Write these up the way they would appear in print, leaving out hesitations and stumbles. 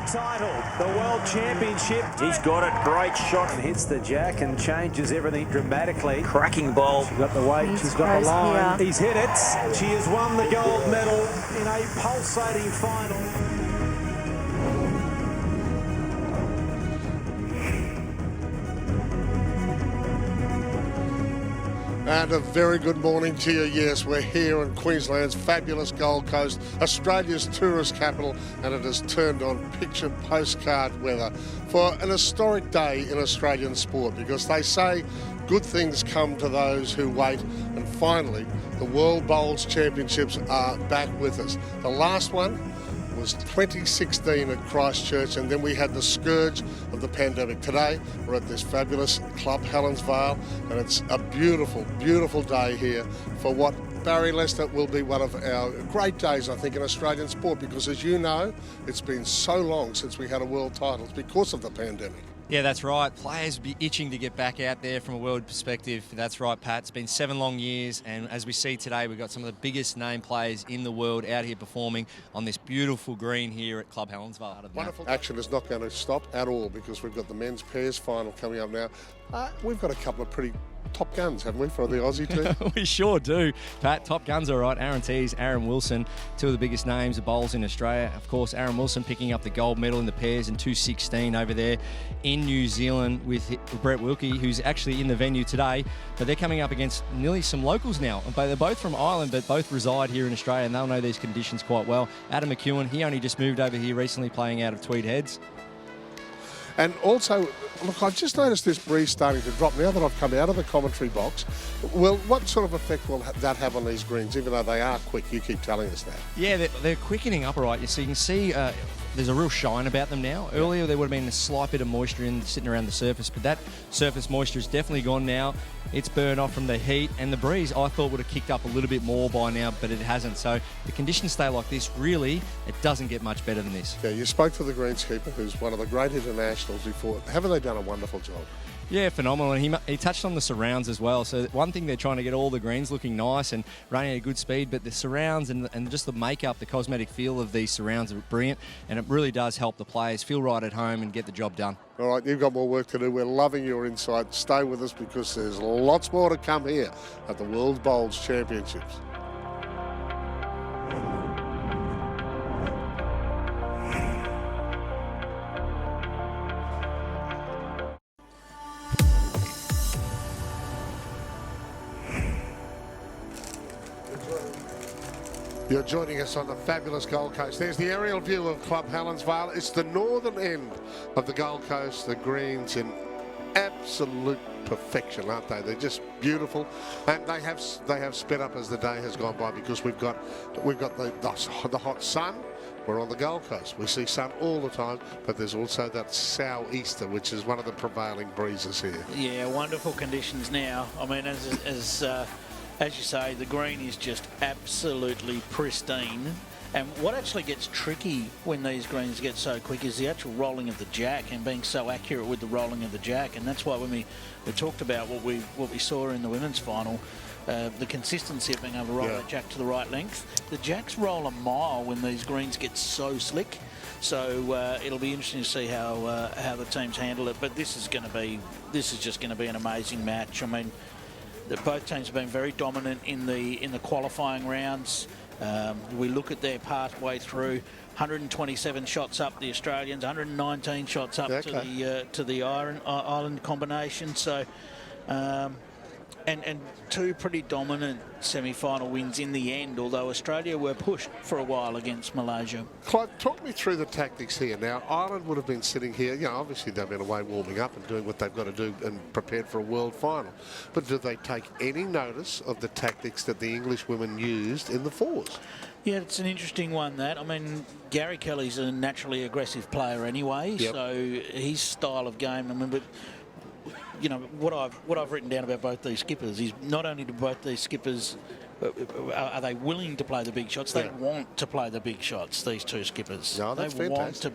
title, the World Championship. He's got it. Great shot. And hits the jack and changes everything dramatically. Cracking bowl. She's got the weight, she's got the line. Here. He's hit it. She has won the gold medal in a pulsating final. And a very good morning to you. Yes, we're here in Queensland's fabulous Gold Coast, Australia's tourist capital, and it has turned on picture postcard weather for an historic day in Australian sport, because they say good things come to those who wait, and finally the World Bowls Championships are back with us. The last one was 2016 at Christchurch, and then we had the scourge of the pandemic. Today we're at this fabulous club, Helensvale, and it's a beautiful, beautiful day here for what Barry Lester will be one of our great days, I think, in Australian sport, because as you know, it's been so long since we had a world title because of the pandemic. Yeah, that's right. Players be itching to get back out there from a world perspective. That's right, Pat. It's been 7 long years, and as we see today, we've got some of the biggest name players in the world out here performing on this beautiful green here at Club Helensvale. Wonderful. Action is not going to stop at all, because we've got the men's pairs final coming up now. We've got a couple of pretty top guns, haven't we, for the Aussie team? We sure do, Pat. Top guns, all right. Aaron Teys, Aaron Wilson, two of the biggest names of bowls in Australia. Of course, Aaron Wilson picking up the gold medal in the pairs in 2016 over there in New Zealand with Brett Wilkie, who's actually in the venue today. But they're coming up against nearly some locals now. They're both from Ireland, but both reside here in Australia, and they'll know these conditions quite well. Adam McKeown, he only just moved over here recently, playing out of Tweed Heads. And also, look, I've just noticed this breeze starting to drop now that I've come out of the commentary box. Well, what sort of effect will that have on these greens, even though they are quick? You keep telling us that. Yeah, they're quickening up, all right. So you can see there's a real shine about them now. Earlier, there would have been a slight bit of moisture sitting around the surface, but that surface moisture is definitely gone now. It's burned off from the heat, and the breeze I thought would have kicked up a little bit more by now, but it hasn't. So the conditions stay like this, really, it doesn't get much better than this. Yeah, you spoke to the greenskeeper, who's one of the great internationals before. Haven't they done a wonderful job? Yeah, phenomenal. And he touched on the surrounds as well. So one thing, they're trying to get all the greens looking nice and running at a good speed, but the surrounds and just the makeup, the cosmetic feel of these surrounds are brilliant, and it really does help the players feel right at home and get the job done. All right, you've got more work to do. We're loving your insight. Stay with us, because there's lots more to come here at the World Bowls Championships. You're joining us on the fabulous Gold Coast. There's the aerial view of Club Helensvale. It's the northern end of the Gold Coast. The greens in absolute perfection, aren't they? They're just beautiful, and they have sped up as the day has gone by, because we've got the hot sun. We're on the Gold Coast. We see sun all the time, but there's also that sou'easter, which is one of the prevailing breezes here. Yeah, wonderful conditions now. I mean, as you say, the green is just absolutely pristine. And what actually gets tricky when these greens get so quick is the actual rolling of the jack, and being so accurate with the rolling of the jack. And that's why when we talked about what we saw in the women's final, the consistency of being able to roll that jack to the right length. The jacks roll a mile when these greens get so slick. So it'll be interesting to see how the teams handle it. But this is just going to be an amazing match. I mean, both teams have been very dominant in the qualifying rounds. We look at their pathway through. 127 shots up, the Australians, 119 shots up to the Ireland combination. So, and two pretty dominant semi-final wins in the end, although Australia were pushed for a while against Malaysia. Clive, talk me through the tactics here. Now, Ireland would have been sitting here, obviously they've been away warming up and doing what they've got to do and prepared for a world final. But do they take any notice of the tactics that the English women used in the fours? Yeah, it's an interesting one, that. I mean, Gary Kelly's a naturally aggressive player anyway, so his style of game, but what I've written down about both these skippers is not only do both these skippers are they willing to play the big shots, they want to play the big shots, these two skippers. No, that's fantastic.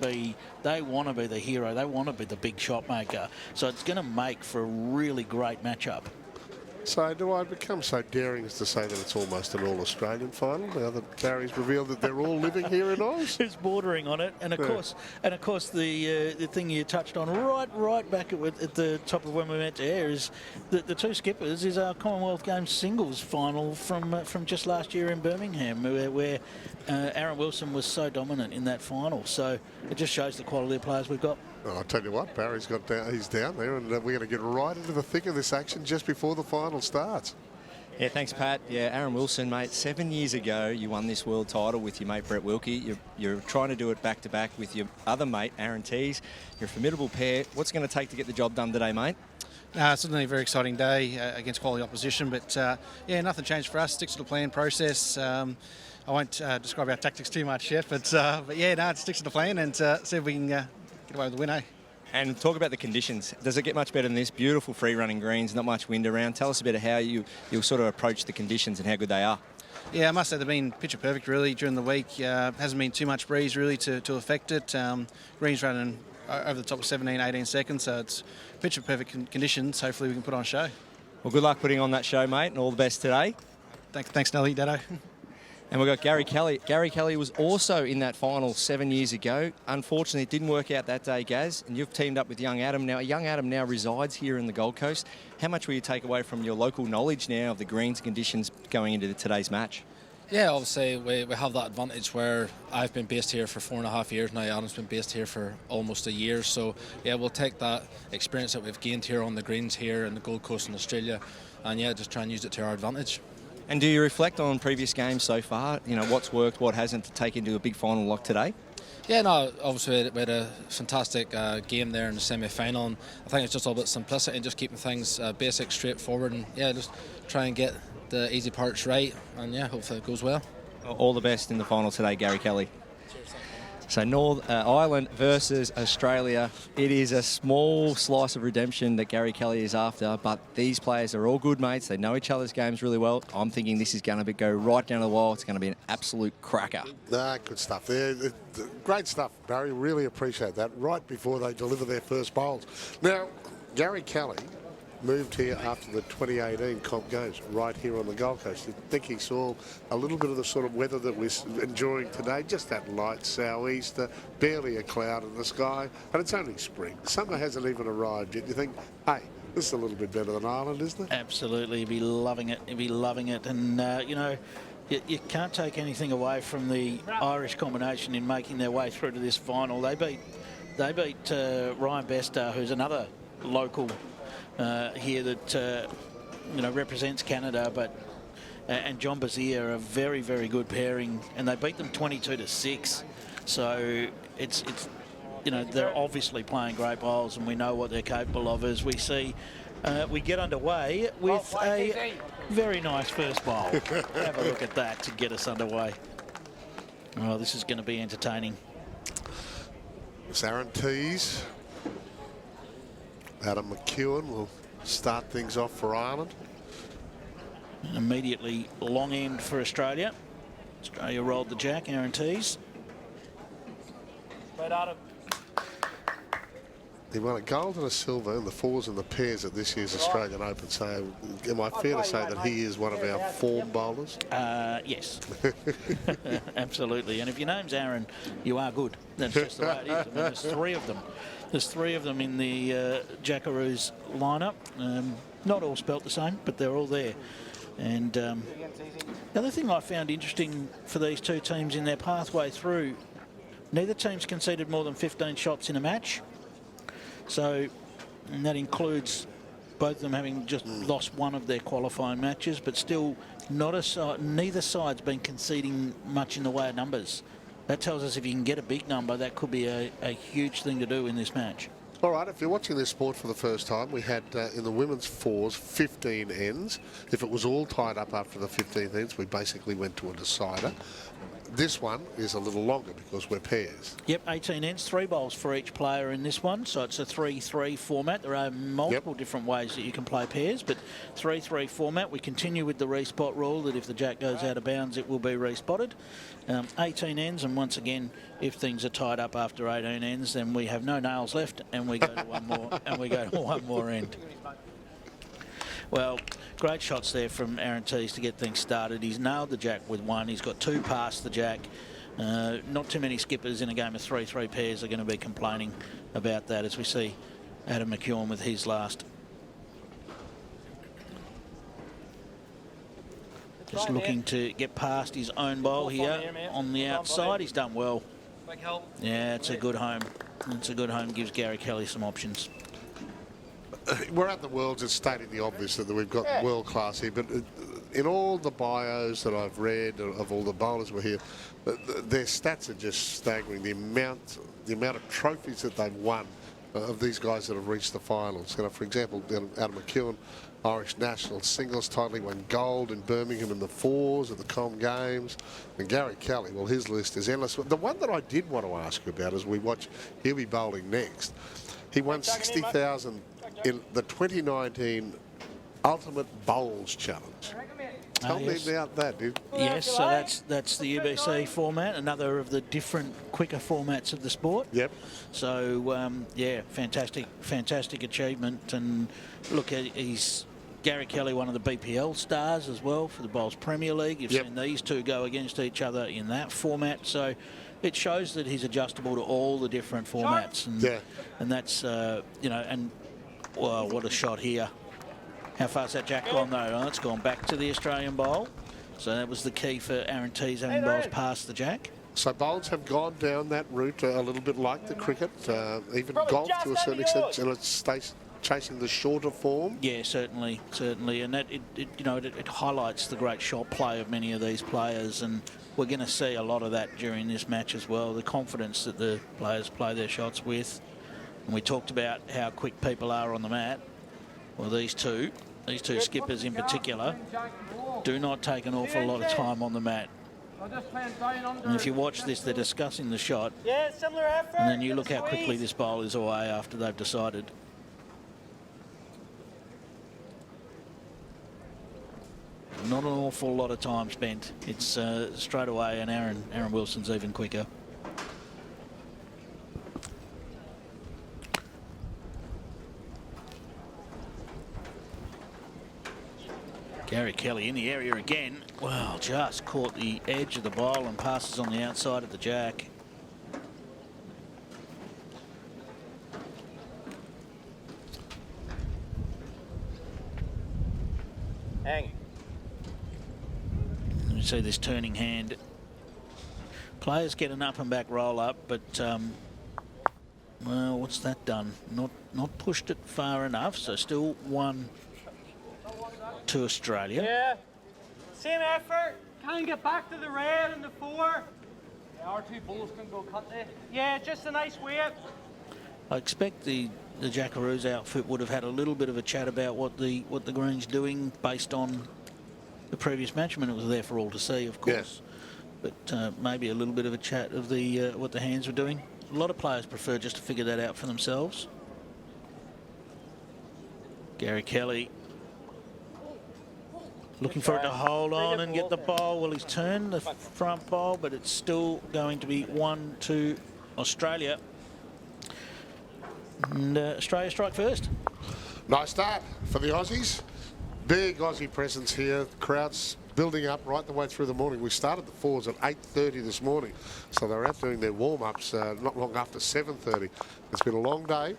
They want to be the hero, they want to be the big shot maker. So it's going to make for a really great matchup. So do I become so daring as to say that it's almost an all-Australian final now that Barry's revealed that they're all living here in Oz? It's bordering on it, and of course, the thing you touched on right back at the top of when we went to air is the two skippers is our Commonwealth Games singles final from just last year in Birmingham, where Aaron Wilson was so dominant in that final. So it just shows the quality of players we've got. Well, I'll tell you what, Barry's he's down there, and we're going to get right into the thick of this action just before the final starts. Yeah, thanks, Pat. Yeah, Aaron Wilson, mate, 7 years ago, you won this world title with your mate, Brett Wilkie. You're trying to do it back-to-back with your other mate, Aaron Teys. You're a formidable pair. What's it going to take to get the job done today, mate? Certainly a very exciting day against quality opposition, but yeah, nothing changed for us. Sticks to the plan process. I won't describe our tactics too much yet, but yeah, no, it sticks to the plan and see if we can get away with the win, eh? And talk about the conditions. Does it get much better than this? Beautiful free-running greens, not much wind around. Tell us a bit of how you'll sort of approach the conditions and how good they are. Yeah, I must say they've been picture perfect really during the week. Hasn't been too much breeze really to affect it. Greens running over the top of 17, 18 seconds, so it's picture perfect conditions. Hopefully we can put on a show. Well, good luck putting on that show, mate, and all the best today. Thanks, Nelly, Dado. And we've got Gary Kelly. Gary Kelly was also in that final 7 years ago. Unfortunately, it didn't work out that day, Gaz, and you've teamed up with young Adam. Now, young Adam now resides here in the Gold Coast. How much will you take away from your local knowledge now of the greens conditions going into today's match? Yeah, obviously we have that advantage where I've been based here for 4.5 years now. Adam's been based here for almost a year. So, yeah, we'll take that experience that we've gained here on the greens here in the Gold Coast in Australia and, yeah, just try and use it to our advantage. And do you reflect on previous games so far? You know, what's worked, what hasn't, to take into a big final like today? Yeah, no, obviously we had a fantastic game there in the semi-final, and I think it's just all about simplicity and just keeping things basic, straightforward, and yeah, just try and get the easy parts right, and yeah, hopefully it goes well. All the best in the final today, Gary Kelly. So North Ireland versus Australia. It is a small slice of redemption that Gary Kelly is after, but these players are all good mates. They know each other's games really well. I'm thinking this is going to go right down to the wire. It's going to be an absolute cracker. Good stuff. Great stuff, Barry. Really appreciate that. Right before they deliver their first bowls. Now, Gary Kelly moved here after the 2018 Comp Games, right here on the Gold Coast. I think he saw a little bit of the sort of weather that we're enjoying today, just that light sou'easter, barely a cloud in the sky, and it's only spring. Summer hasn't even arrived yet. You think, hey, this is a little bit better than Ireland, isn't it? Absolutely, he'd be loving it. He'd be loving it, and you know, you can't take anything away from the Irish combination in making their way through to this final. They beat Ryan Bester, who's another local here that you know, represents Canada, but and John Bazier are a very, very good pairing, and they beat them 22-6. So it's you know, they're obviously playing great bowls, and we know what they're capable of. As we see, we get underway with a very nice first bowl. Have a look at that to get us underway. Oh, this is going to be entertaining. It's Aaron Teys. Adam McKeown will start things off for Ireland. Immediately long end for Australia. Australia rolled the jack, Aaron Teys. He won a gold and a silver in the fours and the pairs at this year's Australian Open. So am I fair to say that he is one of our form bowlers? Yes. Absolutely. And if your name's Aaron, you are good. That's just the way it is. I mean, there's three of them. There's three of them in the Jackaroos lineup. Not all spelt the same, but they're all there. And the other thing I found interesting for these two teams in their pathway through, neither team's conceded more than 15 shots in a match. So, and that includes both of them having just lost one of their qualifying matches, but still neither side's been conceding much in the way of numbers. That tells us if you can get a big number, that could be a huge thing to do in this match. All right, if you're watching this sport for the first time, we had in the women's fours 15 ends. If it was all tied up after the 15th ends, we basically went to a decider. This one is a little longer because we're pairs. Yep, 18 ends, 3 bowls for each player in this one. So it's a 3-3 format. There are multiple different ways that you can play pairs, but 3-3 format. We continue with the respot rule that if the jack goes out of bounds, it will be respotted. 18 ends, and once again, if things are tied up after 18 ends, then we have no nails left, and we go to one more, and we go to one more end. Well, great shots there from Aaron Teys to get things started. He's nailed the jack with one. He's got two past the jack. Not too many skippers in a game of 3-3 pairs are going to be complaining about that, as we see Adam McKeown with his last. Just looking to get past his own bowl here on the outside. He's done well. Yeah, it's a good home. It's a good home. Gives Gary Kelly some options. We're at the Worlds. It's stating the obvious that we've got world class here, but in all the bios that I've read of all the bowlers were here, their stats are just staggering. The amount of trophies that they've won of these guys that have reached the finals. You know, for example, Adam McKeown, Irish national singles title, he won gold in Birmingham in the fours at the Com Games. And Gary Kelly, well, his list is endless. The one that I did want to ask you about as we watch, he'll be bowling next. He won 60,000 in the 2019 Ultimate Bowls Challenge. Tell me about that, dude. Yes, so that's the UBC format, another of the different, quicker formats of the sport. Yep. So, yeah, fantastic achievement. And look, he's Gary Kelly, one of the BPL stars as well for the Bowls Premier League. You've seen these two go against each other in that format. So it shows that he's adjustable to all the different formats. And that's, you know, and well, what a shot here. How far's that jack gone though? Oh, it's gone back to the Australian bowl. So that was the key for Aaron Teys having bowls past the jack. So bowls have gone down that route a little bit like the cricket, even golf to a certain extent, and it stays chasing the shorter form. Yeah, certainly, and that it highlights the great shot play of many of these players, and we're going to see a lot of that during this match as well. The confidence that the players play their shots with, and we talked about how quick people are on the mat. Well, these two skippers in particular do not take an awful lot of time on the mat. And if you watch this, they're discussing the shot, and then you look how quickly this bowl is away after they've decided. Not an awful lot of time spent. It's straight away, and Aaron Wilson's even quicker. Gary Kelly in the area again. Well, just caught the edge of the bowl and passes on the outside of the jack. Hang. You see this turning hand. Players get an up and back roll up, but well, what's that done? Not pushed it far enough, so still one to Australia. Yeah. Same effort. Can't get back to the red and the four. Yeah, our two bowls can go cut there. Yeah, just a nice weight. I expect the Jackaroos outfit would have had a little bit of a chat about what the green's doing based on the previous match. I mean, it was there for all to see, of course. Yeah. But maybe a little bit of a chat of the what the hands were doing. A lot of players prefer just to figure that out for themselves. Gary Kelly looking for it to hold on and get the bowl. Well, he's turned the front bowl, but it's still going to be 1-2 Australia. And Australia strike first. Nice start for the Aussies. Big Aussie presence here. Crowds building up right the way through the morning. We started the fours at 8:30 this morning, so they're out doing their warm-ups not long after 7:30. It's been a long day.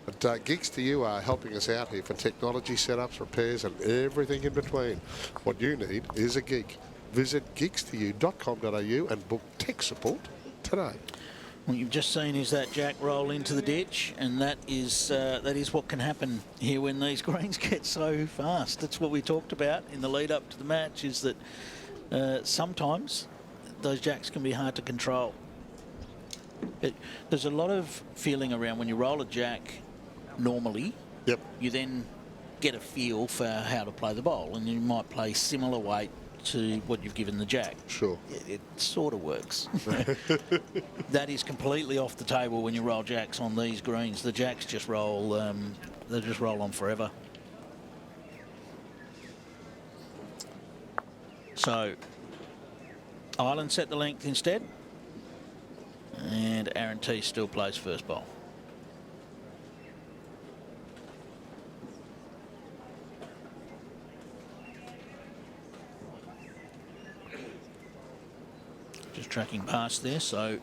But Gigs to You are helping us out here for technology setups, repairs and everything in between. What you need is a gig. Visit gigstoyou.com.au and book tech support today. What you've just seen is that jack roll into the ditch, and that is what can happen here when these greens get so fast. That's what we talked about in the lead up to the match, is that sometimes those jacks can be hard to control. There's a lot of feeling around when you roll a jack normally. Yep. You then get a feel for how to play the bowl, and you might play similar weight to what you've given the jack. Sure. It sort of works. That is completely off the table when you roll jacks on these greens. The jacks just roll. They just roll on forever. So Ireland set the length instead, and Aaron Teys still plays first bowl. tracking past there. So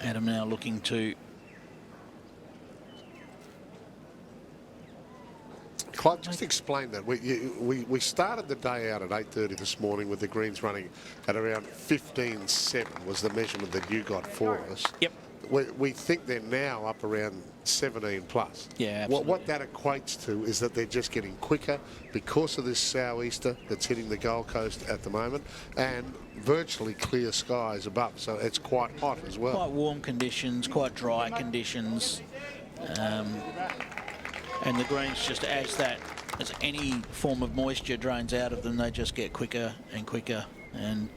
Adam now looking to... Clive, just explain that. We started the day out at 8:30 this morning with the greens running at around 15.7 was the measurement that you got for us. Yep. We think they're now up around 17 plus. Yeah, What that equates to is that they're just getting quicker because of this sou'easter that's hitting the Gold Coast at the moment, and virtually clear skies above, so it's quite hot as well. Quite warm conditions, quite dry conditions. And the greens, just as any form of moisture drains out of them, they just get quicker and quicker. And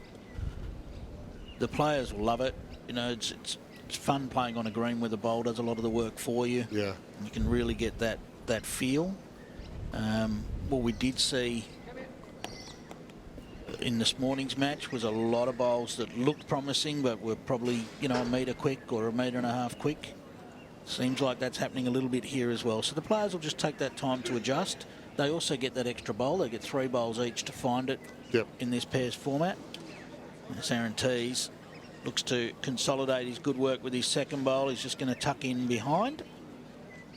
the players will love it. You know, it's fun playing on a green where the bowl does a lot of the work for you. Yeah. You can really get that feel. What we did see in this morning's match was a lot of bowls that looked promising, but were probably, you know, a metre quick or a metre and a half quick. Seems like that's happening a little bit here as well. So the players will just take that time to adjust. They also get that extra bowl. They get 3 bowls each to find it in this pairs format. As Aaron Teys looks to consolidate his good work with his second bowl. He's just going to tuck in behind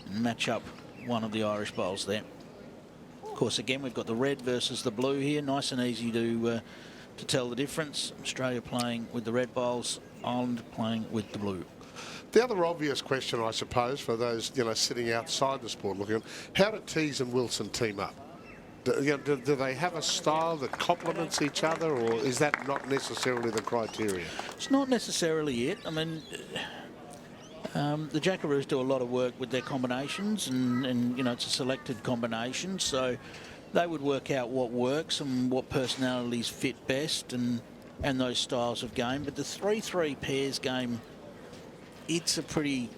and match up one of the Irish bowls there. Of course, again, we've got the red versus the blue here. Nice and easy to tell the difference. Australia playing with the red bowls, Ireland playing with the blue. The other obvious question, I suppose, for those sitting outside the sport looking at, how do Teys and Wilson team up? Do they have a style that complements each other, or is that not necessarily the criteria? It's not necessarily it. I mean, the Jackaroos do a lot of work with their combinations, and you know, it's a selected combination, so they would work out what works and what personalities fit best, and those styles of game. But the 3-3 pairs game, it's a pretty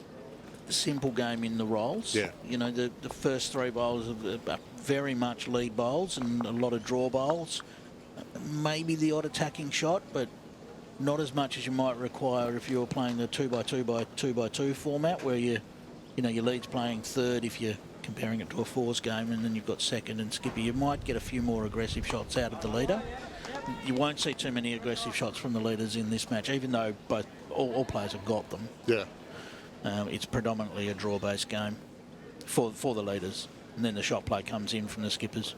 simple game in the rolls. Yeah. You know, the first 3 bowls are very much lead bowls and a lot of draw bowls. Maybe the odd attacking shot, but not as much as you might require if you're playing the 2x2x2x2 format, where your lead's playing third if you're comparing it to a fours game, and then you've got second and skipper. You might get a few more aggressive shots out of the leader. You won't see too many aggressive shots from the leaders in this match, even though all players have got them. Yeah. It's predominantly a draw-based game for the leaders, and then the shot play comes in from the skippers.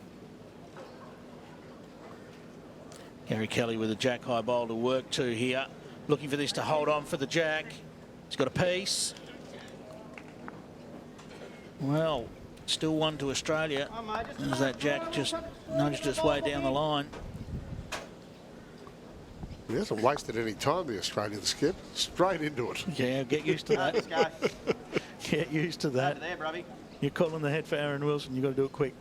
Gary Kelly with a jack high bowl to work to here, looking for this to hold on for the jack. He's got a piece. Well, still one to Australia, as that jack just nudged its way down the line. He hasn't wasted any time, the Australian skip. Straight into it. Yeah, get used to that. Get used to that. You're calling the head for Aaron Wilson. You've got to do it quick.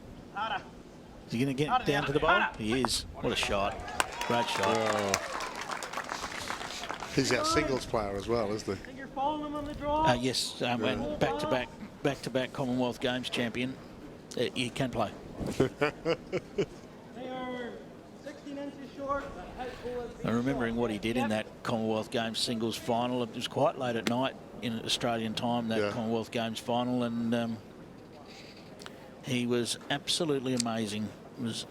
Is he going to get down to the bowl? He is. What a shot. Great shot. Oh. He's our singles player as well, isn't he? You're following him on the draw? Yes, and back-to-back Commonwealth Games champion. He can play. They are 16 inches short. I'm remembering what he did in that Commonwealth Games singles final. It was quite late at night in Australian time, that Commonwealth Games final, and he was absolutely amazing.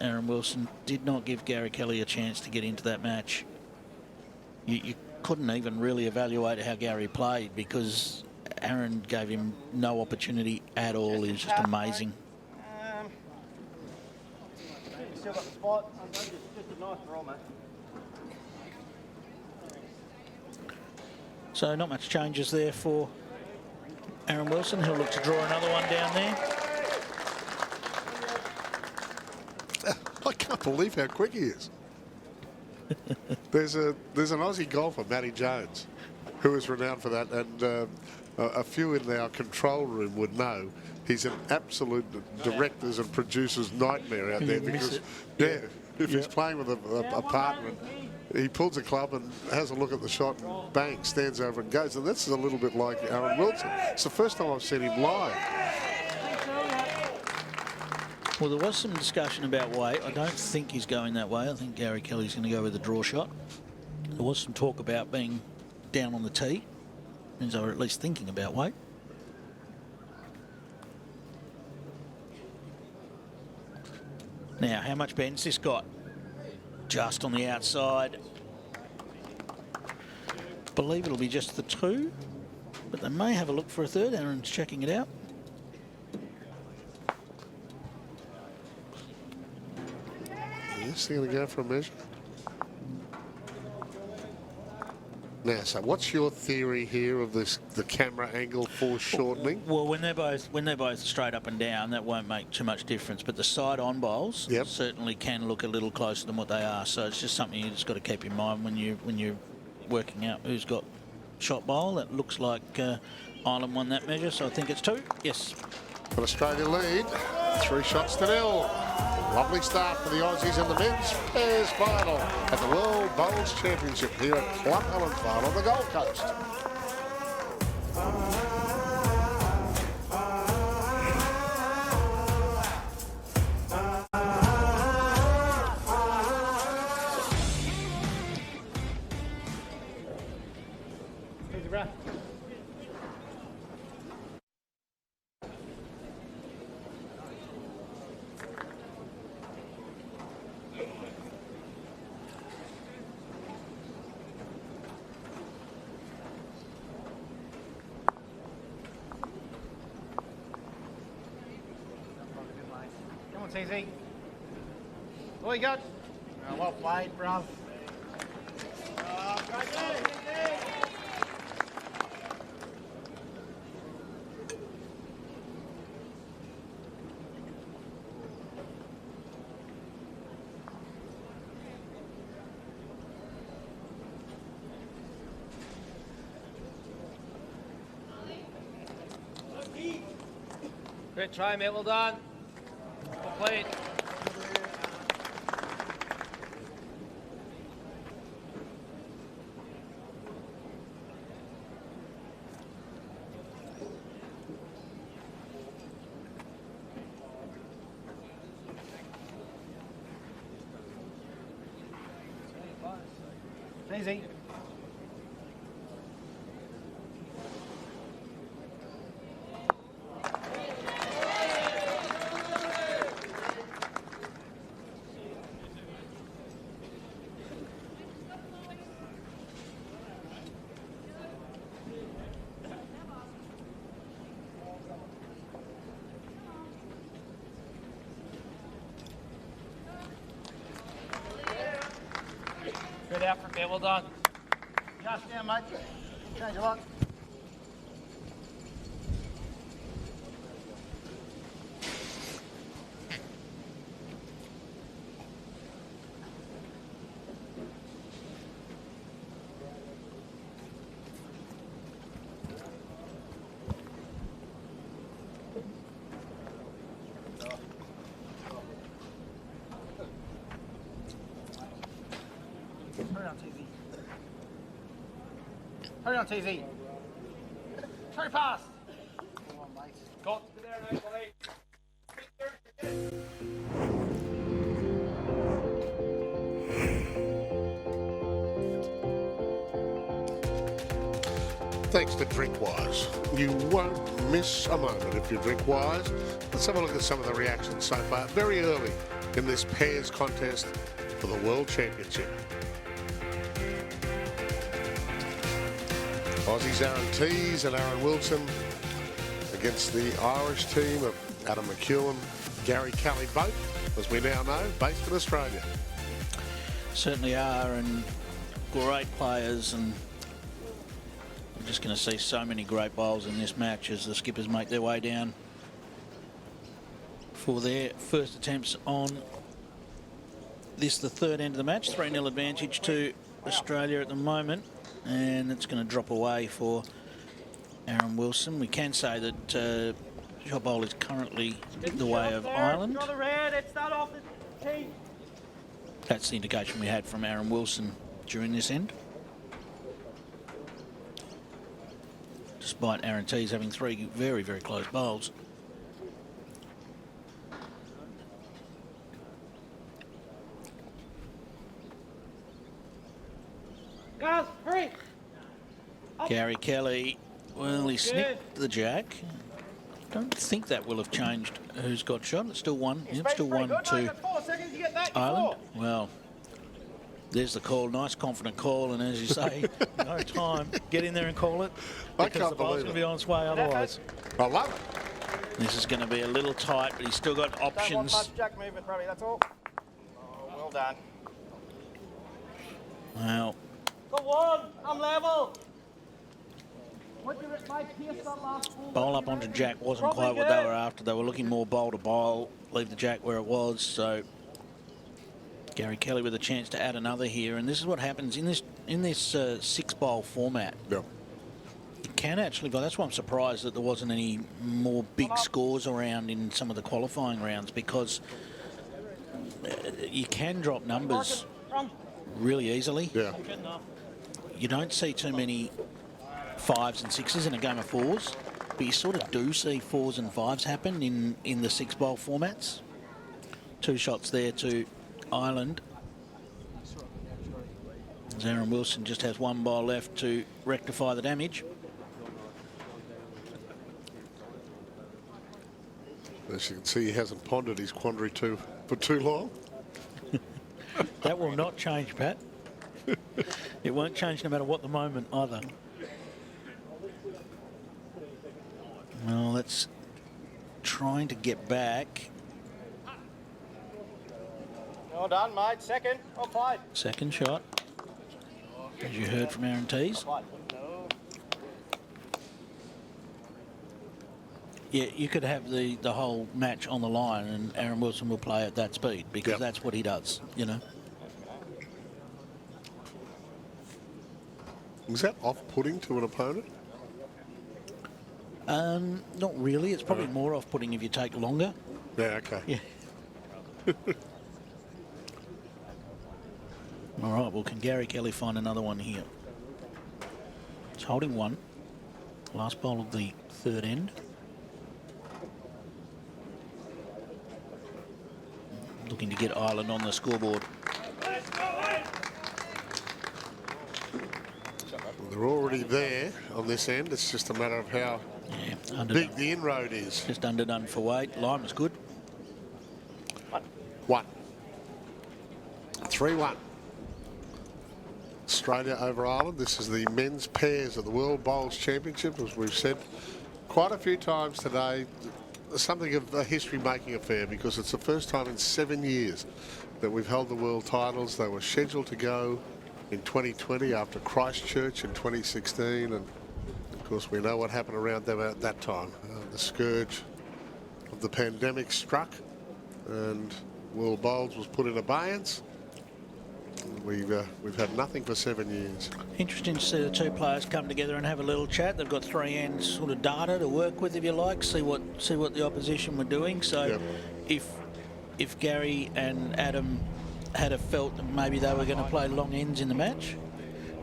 Aaron Wilson did not give Gary Kelly a chance to get into that match. You couldn't even really evaluate how Gary played, because Aaron gave him no opportunity at all. He was just amazing. Still got the spot. Just a nice draw, mate. So not much changes there for Aaron Wilson. He'll look to draw another one down there. I can't believe how quick he is. There's an Aussie golfer, Matty Jones, who is renowned for that, and a few in our control room would know he's an absolute director's and producer's nightmare out there, because if he's playing with a partner, he pulls a club and has a look at the shot and bang, stands over and goes. And this is a little bit like Aaron Wilson. It's the first time I've seen him live. Well, there was some discussion about weight. I don't think he's going that way. I think Gary Kelly's going to go with a draw shot. There was some talk about being down on the tee. Means they were at least thinking about weight. Now, how much bend's this got? Just on the outside. believe it'll be just the 2, but they may have a look for a third. Aaron's checking it out. Is he going to go for a measure? Now, so what's your theory here of this, the camera angle foreshortening? Well, when they're both straight up and down, that won't make too much difference. But the side-on bowls certainly can look a little closer than what they are. So it's just something you just got to keep in mind when you're working out who's got shot bowl. It looks like Ireland won that measure, so I think it's 2. Yes. An Australia lead, 3 shots to 0. Lovely start for the Aussies in the men's pairs final at the World Bowls Championship here at Club Helensvale on the Gold Coast. Teys. What you got? Well played, bruv. Great try, mate. Well done. Well played. Easy. Good effort, mate. Well done. Just down, mate. Change a lot. Hurry on, Teys. Hurry on, Teys. Hurry past. Come on, mate. Got to be there now, buddy. Thanks to Drinkwise. You won't miss a moment if you drink wise. Let's have a look at some of the reactions so far. Very early in this pairs contest for the World Championship. Aussies Aaron Teys and Aaron Wilson against the Irish team of Adam McKeown, Gary Kelly, both, as we now know, based in Australia. Certainly are, and great players, and we're just going to see so many great bowls in this match as the skippers make their way down for their first attempts on this, the third end of the match. 3-0 advantage to Australia at the moment, and it's going to drop away for Aaron Wilson. We can say that shot bowl is currently the way of Ireland. Draw the red. It's that off the tee. That's the indication we had from Aaron Wilson during this end. Despite Aaron Teys having 3 very, very close bowls. Guys, hurry. Gary Kelly, well, he snipped the jack. Don't think that will have changed who's got shot. It's still 1. Yep, still 1 to Ireland. Well, There's the call. Nice, confident call. And as you say, no time. Get in there and call it. I Because can't the ball's believe going to it. be on its way otherwise. I love it. This is going to be a little tight, but he's still got Don't want options. much jack movement, Robbie, that's all. Oh, well done. Well, Go on, I'm level. What did my pace that last ball? bowl up onto jack wasn't quite what they were after. They were looking more bowl to bowl, leave the jack where it was. So Gary Kelly with a chance to add another here, and this is what happens in this 6-bowl format. Yeah. You can actually go. That's why I'm surprised that there wasn't any more big scores around in some of the qualifying rounds, because you can drop numbers really easily. Yeah. You don't see too many 5s and 6s in a game of 4s, but you sort of do see 4s and 5s happen in the 6-bowl formats. 2 shots there to Ireland. Aaron Wilson just has 1 ball left to rectify the damage. As you can see, he hasn't pondered his quandary for too long. That will not change, Pat. It won't change no matter what the moment either. Well, that's trying to get back. Well done, mate. Second. Well played. Second shot, as you heard from Aaron Teys. Yeah, you could have the whole match on the line and Aaron Wilson will play at that speed, because that's what he does, you know. Was that off-putting to an opponent? Not really. It's probably more off-putting if you take longer. Yeah, okay. Yeah. All right, well, can Gary Kelly find another one here? He's holding 1. Last bowl of the 3rd end. Looking to get Ireland on the scoreboard. They're already there on this end. It's just a matter of how big the inroad is. Just underdone for weight. Line was good. 1. 3-1. Australia over Ireland. This is the men's pairs of the World Bowls Championship, as we've said quite a few times today. Something of a history-making affair, because it's the first time in 7 years that we've held the world titles. They were scheduled to go in 2020 after Christchurch in 2016, and of course we know what happened around them at that time. The scourge of the pandemic struck and World Bowls was put in abeyance. We've had nothing for 7 years. Interesting to see the 2 players come together and have a little chat. They've got 3 ends sort of data to work with, if you like, see what the opposition were doing. So if Gary and Adam had felt that maybe they were going to play long ends in the match,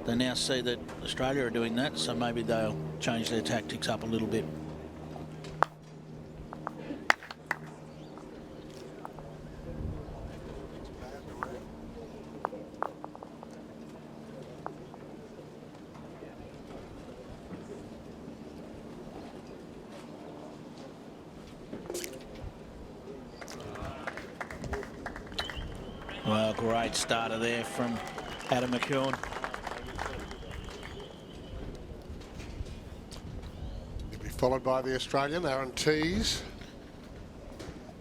they now see that Australia are doing that, so maybe they'll change their tactics up a little bit. Well, great starter there from Adam McKeown. He'll be followed by the Australian, Aaron Teys.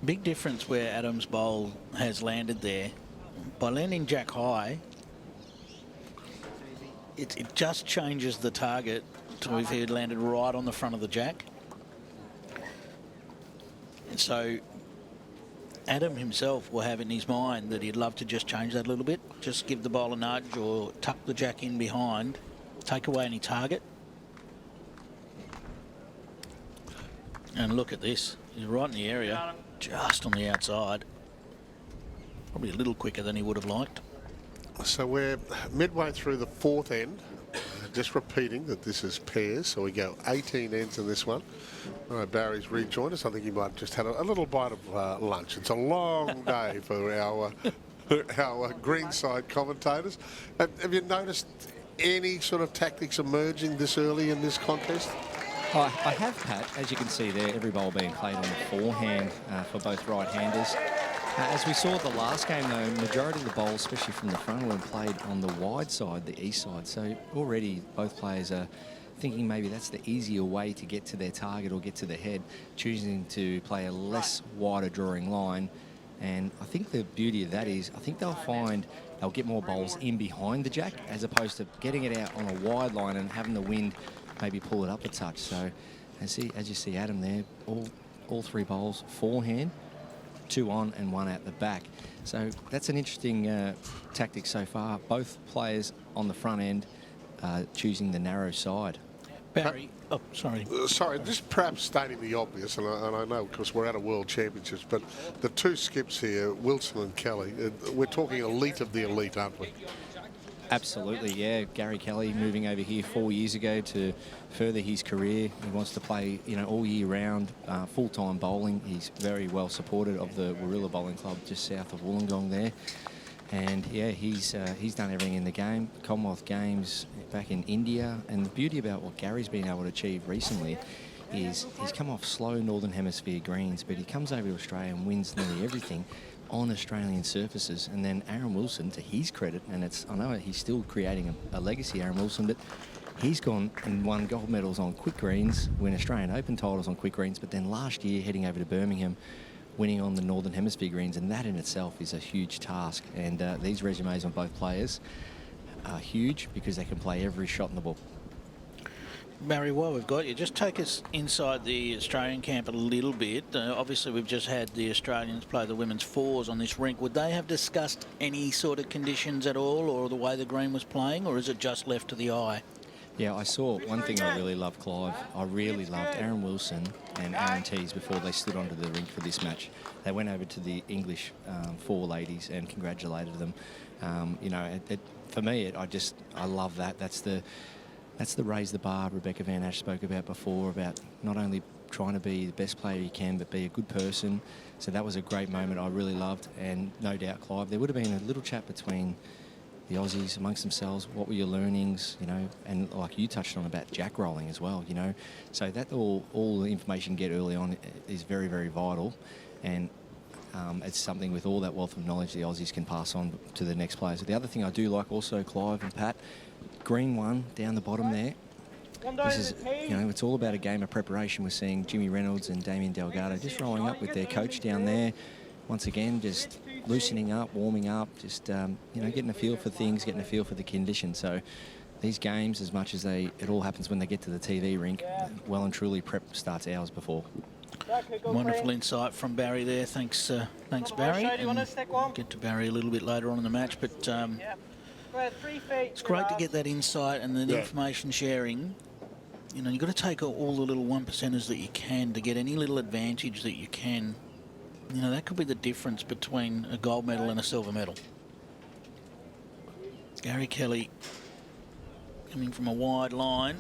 Big difference where Adam's bowl has landed there. By landing jack high, it just changes the target to if he had landed right on the front of the jack. And so Adam himself will have in his mind that he'd love to just change that a little bit, just give the bowl a nudge or tuck the jack in behind, take away any target. And look at this, he's right in the area, just on the outside. Probably a little quicker than he would have liked. So we're midway through the 4th end. Just repeating that this is pairs, so we go 18 ends in this one. All right, Barry's rejoined us. I think he might have just had a little bite of lunch. It's a long day for our greenside commentators. Have you noticed any sort of tactics emerging this early in this contest? I have, Pat. As you can see there, every bowl being played on the forehand for both right-handers. As we saw at the last game, though, majority of the bowls, especially from the front, were played on the wide side, the east side. So already both players are thinking maybe that's the easier way to get to their target or get to the head, choosing to play a less wider drawing line. And I think the beauty of that is I think they'll get more bowls in behind the jack as opposed to getting it out on a wide line and having the wind maybe pull it up a touch. So as you see Adam there, all three bowls forehand, 2 on and 1 at the back. So that's an interesting tactic so far. Both players on the front end choosing the narrow side. Barry, oh, sorry. Sorry, just perhaps stating the obvious, and I know because we're at a World Championships, but the two skips here, Wilson and Kelly, we're talking elite of the elite, aren't we? Absolutely, yeah. Gary Kelly moving over here 4 years ago to further his career. He wants to play, all year round, full-time bowling. He's very well supported of the Warilla Bowling Club just south of Wollongong there. And yeah, he's done everything in the game. Commonwealth Games back in India. And the beauty about what Gary's been able to achieve recently is he's come off slow Northern Hemisphere greens, but he comes over to Australia and wins nearly everything on Australian surfaces. And then Aaron Wilson, to his credit, and I know he's still creating a legacy, Aaron Wilson, but he's gone and won gold medals on quick greens, win Australian Open titles on quick greens, but then last year heading over to Birmingham, winning on the Northern Hemisphere greens, and that in itself is a huge task. And these resumes on both players are huge because they can play every shot in the ball. Barry, while we've got you, just take us inside the Australian camp a little bit. Obviously, we've just had the Australians play the women's fours on this rink. Would they have discussed any sort of conditions at all, or the way the green was playing, or is it just left to the eye? Yeah, I saw one thing I really loved, Clive. I really loved Aaron Wilson and Aaron Teys before they stood onto the rink for this match. They went over to the English four ladies and congratulated them. For me, I love that. That's the raise the bar Rebecca Van Ash spoke about before, about not only trying to be the best player you can, but be a good person. So that was a great moment I really loved. And no doubt, Clive, there would have been a little chat between the Aussies amongst themselves. What were your learnings, and like you touched on about jack rolling as well, So that all the information you get early on is very, very vital. And it's something with all that wealth of knowledge the Aussies can pass on to the next players. The other thing I do like also, Clive and Pat, green one down the bottom there. This is, it's all about a game of preparation. We're seeing Jimmy Reynolds and Damien Delgado just rolling up with their coach down there. Once again, just loosening up, warming up, just, getting a feel for things, getting a feel for the conditions. So these games, as much as it all happens when they get to the TV rink, well and truly prep starts hours before. Wonderful insight from Barry there. Thanks, Barry. And get to Barry a little bit later on in the match, but it's great to get that insight and the information sharing. You've got to take all the little 1%ers that you can to get any little advantage that you can. That could be the difference between a gold medal and a silver medal. Gary Kelly coming from a wide line,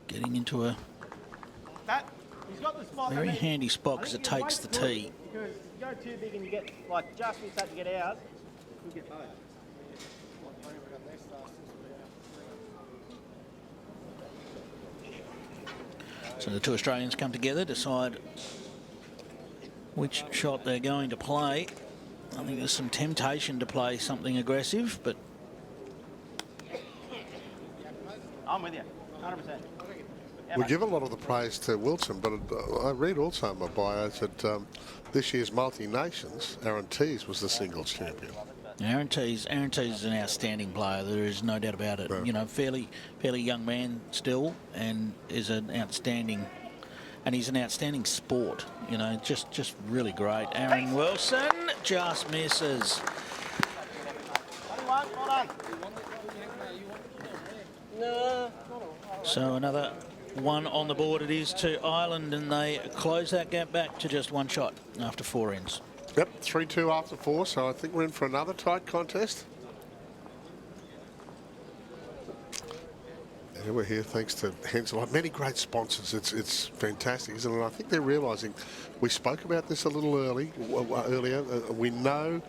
getting into a very handy spot because it takes the tee. Because if you go too big and you get, just when you start to get out, you'll get both. So the two Australians come together, decide which shot they're going to play. I think there's some temptation to play something aggressive, but I'm with you, 100%. We give a lot of the praise to Wilson, but I read also in my bio that this year's multi-nations, Aaron Teys was the singles champion. Aaron Teys is an outstanding player. There is no doubt about it. Yeah. Fairly young man still, and is an outstanding, and he's an outstanding sport. Just really great. Aaron Wilson just misses. Well done. No. So another one on the board it is to Ireland, and they close that gap back to just one shot after 4 ends. Yep, 3-2 after 4, so I think we're in for another tight contest. And we're here thanks to Helensvale. Many great sponsors. It's fantastic, isn't it? And I think they're realising, we spoke about this a little earlier. We know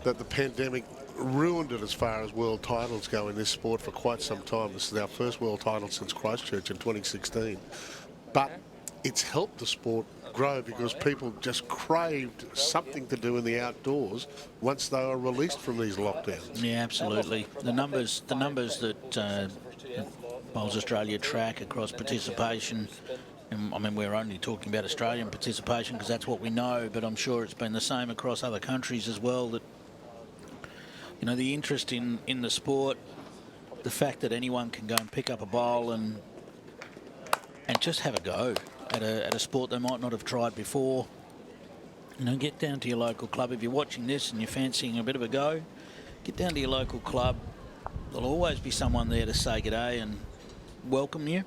that the pandemic ruined it as far as world titles go in this sport for quite some time. This is our first world title since Christchurch in 2016. But it's helped the sport grow because people just craved something to do in the outdoors once they were released from these lockdowns. Yeah, absolutely. The numbers that Bowls Australia track across participation, and I mean, we're only talking about Australian participation because that's what we know, but I'm sure it's been the same across other countries as well, that, you know, the interest in the sport, the fact that anyone can go and pick up a bowl and just have a go at a sport they might not have tried before. You know, get down to your local club. If you're watching this and you're fancying a bit of a go, get down to your local club. There'll always be someone there to say g'day and welcome you.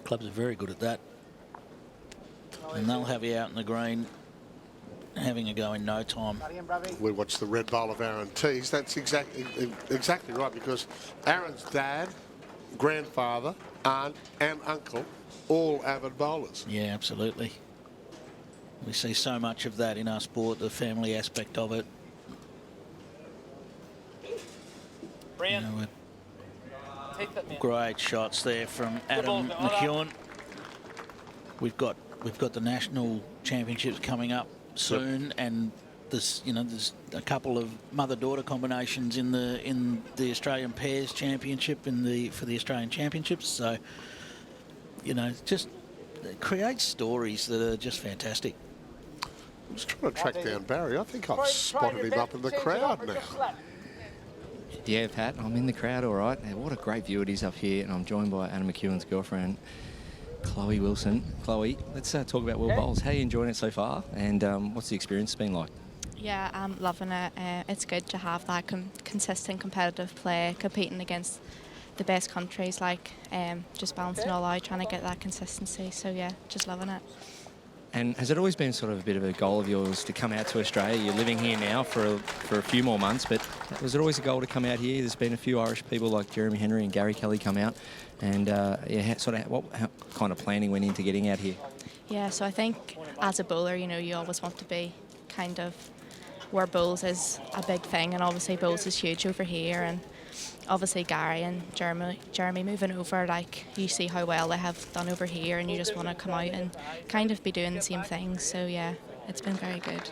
Clubs are very good at that. And they'll have you out in the green having a go in no time. We watched the red bowl of Aaron Teys. That's exactly right, because Aaron's dad, grandfather, aunt and uncle, all avid bowlers. Yeah, absolutely. We see so much of that in our sport, the family aspect of it. You know, great shots there from Adam McKeown. We've got the national championships coming up soon, and there's a couple of mother-daughter combinations in the Australian pairs championship for the Australian championships. So, you know, just create stories that are just fantastic. I'm just trying to track down Barry. I think I've spotted him up in the crowd now. Yeah, Pat, I'm in the crowd, all right. What a great view it is up here, and I'm joined by Adam McKeown's girlfriend, Chloe Wilson. Chloe, let's talk about World Bowls. How are you enjoying it so far, and what's the experience been like? Yeah, I'm loving it. It's good to have that consistent competitive play, competing against the best countries, like just balancing all out, trying to get that consistency. So yeah, just loving it. And has it always been sort of a bit of a goal of yours to come out to Australia? You're living here now for a few more months, but was it always a goal to come out here? There's been a few Irish people like Jeremy Henry and Gary Kelly come out, and what kind of planning went into getting out here? Yeah, so I think as a bowler, you know, you always want to be kind of where bowls is a big thing, and obviously bowls is huge over here, and obviously Gary and Jeremy moving over, like, you see how well they have done over here, and you just want to come out and kind of be doing the same things. So yeah, it's been very good.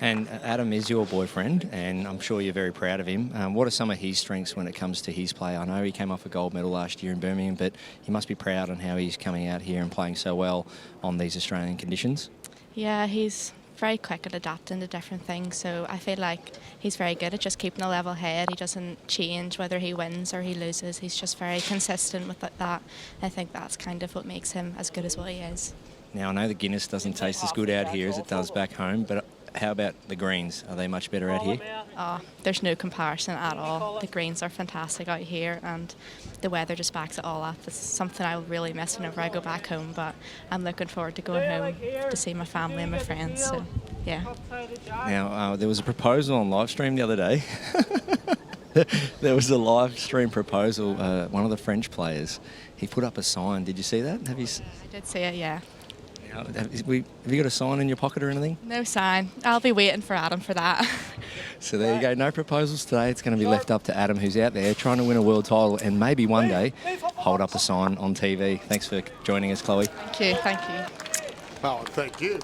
And Adam is your boyfriend, and I'm sure you're very proud of him. What are some of his strengths when it comes to his play? I know he came off a gold medal last year in Birmingham, but he must be proud on how he's coming out here and playing so well on these Australian conditions. Yeah, he's very quick at adapting to different things, so I feel like he's very good at just keeping a level head. He doesn't change whether he wins or he loses. He's just very consistent with that. I think that's kind of what makes him as good as what he is. Now, I know the Guinness doesn't taste as good out here as it does back home, but how about the greens? Are they much better out here? Oh, there's no comparison at all. The greens are fantastic out here, and the weather just backs it all up. It's something I'll really miss whenever I go back home, but I'm looking forward to going home to see my family and my friends, so yeah. Now, there was a proposal on live stream the other day. There was a live stream proposal. One of the French players, he put up a sign. Did you see that? I did see it, yeah. Have you got a sign in your pocket or anything? No sign. I'll be waiting for Adam for that. So there you go. No proposals today. It's going to be left up to Adam, who's out there trying to win a world title and maybe one day hold up a sign on TV. Thanks for joining us, Chloe. Thank you. Thank you. Oh, thank you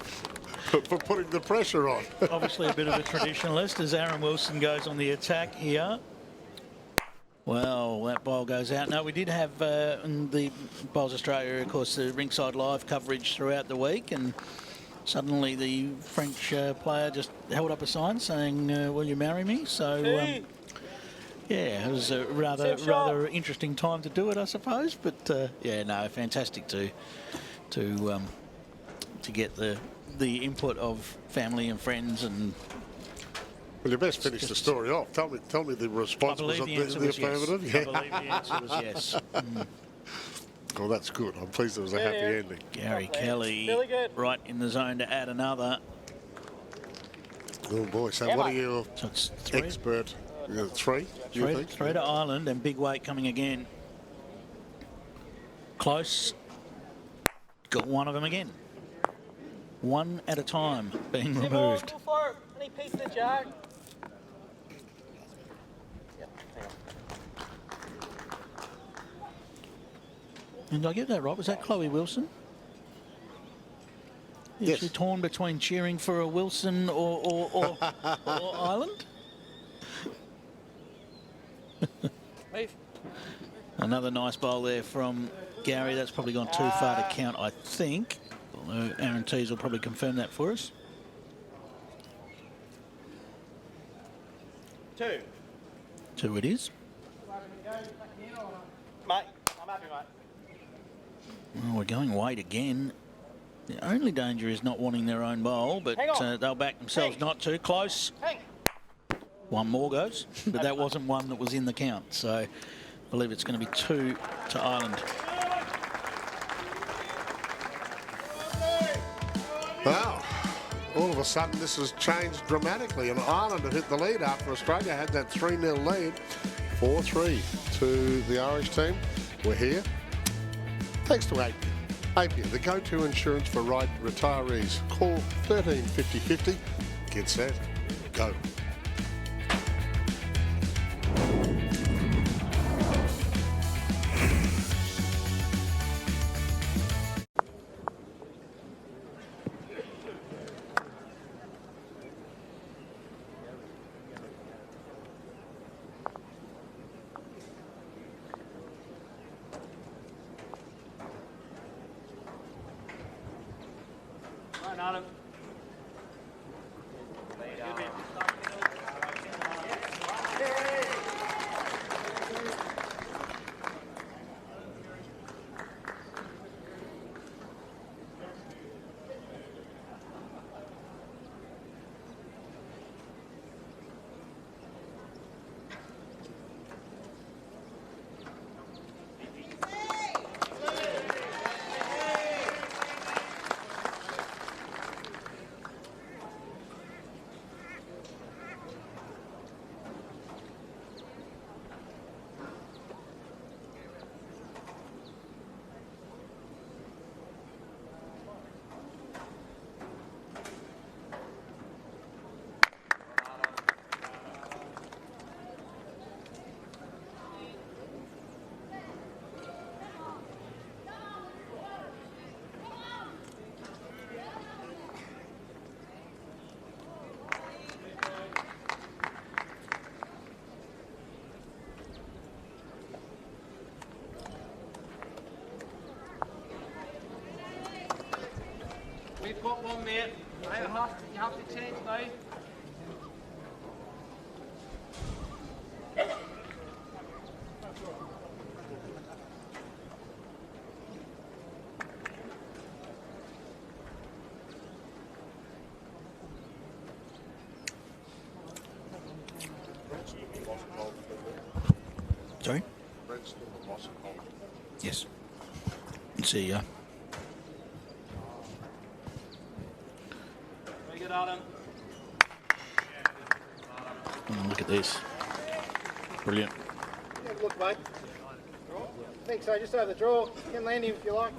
for putting the pressure on. Obviously a bit of a traditionalist as Aaron Wilson goes on the attack here. Well, that bowl goes out. No, we did have in the Bowls Australia, of course, the ringside live coverage throughout the week, and suddenly the French player just held up a sign saying, "Will you marry me?" So, yeah, it was a rather interesting time to do it, I suppose. But yeah, no, fantastic to get the input of family and friends and. Well, you best finish the story off. Tell me the response was the affirmative. Yes. I believe the answer was yes. Well, that's good. I'm pleased there was a happy ending. Gary Kelly right in the zone to add another. Oh boy! So what are your expert? Three to Ireland, and big weight coming again. Close. Got one of them again. One at a time being removed. Any piece of the jug. And did I get that right? Was that Chloe Wilson? Is she torn between cheering for a Wilson or Ireland? Another nice bowl there from Gary. That's probably gone too far to count, I think. Although Aaron Teys will probably confirm that for us. 2. 2 it is. Mate, I'm happy, mate. Well, we're going weight again. The only danger is not wanting their own bowl, but they'll back themselves not to. Close. One more goes, but that wasn't one that was in the count. So I believe it's going to be 2 to Ireland. Wow. All of a sudden, this has changed dramatically, and Ireland have hit the lead after Australia had that 3-0 lead. 4-3 to the Irish team. We're here. Thanks to Apia. Apia, the go-to insurance for retirees. Call 13 50 50. Get set. Go. We've got one, mate. You have to change now. Sorry? Yes. See ya. Very good, Adam. Oh, look at this. Brilliant. Have a look, mate. I think so, just over the draw. You can land him if you like.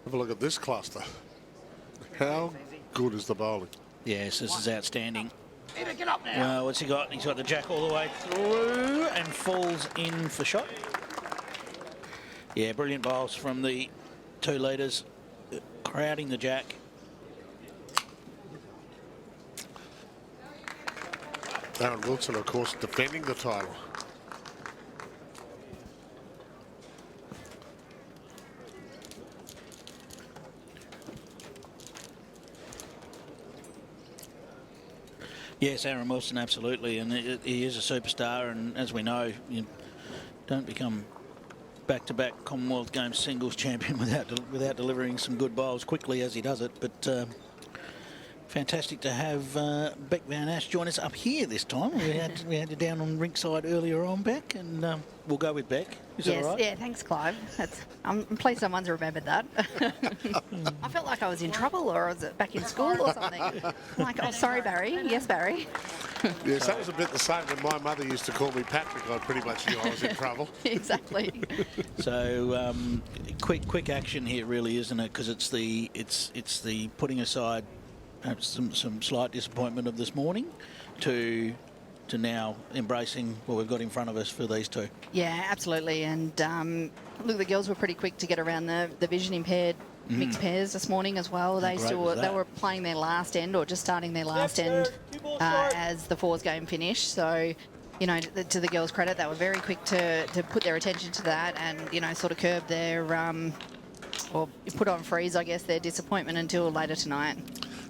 Have a look at this cluster. How good is the bowling? Yes, this is outstanding. Get up now. Well, what's he got? He's got the jack all the way through and falls in for shot. Yeah, brilliant bowls from the two leaders, crowding the jack. Aaron Wilson, of course, defending the title. Yes, Aaron Wilson, absolutely, and he is a superstar. And as we know, you don't become back-to-back Commonwealth Games singles champion without delivering some good bowls quickly as he does it. But fantastic to have Beck Van Ash join us up here this time. We had you down on rinkside earlier on, Beck, and we'll go with Beck. Is that all right? Yeah, thanks, Clive. I'm pleased someone's remembered that. I felt like I was in trouble, or was it back in school or something? I'm like, oh, sorry, Barry. Yes, Barry. Yes, that was a bit the same when my mother used to call me Patrick. I pretty much knew I was in trouble. Exactly. So quick action here, really, isn't it? Because it's the putting aside perhaps some slight disappointment of this morning to now embracing what we've got in front of us for these two. Yeah, absolutely. And look, the girls were pretty quick to get around the vision impaired mixed pairs this morning as well. They were playing their last end or just starting their last end as the fours game finished. So, you know, to the girls' credit, they were very quick to put their attention to that and, you know, sort of curb their or put on freeze, I guess, their disappointment until later tonight.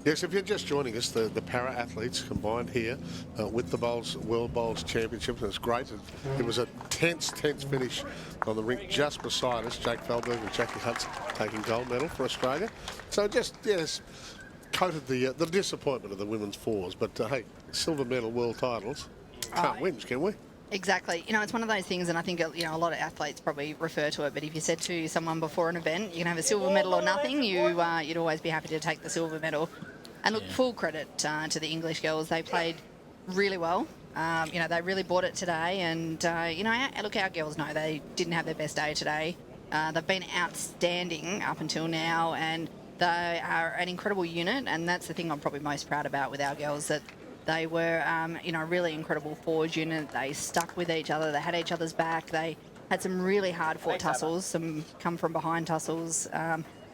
Yes, if you're just joining us, the para-athletes combined here with the World Bowls Championship, and it's great. It was a tense finish on the rink just beside us. Jake Feldberg and Jackie Hunt's taking gold medal for Australia. So just, yes, coated the disappointment of the women's fours. But, hey, silver medal world titles. Can't win, can we? Exactly. You know, it's one of those things, and I think, you know, a lot of athletes probably refer to it, but if you said to someone before an event, you can have a silver medal or nothing, you'd always be happy to take the silver medal. And look, full credit to the English girls. They played really well. You know, they really bought it today, and, you know, look, our girls know they didn't have their best day today. They've been outstanding up until now, and they are an incredible unit, and that's the thing I'm probably most proud about with our girls, that they were, you know, a really incredible forwards unit. They stuck with each other. They had each other's back. They had some really hard-fought tussles, some come-from-behind tussles.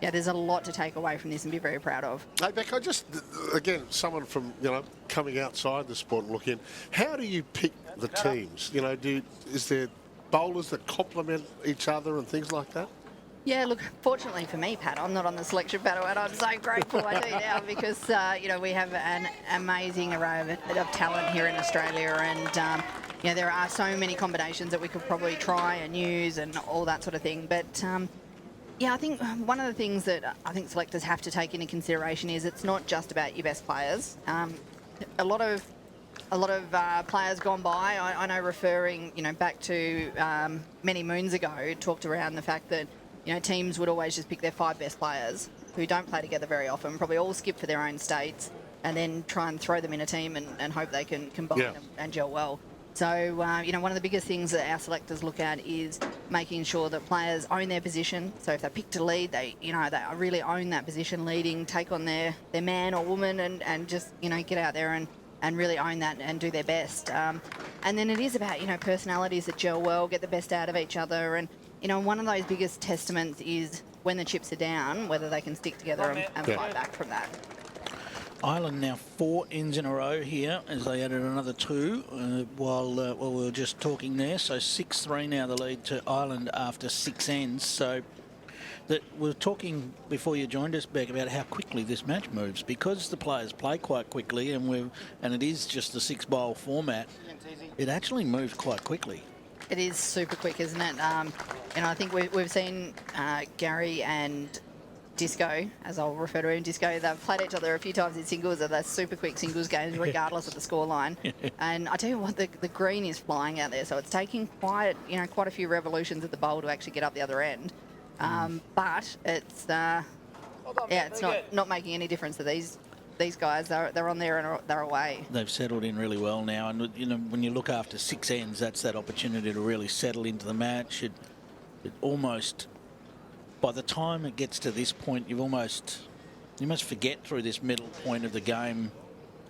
Yeah, there's a lot to take away from this and be very proud of. Hey, Beck, I just, again, someone from, you know, coming outside the sport and look in, how do you pick the teams? You know, is there bowlers that complement each other and things like that? Yeah, look, fortunately for me, Pat, I'm not on the selection panel, and I'm so grateful I do now because, you know, we have an amazing array of talent here in Australia, and, you know, there are so many combinations that we could probably try and use and all that sort of thing. But, yeah, I think one of the things that I think selectors have to take into consideration is it's not just about your best players. A lot of players gone by, I know, referring, you know, back to many moons ago, talked around the fact that, you know, teams would always just pick their 5 best players who don't play together very often, probably all skip for their own states, and then try and throw them in a team and hope they can combine and gel well. So, you know, one of the biggest things that our selectors look at is making sure that players own their position. So if they pick to lead, they really own that position, leading, take on their man or woman and just, you know, get out there and really own that and do their best. And then it is about, you know, personalities that gel well, get the best out of each other. And, you know, one of those biggest testaments is when the chips are down, whether they can stick together and fight back from that. Ireland now 4 ends in a row here as they added another 2 while we were just talking there. So 6-3 now the lead to Ireland after 6 ends. So that we were talking before you joined us, Beck, about how quickly this match moves because the players play quite quickly and it is just the 6-bowl format. It actually moves quite quickly. It is super quick, isn't it? And I think we've seen Gary and Disco, as I'll refer to him, Disco, they've played each other a few times in singles, and they're super quick singles games regardless of the scoreline. And I tell you what, the green is flying out there, so it's taking quite a few revolutions of the bowl to actually get up the other end. But it's it's not making any difference to these guys. They're on there and they're away. They've settled in really well now, and you know, when you look after 6 ends, that's that opportunity to really settle into the match. It almost, by the time it gets to this point, you must forget through this middle point of the game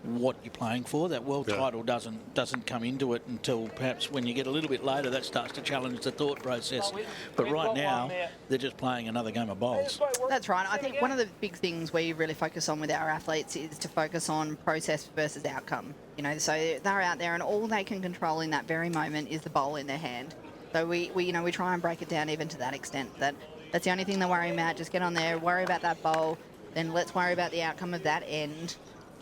what you're playing for. That world title doesn't come into it until perhaps when you get a little bit later, that starts to challenge the thought process. But right now, they're just playing another game of bowls. That's right. I think one of the big things we really focus on with our athletes is to focus on process versus outcome. You know, so they're out there and all they can control in that very moment is the bowl in their hand. So we try and break it down even to that extent. That's the only thing they're worrying about. Just get on there, worry about that bowl, then let's worry about the outcome of that end.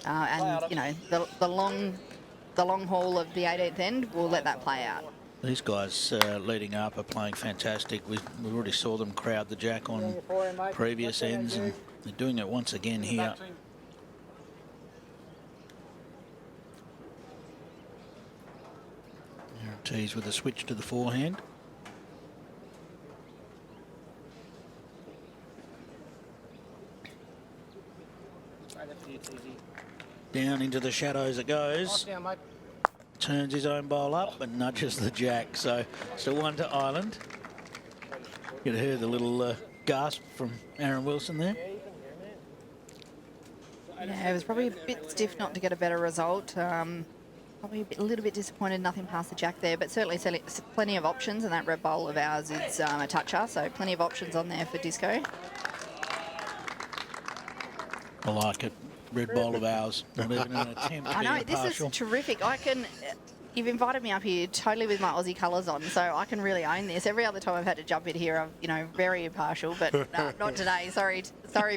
And you know, the long haul of the 18th end, we'll let that play out. These guys leading up are playing fantastic. We already saw them crowd the jack on previous ends, and they're doing it once again here. Teys with a switch to the forehand. Down into the shadows it goes. Turns his own bowl up and nudges the jack. So still 1 to Ireland. You could hear the little gasp from Aaron Wilson there. Yeah, it was probably a bit stiff not to get a better result. Probably a little bit disappointed nothing past the jack there, but certainly plenty of options, and that red bowl of ours is a toucher, so plenty of options on there for Disco. I like it. Red bowl of ours. Not even an attempt to I know, be this impartial. is terrific. You've invited me up here totally with my Aussie colours on, so I can really own this. Every other time I've had to jump in here, I'm, very impartial, but no, not today. Sorry,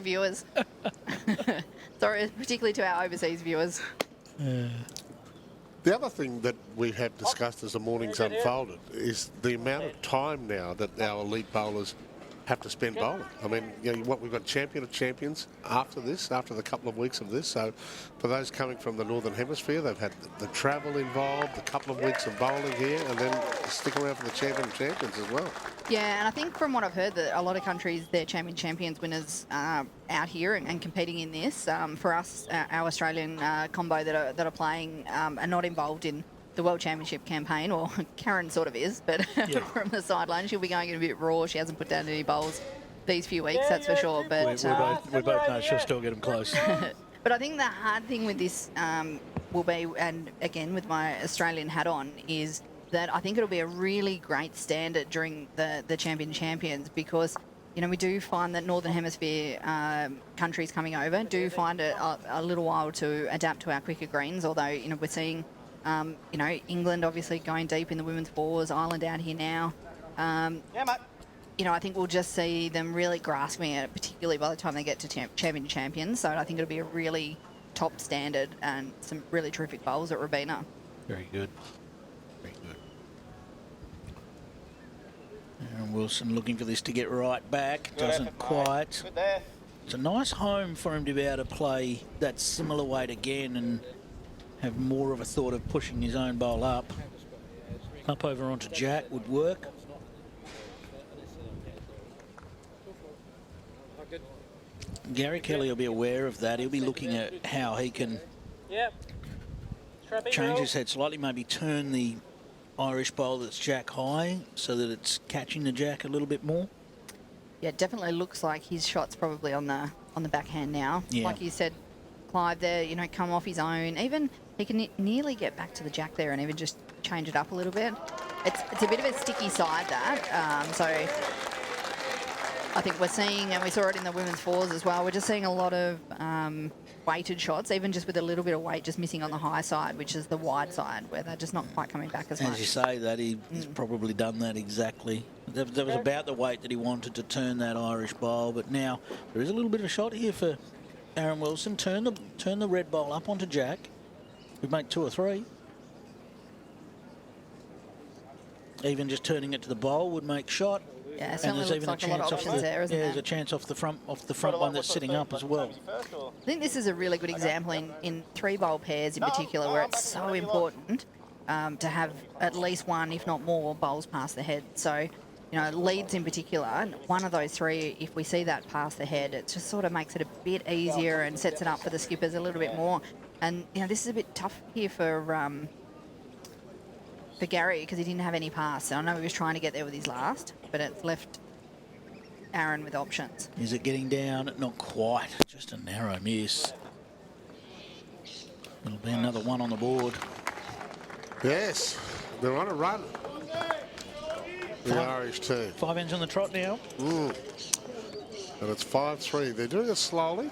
viewers. Sorry, particularly to our overseas viewers. The other thing that we have discussed as the morning's unfolded is the amount of time now that our elite bowlers have to spend bowling. I mean, we've got champion of champions after the couple of weeks of this. So for those coming from the Northern Hemisphere, they've had the travel involved, a couple of weeks of bowling here, and then stick around for the champion of champions as well. Yeah, and I think from what I've heard that a lot of countries, their champions winners out here and competing in this. For us, our Australian combo that are playing are not involved in the World Championship campaign, or Karen sort of is, but from the sideline, she'll be going in a bit raw. She hasn't put down any bowls these few weeks, that's for sure. But we both know she'll still get them close. But I think the hard thing with this will be, and again with my Australian hat on, is that I think it'll be a really great standard during the champions, because we do find that Northern Hemisphere countries coming over do find it a little while to adapt to our quicker greens, although we're seeing England obviously going deep in the women's fours, Ireland out here now. I think we'll just see them really grasping it, particularly by the time they get to champions. So I think it'll be a really top standard and some really terrific bowls at Robina. Very good. Very good. Aaron Wilson looking for this to get right back. Doesn't quite. It's a nice home for him to be able to play that similar weight again and have more of a thought of pushing his own bowl up. Up over onto Jack would work. Gary Kelly will be aware of that. He'll be looking at how he can change his head slightly, maybe turn the Irish bowl that's Jack high so that it's catching the Jack a little bit more. Yeah, it definitely looks like his shot's probably on the backhand now. Yeah. Like you said, Clive there, come off his own. Even he can nearly get back to the Jack there and even just change it up a little bit. It's a bit of a sticky side, that. So I think we're seeing, and we saw it in the women's fours as well, we're just seeing a lot of weighted shots, even just with a little bit of weight just missing on the high side, which is the wide side, where they're just not quite coming back as much. As you say that, he's probably done that exactly. That was about the weight that he wanted to turn that Irish bowl, but now there is a little bit of a shot here for Aaron Wilson. Turn the red bowl up onto Jack. We'd make 2 or 3. Even just turning it to the bowl would make shot. Yeah, it certainly looks like a lot of options there, isn't there? There's a chance off the front one that's sitting up as well. I think this is a really good example in 3-bowl pairs in particular, where it's so important to have at least one, if not more, bowls past the head. So, leads in particular, one of those 3, if we see that past the head, it just sort of makes it a bit easier and sets it up for the skippers a little bit more. And, this is a bit tough here for Gary, because he didn't have any pass. I know he was trying to get there with his last, but it's left Aaron with options. Is it getting down? Not quite. Just a narrow miss. It'll be another 1 on the board. Yes, they're on a run. The Irish team. 5 ends on the trot now. And it's 5-3. They're doing it slowly,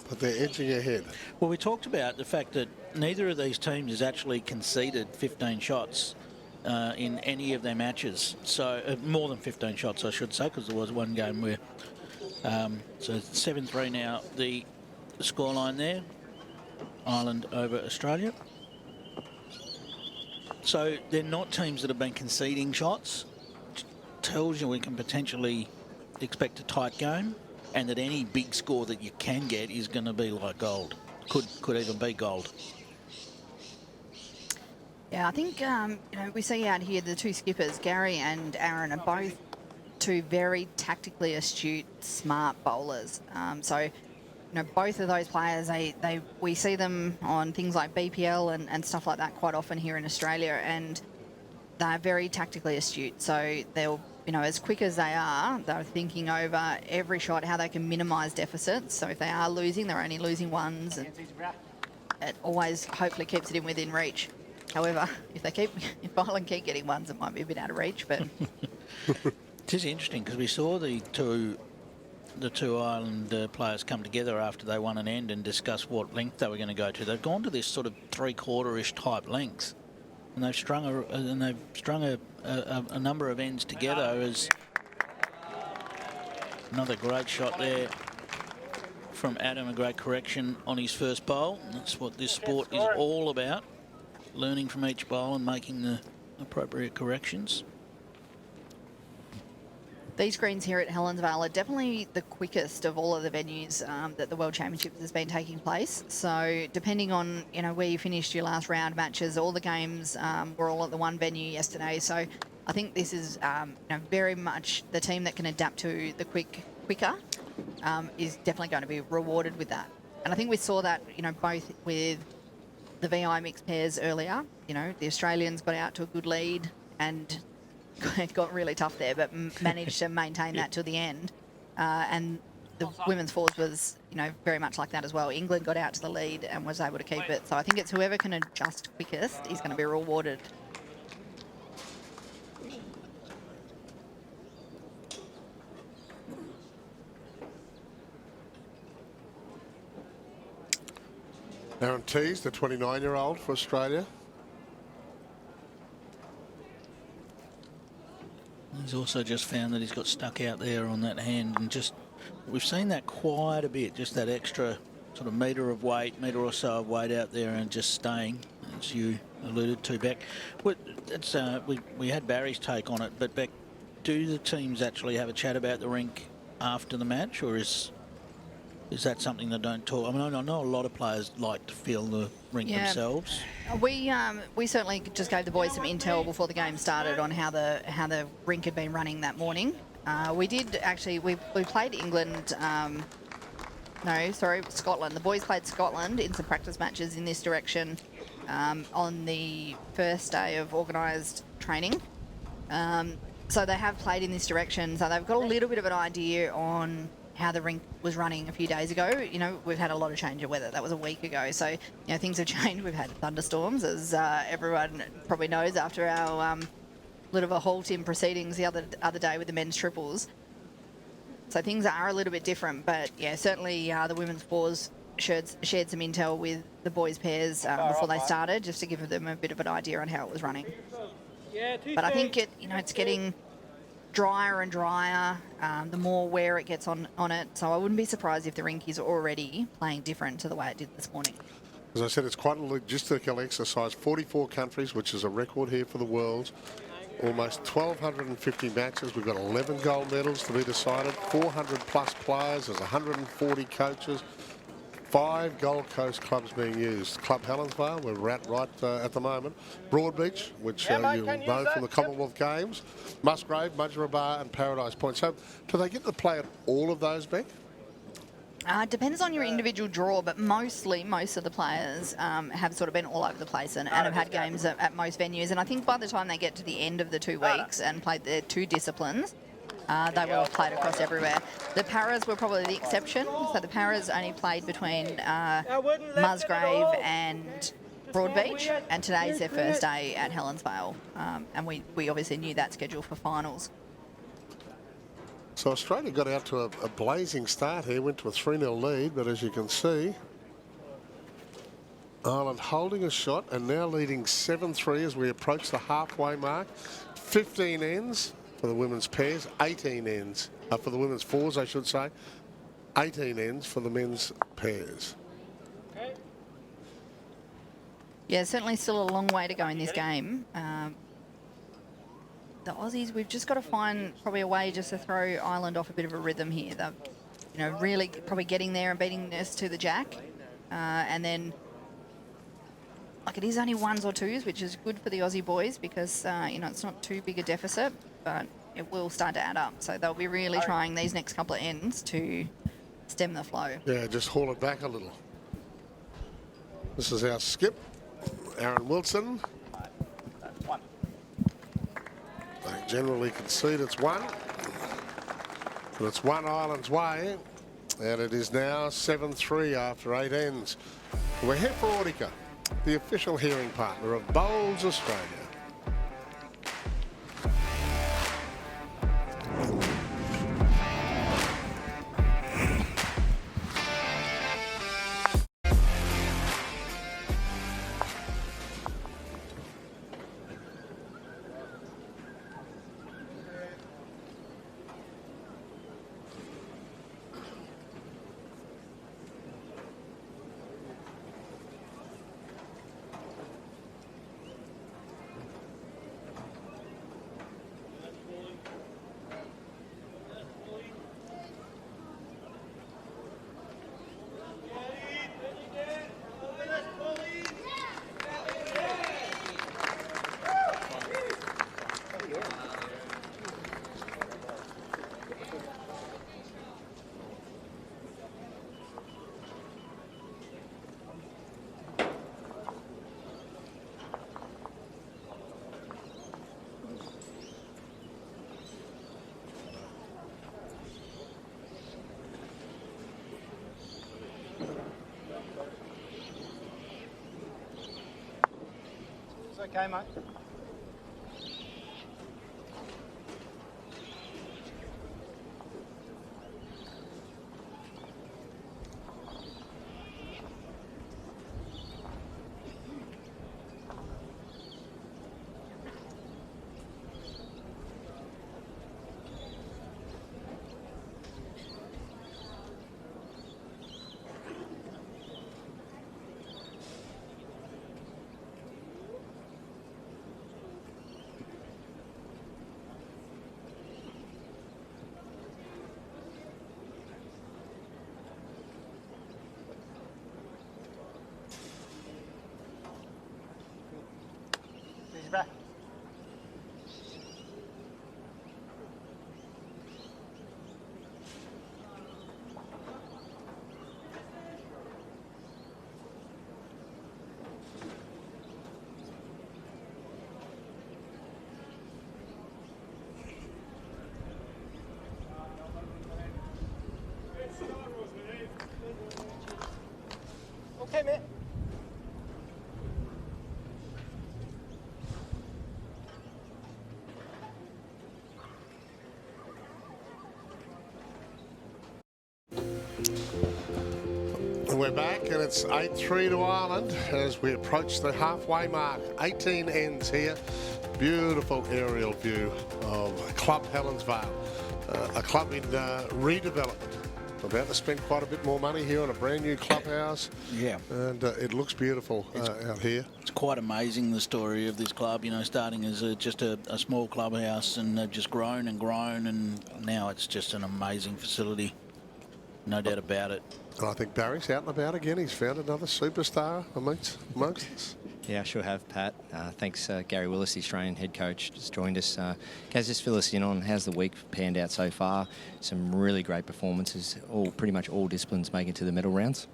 but they're edging ahead. Well, we talked about the fact that neither of these teams has actually conceded 15 shots in any of their matches. So more than 15 shots, I should say, because there was one game where... so 7-3 now, the scoreline there. Ireland over Australia. So they're not teams that have been conceding shots. Tells you we can potentially expect a tight game, and that any big score that you can get is going to be like gold. Could even be gold. Yeah, I think, we see out here the 2 skippers, Gary and Aaron, are both 2 very tactically astute, smart bowlers. So, both of those players, we see them on things like BPL and stuff like that quite often here in Australia, and they're very tactically astute. So they'll you know, as quick as they are, they're thinking over every shot how they can minimise deficits. So if they are losing, they're only losing ones, and it always hopefully keeps it in within reach. However, if Ireland keep getting ones, it might be a bit out of reach. But it is interesting because we saw the two Ireland players come together after they won an end and discuss what length they were going to go to. They've gone to this sort of 3/4-ish type length, and they've strung a number of ends together. As another great shot there from Adam, a great correction on his first bowl. And that's what this sport is all about, learning from each bowl and making the appropriate corrections. these greens here at Helensvale are definitely the quickest of all of the venues that the World Championships has been taking place. So depending on, you know, where you finished your last round matches, all the games were all at the one venue yesterday. So I think this is you know, very much the team that can adapt to the quicker is definitely going to be rewarded with that. And I think we saw that, you know, both with the VI mixed pairs earlier. You know, the Australians got out to a good lead and it got really tough there, but managed to maintain that till the end. And the women's fours was, you know, very much like that as well. England got out to the lead and was able to keep it. So I think it's whoever can adjust quickest is going to be rewarded. Aaron Teys, the 29-year-old for Australia. He's also just found that he's got stuck out there on that hand, and just we've seen that quite a bit, just that extra sort of metre or so of weight out there and just staying, as you alluded to, Beck. We had Barry's take on it, but Beck, do the teams actually have a chat about the rink after the match, or is that something they don't talk? I mean, I know a lot of players like to feel the rink themselves. We certainly just gave the boys some intel before the game started on how the rink had been running that morning. We did actually. We played England. Scotland. The boys played Scotland in some practice matches in this direction on the first day of organised training. So they have played in this direction. So they've got a little bit of an idea on how the rink was running a few days ago. You know, we've had a lot of change of weather. That was a week ago. So, you know, things have changed. We've had thunderstorms, as everyone probably knows after our little of a halt in proceedings the other day with the men's triples. So things are a little bit different. But, yeah, certainly the women's fours shared some intel with the boys' pairs before they started, just to give them a bit of an idea on how it was running. But I think it's getting drier and drier, the more wear it gets on it. So I wouldn't be surprised if the rink is already playing different to the way it did this morning. As I said, it's quite a logistical exercise. 44 countries, which is a record here for the Worlds. Almost 1,250 matches. We've got 11 gold medals to be decided. 400 plus players. There's 140 coaches. 5 Gold Coast clubs being used. Club Helensvale, we're at right at the moment. Broadbeach, which you'll know from the Commonwealth Games. Musgrave, Mudgeeraba and Paradise Point. So do they get to play at all of those, Beck? Depends on your individual draw, but most of the players have sort of been all over the place and have had games at most venues. And I think by the time they get to the end of the 2 weeks and played their 2 disciplines, they will have played across everywhere. The Paras were probably the exception. So the Paras only played between Musgrave and Broadbeach, and today's their first day at Helensvale. And we obviously knew that schedule for finals. So Australia got out to a blazing start here, went to a 3-0 lead, but as you can see, Ireland holding a shot and now leading 7-3 as we approach the halfway mark. 15 ends for the women's pairs, 18 ends for the women's fours, I should say. 18 ends for the men's pairs. Yeah, certainly still a long way to go in this game. The Aussies, we've just got to find probably a way just to throw Ireland off a bit of a rhythm here. They're, you know, really probably getting there and beating us to the jack. And then, like, it is only 1s or 2s, which is good for the Aussie boys because, you know, it's not too big a deficit, but it will start to add up. So they'll be really trying these next couple of ends to stem the flow. Yeah, just haul it back a little. This is our skip, Aaron Wilson. They generally concede it's one. But it's one Island's way. And it is now 7-3 after 8 ends. We're here for Audica, the official hearing partner of Bowls Australia. Okay, mate. Back. Okay, mate. We're back and it's 8-3 to Ireland as we approach the halfway mark. 18 ends here. Beautiful aerial view of Club Helensvale, a club in redevelopment. About to spend quite a bit more money here on a brand new clubhouse. Yeah. And it looks beautiful out here. It's quite amazing, the story of this club, you know, starting as just a small clubhouse, and they've just grown and grown, and now it's just an amazing facility. No doubt about it. And I think Barry's out and about again. He's found another superstar amongst us. Yeah, I sure have, Pat. Thanks, Gary Willis, the Australian head coach, just joined us. Gaz, just fill us in on how's the week panned out so far. Some really great performances, pretty much all disciplines making to the medal rounds.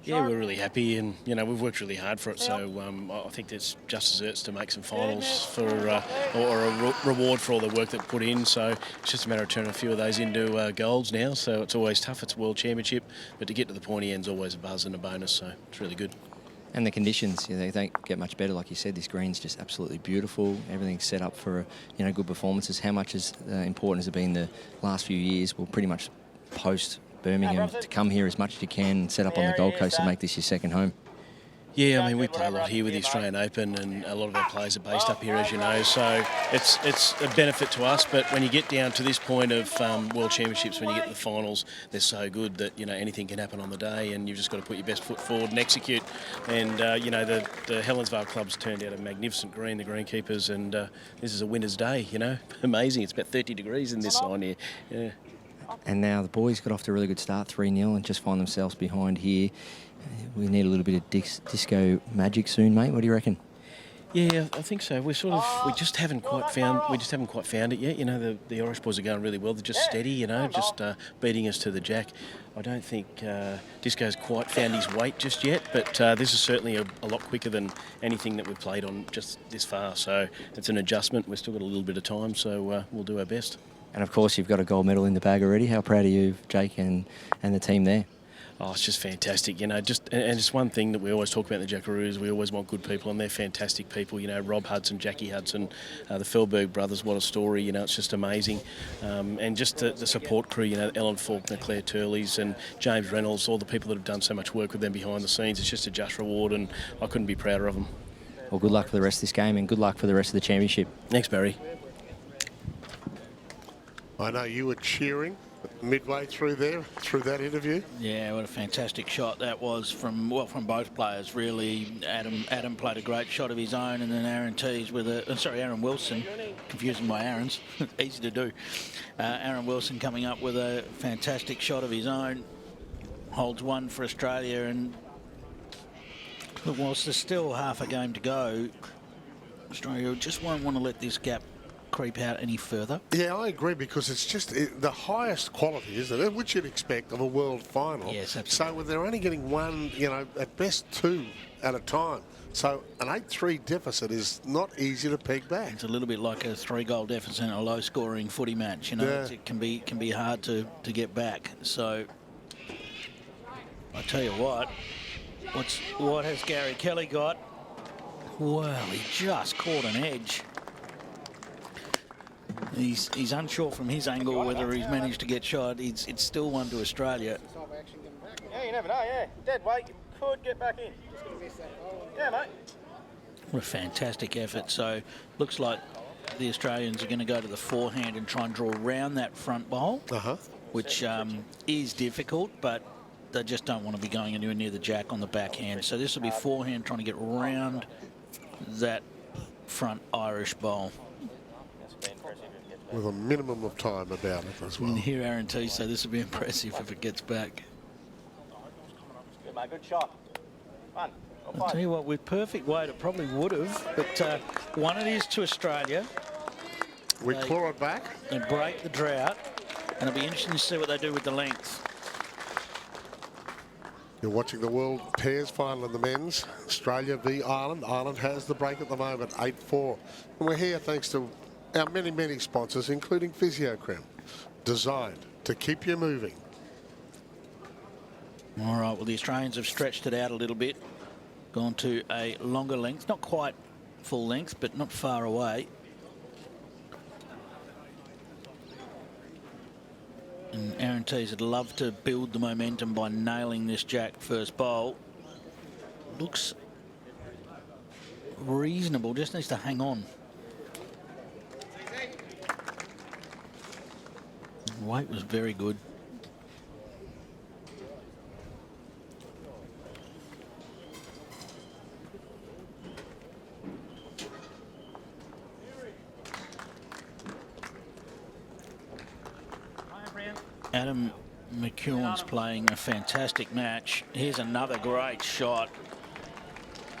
Yeah, we're really happy, and you know we've worked really hard for it. So I think it's just desserts to make some finals for or a reward for all the work that put in. So it's just a matter of turning a few of those into golds now. So it's always tough. It's a world championship, but to get to the pointy end's always a buzz and a bonus. So it's really good. And the conditions, they don't get much better. Like you said, this green's just absolutely beautiful. Everything's set up for good performances. How much is important has it been the last few years? Well, pretty much post Birmingham to come here as much as you can, set up on the Gold Coast and make this your second home. Yeah, I mean, we play a lot here with the Australian Open, and a lot of our players are based up here, as you know, so it's a benefit to us. But when you get down to this point of World Championships, when you get to the finals, they're so good that, anything can happen on the day, and you've just got to put your best foot forward and execute. And, the Helensvale club's turned out a magnificent green, the greenkeepers, and this is a winner's day, Amazing. It's about 30 degrees in this line here. Yeah. And now the boys got off to a really good start, 3-0, and just find themselves behind here. We need a little bit of disco magic soon, mate. What do you reckon? Yeah, I think so. We just haven't quite found it yet. You know, the Irish boys are going really well. They're just steady, you know, just beating us to the jack. I don't think Disco's quite found his weight just yet, but this is certainly a lot quicker than anything that we've played on just this far. So it's an adjustment. We've still got a little bit of time, so we'll do our best. And of course, you've got a gold medal in the bag already. How proud are you, Jake, and the team there? Oh, it's just fantastic, you know. And it's one thing that we always talk about in the Jackaroos. We always want good people, and they're fantastic people. You know, Rob Hudson, Jackie Hudson, the Felberg brothers. What a story! You know, it's just amazing. And just the support crew. You know, Ellen Faulkner, Claire Turleys, and James Reynolds. All the people that have done so much work with them behind the scenes. It's just a just reward, and I couldn't be prouder of them. Well, good luck for the rest of this game, and good luck for the rest of the championship. Thanks, Barry. I know you were cheering midway through that interview. Yeah, what a fantastic shot that was from both players, really. Adam played a great shot of his own, and then Aaron Teys with Aaron Wilson, confusing my Aarons, easy to do. Aaron Wilson coming up with a fantastic shot of his own, holds one for Australia, and look, whilst there's still half a game to go, Australia just won't want to let this gap creep out any further. Yeah, I agree, because it's just the highest quality, isn't it? Which you'd expect of a world final. Yes, absolutely. So they're only getting one, you know, at best two at a time. So an 8-3 deficit is not easy to peg back. It's a little bit like a 3-goal deficit in a low-scoring footy match. You know, Yeah. it can be hard to get back. So I tell you what has Gary Kelly got? Well, he just caught an edge. He's unsure from his angle whether he's managed to get shot. It's still one to Australia. Yeah, you never know, yeah. Dead weight, you could get back in. Yeah, mate. What a fantastic effort. So looks like the Australians are going to go to the forehand and try and draw around that front bowl, which is difficult, but they just don't want to be going anywhere near the jack on the backhand. So this will be forehand trying to get around that front Irish bowl. With a minimum of time about it as well. And here Aaron Teys say this will be impressive if it gets back. Good, mate, good shot. One. I'll tell you what, with perfect weight it probably would have, but one it is to Australia. We claw it back. They break the drought, and it'll be interesting to see what they do with the length. You're watching the World Pairs Final in the men's. Australia v Ireland. Ireland has the break at the moment, 8-4. And we're here thanks to our many, many sponsors, including Physiocrem, designed to keep you moving. All right, well, the Australians have stretched it out a little bit, gone to a longer length, not quite full length, but not far away. And Aaron Teys would love to build the momentum by nailing this jack first bowl. Looks reasonable, just needs to hang on. Weight was very good. Adam McKeown's playing a fantastic match. Here's another great shot.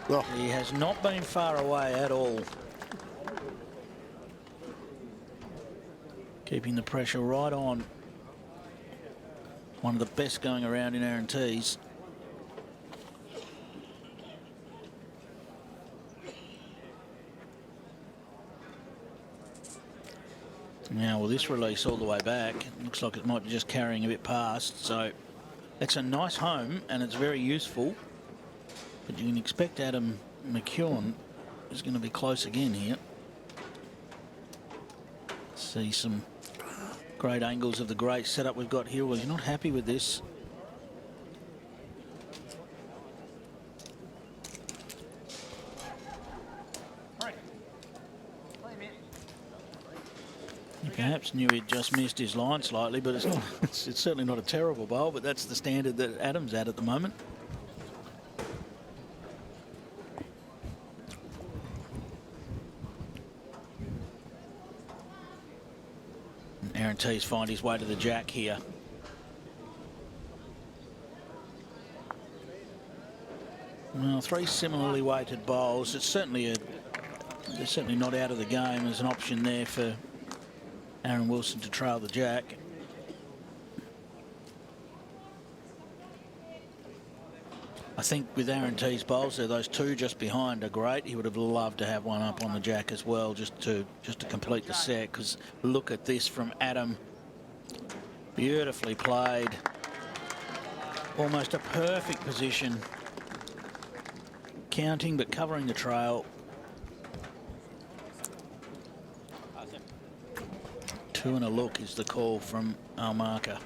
Oh. He has not been far away at all. Keeping the pressure right on. One of the best going around in Aaron Teys. Now, will this release all the way back? It looks like it might be just carrying a bit past. So it's a nice home and it's very useful. But you can expect Adam McKeown is going to be close again here. See some great angles of the great setup we've got here. Well, you're not happy with this. He perhaps knew he'd just missed his line slightly, but it's not. It's certainly not a terrible bowl, but that's the standard that Adam's at the moment. Aaron Teys find his way to the jack here. Well, three similarly weighted bowls. It's certainly they're certainly not out of the game. There's an option there for Aaron Wilson to trail the jack. I think with Aaron Teys' bowls there, those two just behind are great. He would have loved to have one up on the jack as well, just to complete the set. Because look at this from Adam, beautifully played, almost a perfect position, counting but covering the trail. Two and a look is the call from our marker.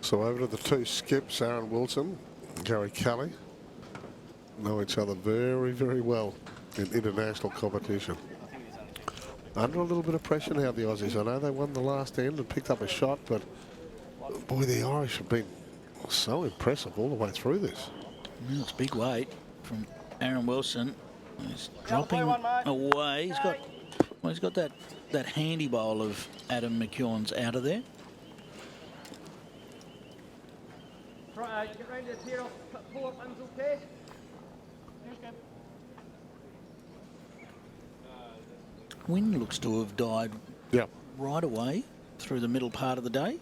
So over to the two skips, Aaron Wilson and Gary Kelly. Know each other very, very well in international competition. Under a little bit of pressure now, the Aussies. I know they won the last end and picked up a shot, but boy, the Irish have been so impressive all the way through this. Well, it's big weight from Aaron Wilson. He's dropping away. He's got that handy bowl of Adam McKeown's out of there. Get round this here, pull up, and okay. Wind looks to have died right away through the middle part of the day.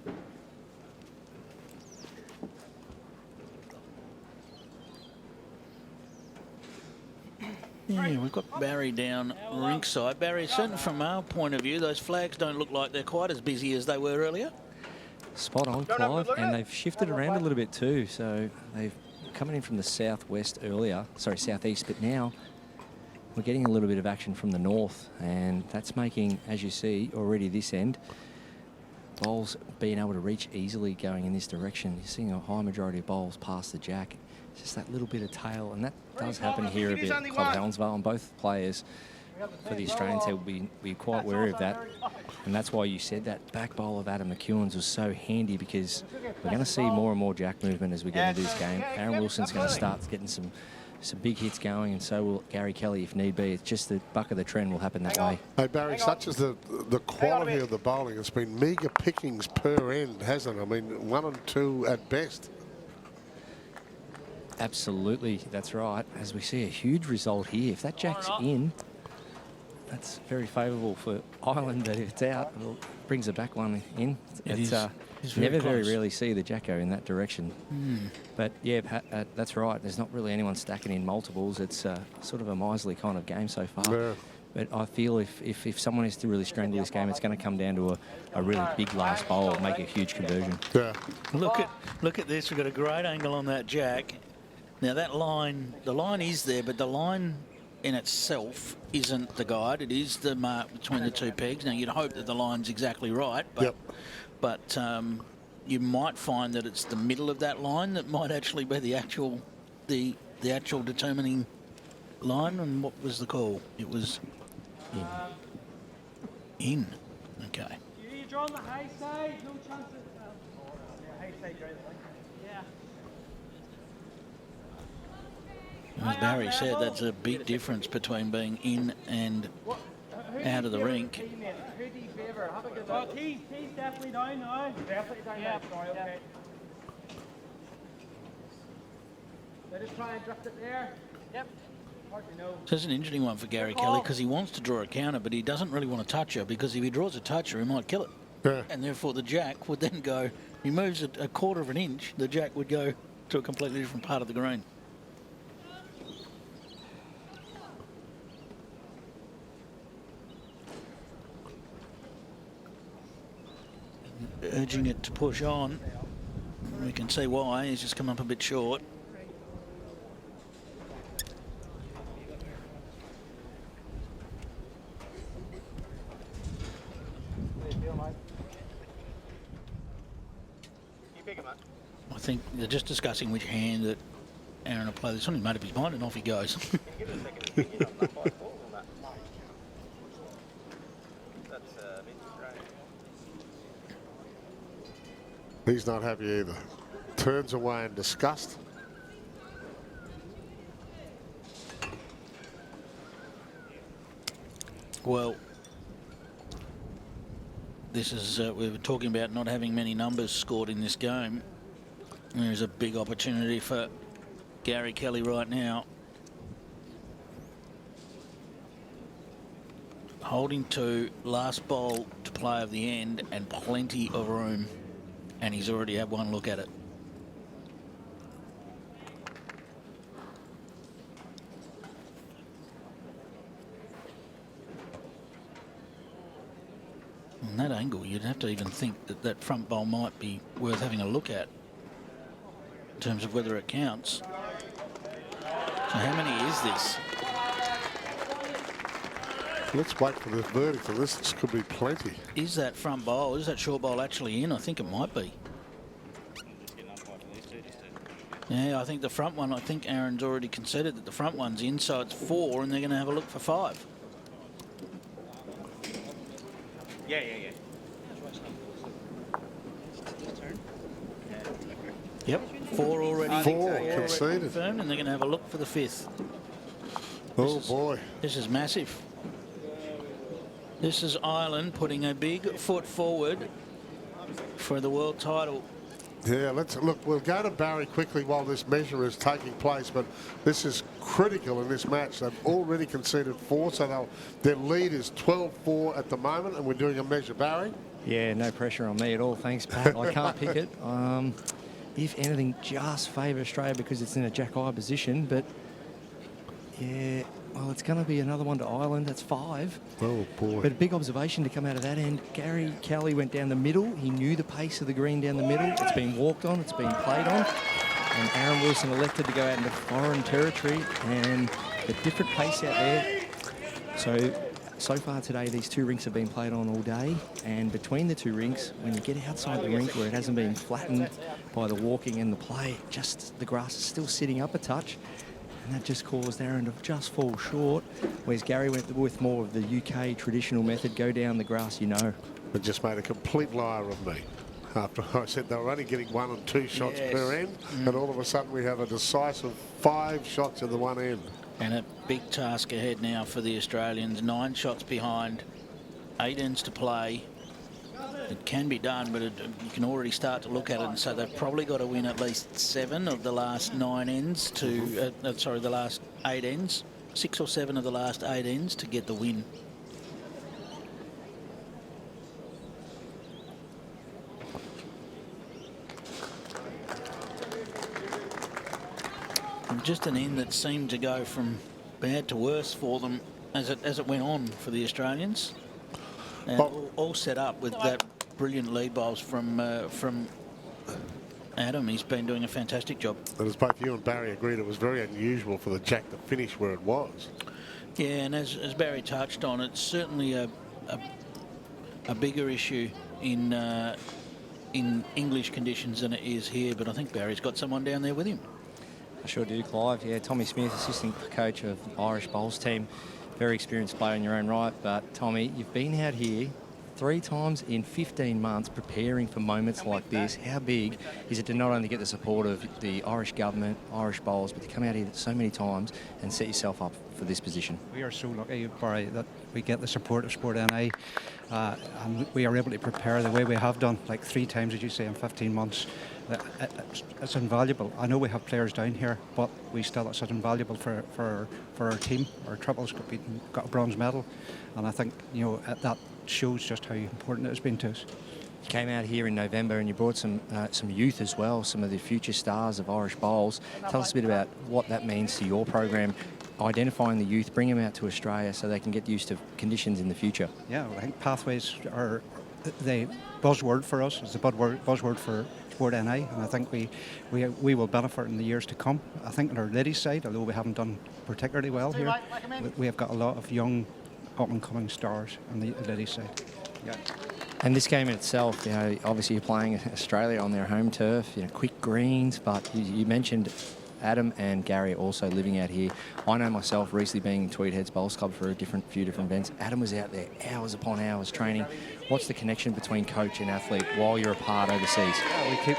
Yeah, we've got Barry down rinkside. Barry, certainly from our point of view, those flags don't look like they're quite as busy as they were earlier. Spot on, Clive, and they've shifted around a little bit too. So they've coming in from the southwest earlier, sorry, southeast, but now we're getting a little bit of action from the north, and that's making, as you see already this end, bowls being able to reach easily going in this direction. You're seeing a high majority of bowls past the jack. It's just that little bit of tail, and that does happen here a bit at Club Helensvale, and both players for the Australians will be quite wary of that. And that's why you said that back bowl of Adam McKeown's was so handy, because we're going to see more and more jack movement as we get into this game. Aaron Wilson's going to start getting some big hits going, and so will Gary Kelly if need be. It's just the buck of the trend will happen that way. Hey, Barry, such as the quality of the bowling, it's been meagre pickings per end, hasn't it? I mean, 1 and 2 at best. Absolutely, that's right. As we see a huge result here. If that jack's in, that's very favourable for Ireland, but if it's out, it brings a back one in. It's never very rarely see the jack go in that direction. But yeah, that's right. There's not really anyone stacking in multiples. It's sort of a miserly kind of game so far. Yeah. But I feel if someone is to really strangle this game, it's going to come down to a really big last bowl, make a huge conversion. Yeah. Look at this. We've got a great angle on that jack. Now that line, the line is there, but the line in itself isn't the guide. It is the mark between the two pegs. Now you'd hope that the line's exactly right, but you might find that it's the middle of that line that might actually be the actual determining line. And what was the call? It was in. Okay. You draw on the high side, no chance of high side right. Yeah. As Barry said, that's a big difference between being in and out of the rink. Who do you favour? Have a good look. Teys definitely down now. Definitely down now. Sorry, okay. Let us try and drift it there. Yep. So it's an interesting one for Gary Kelly, because he wants to draw a counter, but he doesn't really want to touch her, because if he draws a toucher, he might kill it. Yeah. And therefore the jack would then go, he moves it a quarter of an inch, the jack would go to a completely different part of the green. Urging it to push on. We can see why. He's just come up a bit short. I think they're just discussing which hand that Aaron will play. This one, he made up his mind and off he goes. He's not happy either. Turns away in disgust. Well, this is, we were talking about not having many numbers scored in this game. There's a big opportunity for Gary Kelly right now. Holding to last ball to play of the end and plenty of room. And he's already had one look at it. On that angle, you'd have to even think that that front bowl might be worth having a look at in terms of whether it counts. So how many is this? Let's wait for the verdict of this. This could be plenty. Is that front bowl, is that short bowl actually in? I think it might be. Yeah, I think the front one, I think Aaron's already conceded that the front one's in, so it's 4 and they're going to have a look for 5. Yeah. Yep, 4 already. 4 conceded. Confirmed, and they're going to have a look for the 5th. Oh, boy. This is massive. This is Ireland putting a big foot forward for the world title. Yeah, let's look. We'll go to Barry quickly while this measure is taking place, but this is critical in this match. They've already conceded 4, so their lead is 12-4 at the moment, and we're doing a measure. Barry? Yeah, no pressure on me at all. Thanks, Pat. I can't pick it. If anything, just favour Australia because it's in a jack-eye position, but yeah, well, it's going to be another one to Ireland. That's 5. Oh, boy. But a big observation to come out of that end. Gary Kelly went down the middle. He knew the pace of the green down the middle. It's been walked on. It's been played on. And Aaron Wilson elected to go out into foreign territory and a different pace out there. So far today, these 2 rinks have been played on all day. And between the 2 rinks, when you get outside the rink where it hasn't been flattened by the walking and the play, just the grass is still sitting up a touch. And that just caused Aaron to just fall short, whereas Gary went with more of the UK traditional method, go down the grass, you know. But just made a complete liar of me. After I said they were only getting 1 and 2 shots per end, and all of a sudden we have a decisive 5 shots at the one end. And a big task ahead now for the Australians. 9 shots behind, 8 ends to play. It can be done, but you can already start to look at it and say they've probably got to win at least 7 of the last 9 ends to, the last 8 ends. 6 or 7 of the last 8 ends to get the win. And just an end that seemed to go from bad to worse for them as it went on for the Australians. And all set up with that brilliant lead bowls from Adam. He's been doing a fantastic job. And as both you and Barry agreed, it was very unusual for the jack to finish where it was. Yeah, and as Barry touched on, it's certainly a bigger issue in English conditions than it is here. But I think Barry's got someone down there with him. I sure do, Clive. Yeah, Tommy Smith, assistant coach of the Irish Bowls team. Very experienced player in your own right. But, Tommy, you've been out here 3 times in 15 months preparing for moments like this. How big is it to not only get the support of the Irish government, Irish bowlers, but to come out here so many times and set yourself up for this position? We are so lucky, Barry, that we get the support of Sport NI, and we are able to prepare the way we have done, like 3 times, as you say, in 15 months. It's invaluable. I know we have players down here, but it's invaluable for our team. Our triples got a bronze medal, and I think that shows just how important it has been to us. You came out here in November and you brought some youth as well, some of the future stars of Irish bowls. Tell us a bit about what that means to your program, identifying the youth, bring them out to Australia so they can get used to conditions in the future. Yeah, I think pathways are the buzzword for us. It's the buzzword for Sport NI, and I think we will benefit in the years to come. I think on our ladies' side, although we haven't done particularly well here, we have got a lot of young up-and-coming stars on the ladies' side. Yeah. And this game in itself, obviously you're playing Australia on their home turf, quick greens, but you mentioned Adam and Gary also living out here. I know myself, recently being in Tweed Heads Bowls Club for a few different events, Adam was out there hours upon hours training. What's the connection between coach and athlete while you're apart overseas?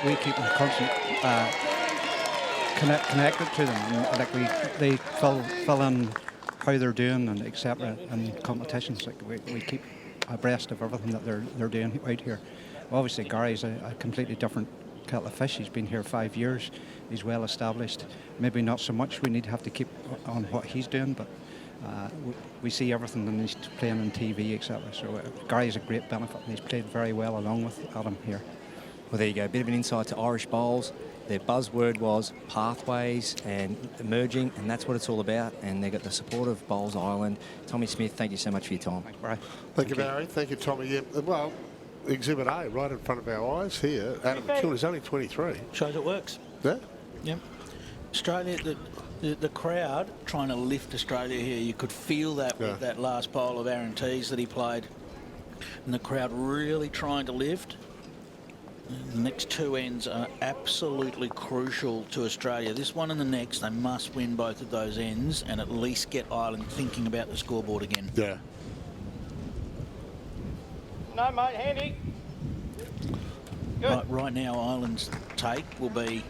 We keep them constant connected to them. Like they fill in how they're doing and etc. in competitions. Like we keep abreast of everything that they're doing out here. Obviously, Gary's a completely different kettle of fish. He's been here 5 years. He's well established. Maybe not so much. We have to keep on what he's doing, but we see everything and he's playing on TV, etc. So Gary's a great benefit and he's played very well along with Adam here. Well, there you go. A bit of an insight to Irish bowls. Their buzzword was pathways and emerging, and that's what it's all about. And they've got the support of Bowls Island. Tommy Smith, thank you so much for your time. Thank you, Barry. Thank you, Tommy. Yeah, well, Exhibit A right in front of our eyes here. Adam McKeown is only 23. Shows it works. Yeah? Yep. Australia, the crowd trying to lift Australia here. You could feel that with that last bowl of Aaron Teys that he played. And the crowd really trying to lift. The next two ends are absolutely crucial to Australia. This one and the next, they must win both of those ends and at least get Ireland thinking about the scoreboard again. Yeah. No, mate, handy. Good. Right now, Ireland's take will be,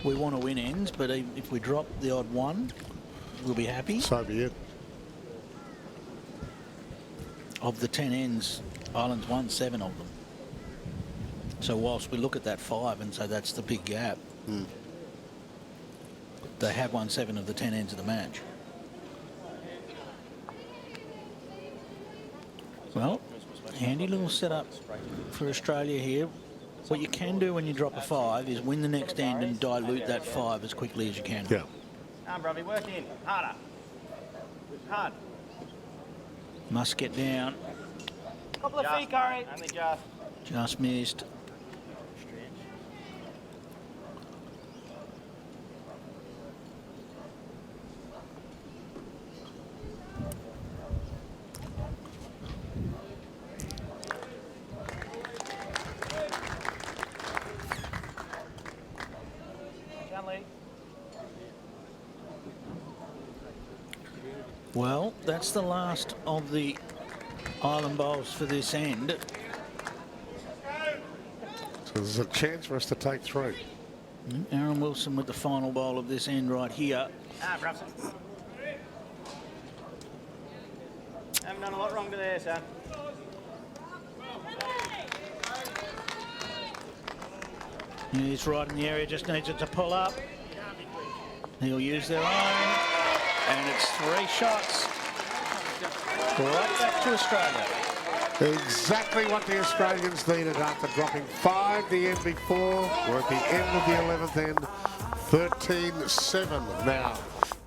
we want to win ends, but if we drop the odd one, we'll be happy. So be it. Of the 10 ends, Ireland's won 7 of them. So whilst we look at that 5 and say that's the big gap, they have won 7 of the 10 ends of the match. Well, handy little setup for Australia here. What you can do when you drop a 5 is win the next end and dilute that 5 as quickly as you can. Yeah. Come, Robbie, work in. Harder. Hard. Must get down. Couple of feet, Gary. Only just. Just missed. Well, that's the last of the Island bowls for this end. So there's a chance for us to take 3. Aaron Wilson with the final bowl of this end right here. Brabson. Haven't done a lot wrong to there, son. He's right in the area, just needs it to pull up. He'll use their own. And it's 3 shots. Right back to Australia. Exactly what the Australians needed after dropping 5 the end before. We're at the end of the 11th end, 13-7 now.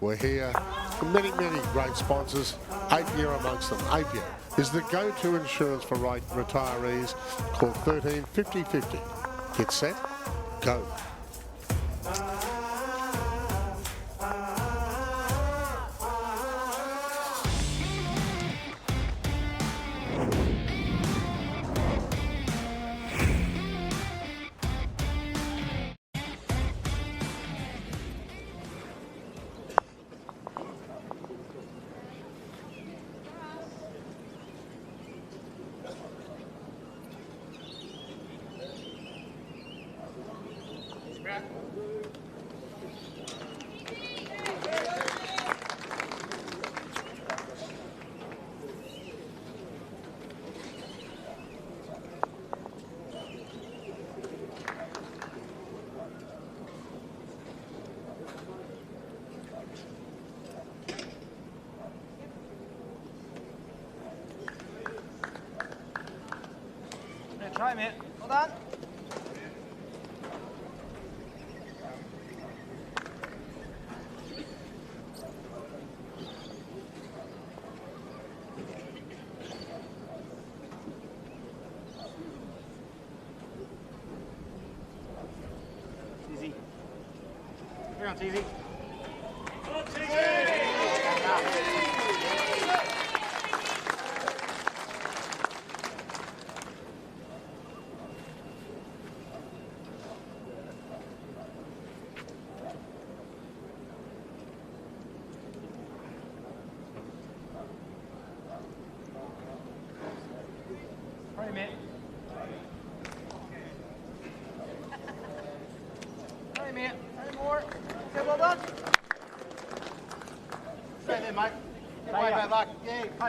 We're here for many, many great sponsors. Apia amongst them. Apia is the go-to insurance for retirees. Call 13 50 50. Get set, go. Try, mate. Hold on. Easy. Here on Teysy.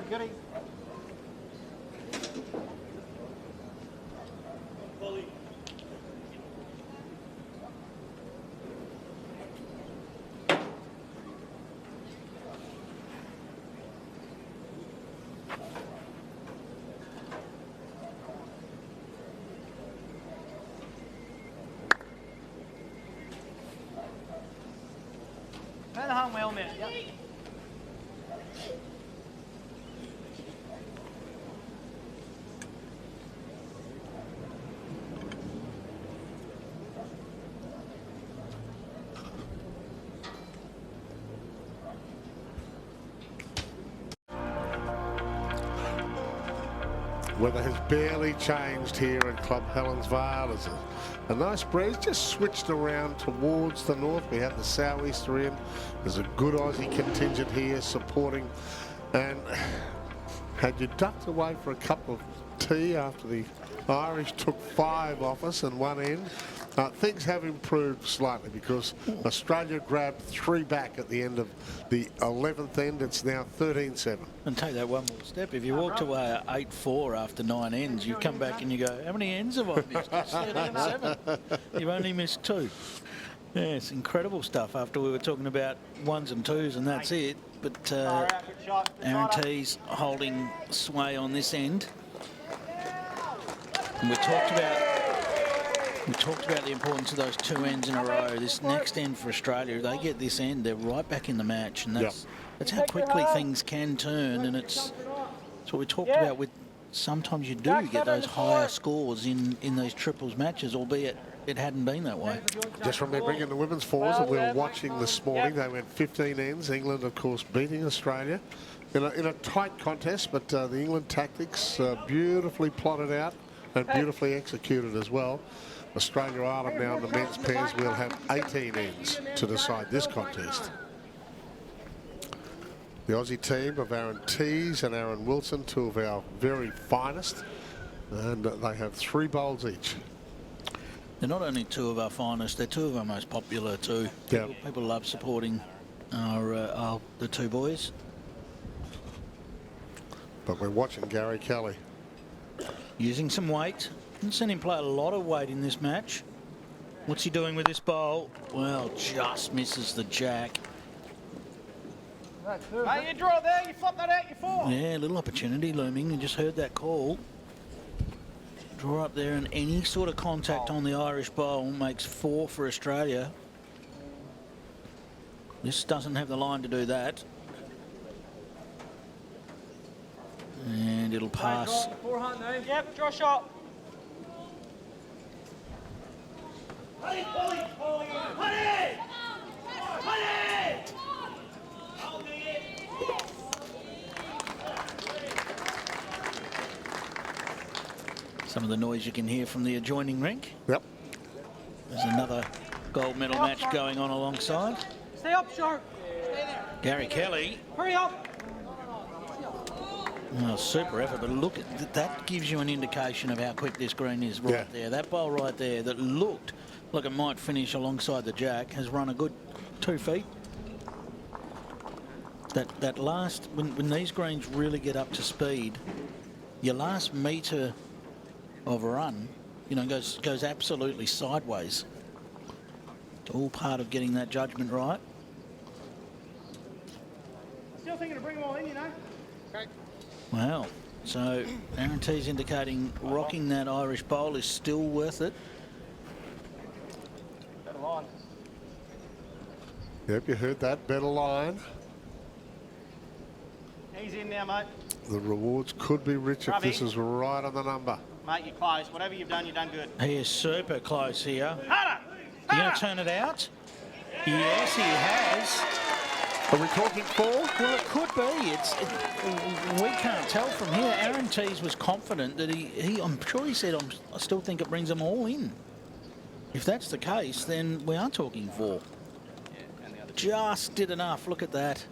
Goodie. Turn the hand well, mate. Yep. Weather has barely changed here at Club Helensvale. There's a nice breeze just switched around towards the north. We have the sou'easter in. There's a good Aussie contingent here supporting. And had you ducked away for a cup of tea after the Irish took 5 off us and 1 in, things have improved slightly because Australia grabbed 3 back at the end of the 11th end. It's now 13-7. And take that one more step. If you walked away at 8-4 after 9 ends, you come back and you go, how many ends have I missed? It's 13-7. You've only missed 2. Yeah, it's incredible stuff after we were talking about 1s and 2s and that's it. But Aaron Teys holding sway on this end. And we talked about the importance of those 2 ends in a row. This next end for Australia, if they get this end, they're right back in the match, and that's how quickly things can turn. And it's what we talked about with sometimes you do get those higher scores in these triples matches, albeit it hadn't been that way. Just remembering in the women's fours that we were watching this morning, they went 15 ends. England, of course, beating Australia in a tight contest, but the England tactics beautifully plotted out and beautifully executed as well. Australia-Ireland now in the men's pairs will have 18 ends to decide this contest. The Aussie team of Aaron Teys and Aaron Wilson, 2 of our very finest, and they have 3 bowls each. They're not only 2 of our finest, they're 2 of our most popular too. Yeah. People love supporting the 2 boys. But we're watching Gary Kelly. Using some weight. Haven't seen him play a lot of weight in this match. What's he doing with this bowl? Well, just misses the jack. Hey, you draw there, you flop that out, you 4. Yeah, a little opportunity looming. You just heard that call. Draw up there, and any sort of contact on the Irish bowl makes 4 for Australia. This doesn't have the line to do that. And it'll pass. Yep, draw shot. Some of the noise you can hear from the adjoining rink. Yep. There's another gold medal match going on alongside. Stay up, Shark. Stay there. Gary Kelly. Hurry up. Oh, super effort, but look, that gives you an indication of how quick this green is right there. That bowl right there that looked like it might finish alongside the jack has run a good 2 feet. That last, when these greens really get up to speed, your last metre of a run, you know, goes absolutely sideways. It's all part of getting that judgment right. Still thinking of bringing them all in, you know. Okay. Wow. So Aaron Teys indicating rocking that Irish bowl is still worth it. Better line. Yep, you heard that. Better line. Easy in now, mate. The rewards could be rich if this is right on the number. Mate, you're close. Whatever you've done good. He is super close here. Harder! You going to turn it out? Yes, he has. Are we talking 4? Well, it could be. We can't tell from here. Aaron Teys was confident that I'm sure he said, I still think it brings them all in. If that's the case, then we are talking 4. Just did enough. Look at that.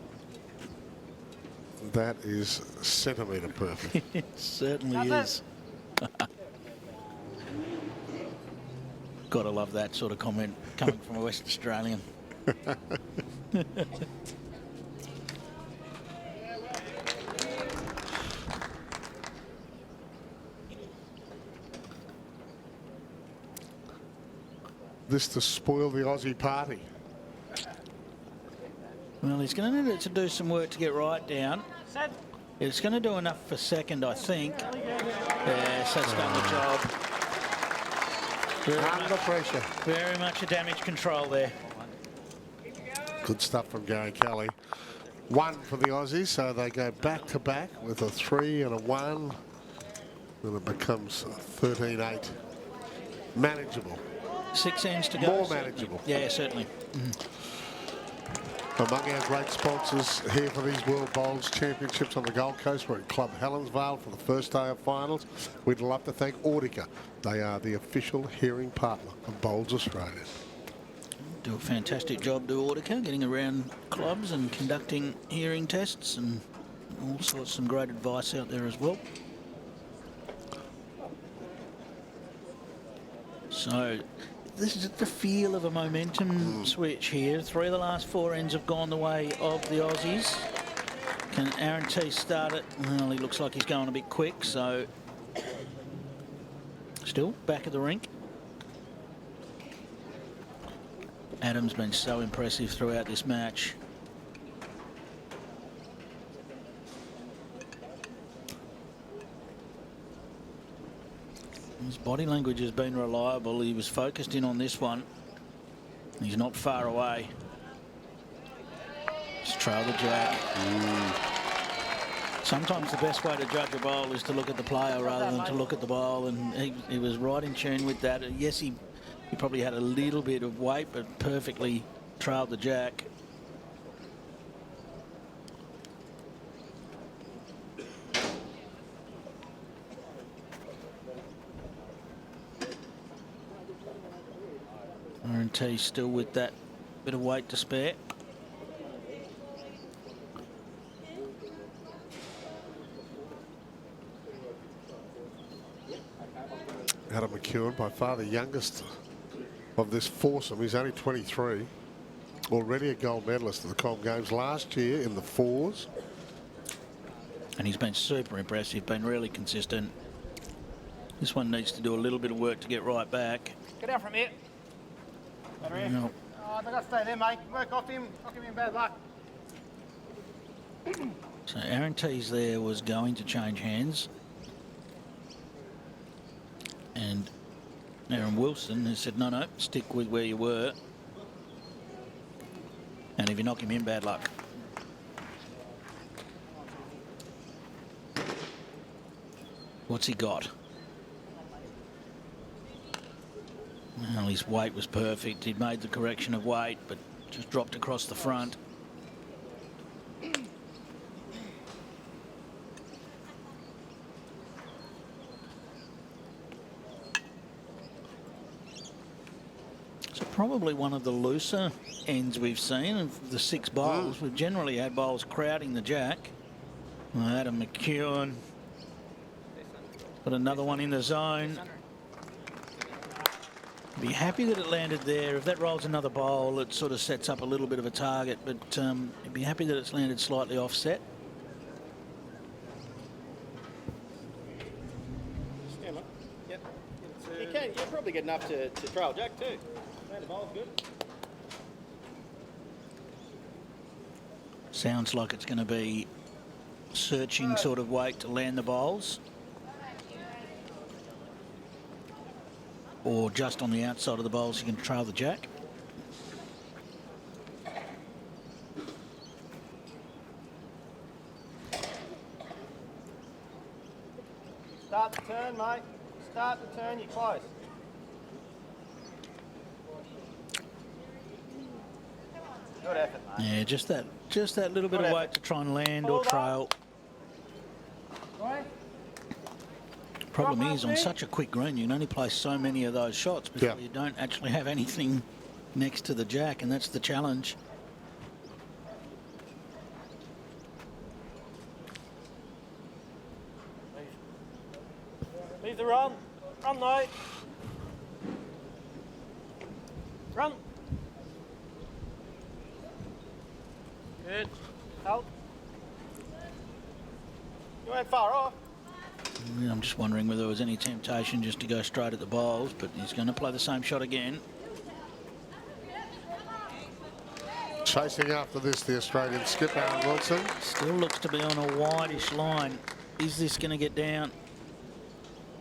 That is centimetre perfect. It certainly is. Gotta love that sort of comment coming from a West Australian. This to spoil the Aussie party. Well, he's going to need to do some work to get right down. Set. It's going to do enough for second, I think. Yes, that's done the job. Under pressure. Very much a damage control there. Good stuff from Gary Kelly. 1 for the Aussies, so they go back-to-back with a 3 and a 1. And it becomes 13-8. Manageable. 6 ends to go. More manageable. Yeah, certainly. Among our great sponsors here for these World Bowls Championships on the Gold Coast, we're at Club Helensvale for the first day of finals. We'd love to thank Audica. They are the official hearing partner of Bowls Australia. Do a fantastic job, do Audica, getting around clubs and conducting hearing tests and all sorts, some great advice out there as well. So this is the feel of a momentum switch here. 3 of the last 4 ends have gone the way of the Aussies. Can Aaron Teys start it? Well, he looks like he's going a bit quick, so still back of the rink. Adam's been so impressive throughout this match. His body language has been reliable. He was focused in on this one. He's not far away. Just trail the jack. Sometimes the best way to judge a bowl is to look at the player rather than to look at the bowl, and he was right in tune with that. Yes, he probably had a little bit of weight, but perfectly trailed the jack. Aaron Teys still with that bit of weight to spare. Adam McKeown, by far the youngest of this foursome. He's only 23. Already a gold medalist at the Com Games last year in the 4s. And he's been super impressive, been really consistent. This one needs to do a little bit of work to get right back. Get out from here. Better here. No. Oh, they got to stay there, mate. Work off him. I'll give him bad luck. So Aaron Teys there was going to change hands. And Aaron Wilson has said, no, stick with where you were. And if you knock him in, bad luck. What's he got? Well, his weight was perfect. He'd made the correction of weight, but just dropped across the front. So probably one of the looser ends we've seen of the 6 bowls. We've generally had bowls crowding the jack. Adam McKeown got another one in the zone. Be happy that it landed there. If that rolls another bowl, it sort of sets up a little bit of a target, but he'd be happy that it's landed slightly offset. Stand up. Yep. You're probably good enough to trail jack too. Man, the bowl's good. Sounds like it's going to be searching sort of weight to land the bowls. Or just on the outside of the bowls, you can trail the jack. Start the turn, mate. Start the turn, you're close. Good effort, mate. Yeah, just that little bit of weight to try and land or trail. Problem is, on such a quick green, you can only place so many of those shots before you don't actually have anything next to the jack, and that's the challenge. Leave the run. Run, mate. Run. Good. Help. You went far off. I'm just wondering whether there was any temptation just to go straight at the bowls, but he's going to play the same shot again. Chasing after this, the Australian skipper, Aaron Wilson. Still looks to be on a wideish line. Is this going to get down?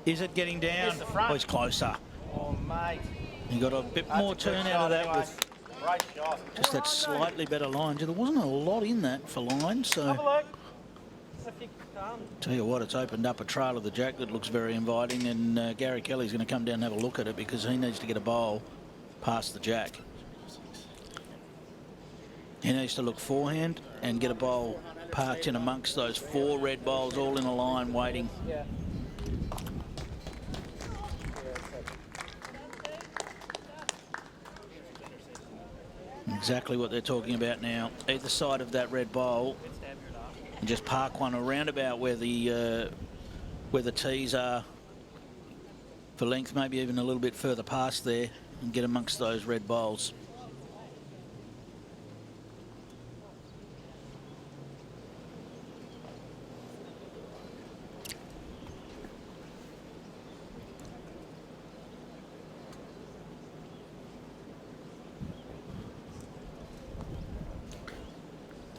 Is it getting down? Here's the front. Oh, he's closer. Oh, mate. He got a bit more turn out of that with Great shot. Just that slightly better line. There wasn't a lot in that for line, so... Have a look. If you can. Tell you what, it's opened up a trail of the jack that looks very inviting, and Gary Kelly's going to come down and have a look at it because he needs to get a bowl past the jack. He needs to look forehand and get a bowl parked in amongst those 4 red bowls all in a line waiting. Yeah. Exactly what they're talking about now. Either side of that red bowl, and just park one around about where the tees are for length, maybe even a little bit further past there, and get amongst those red bowls.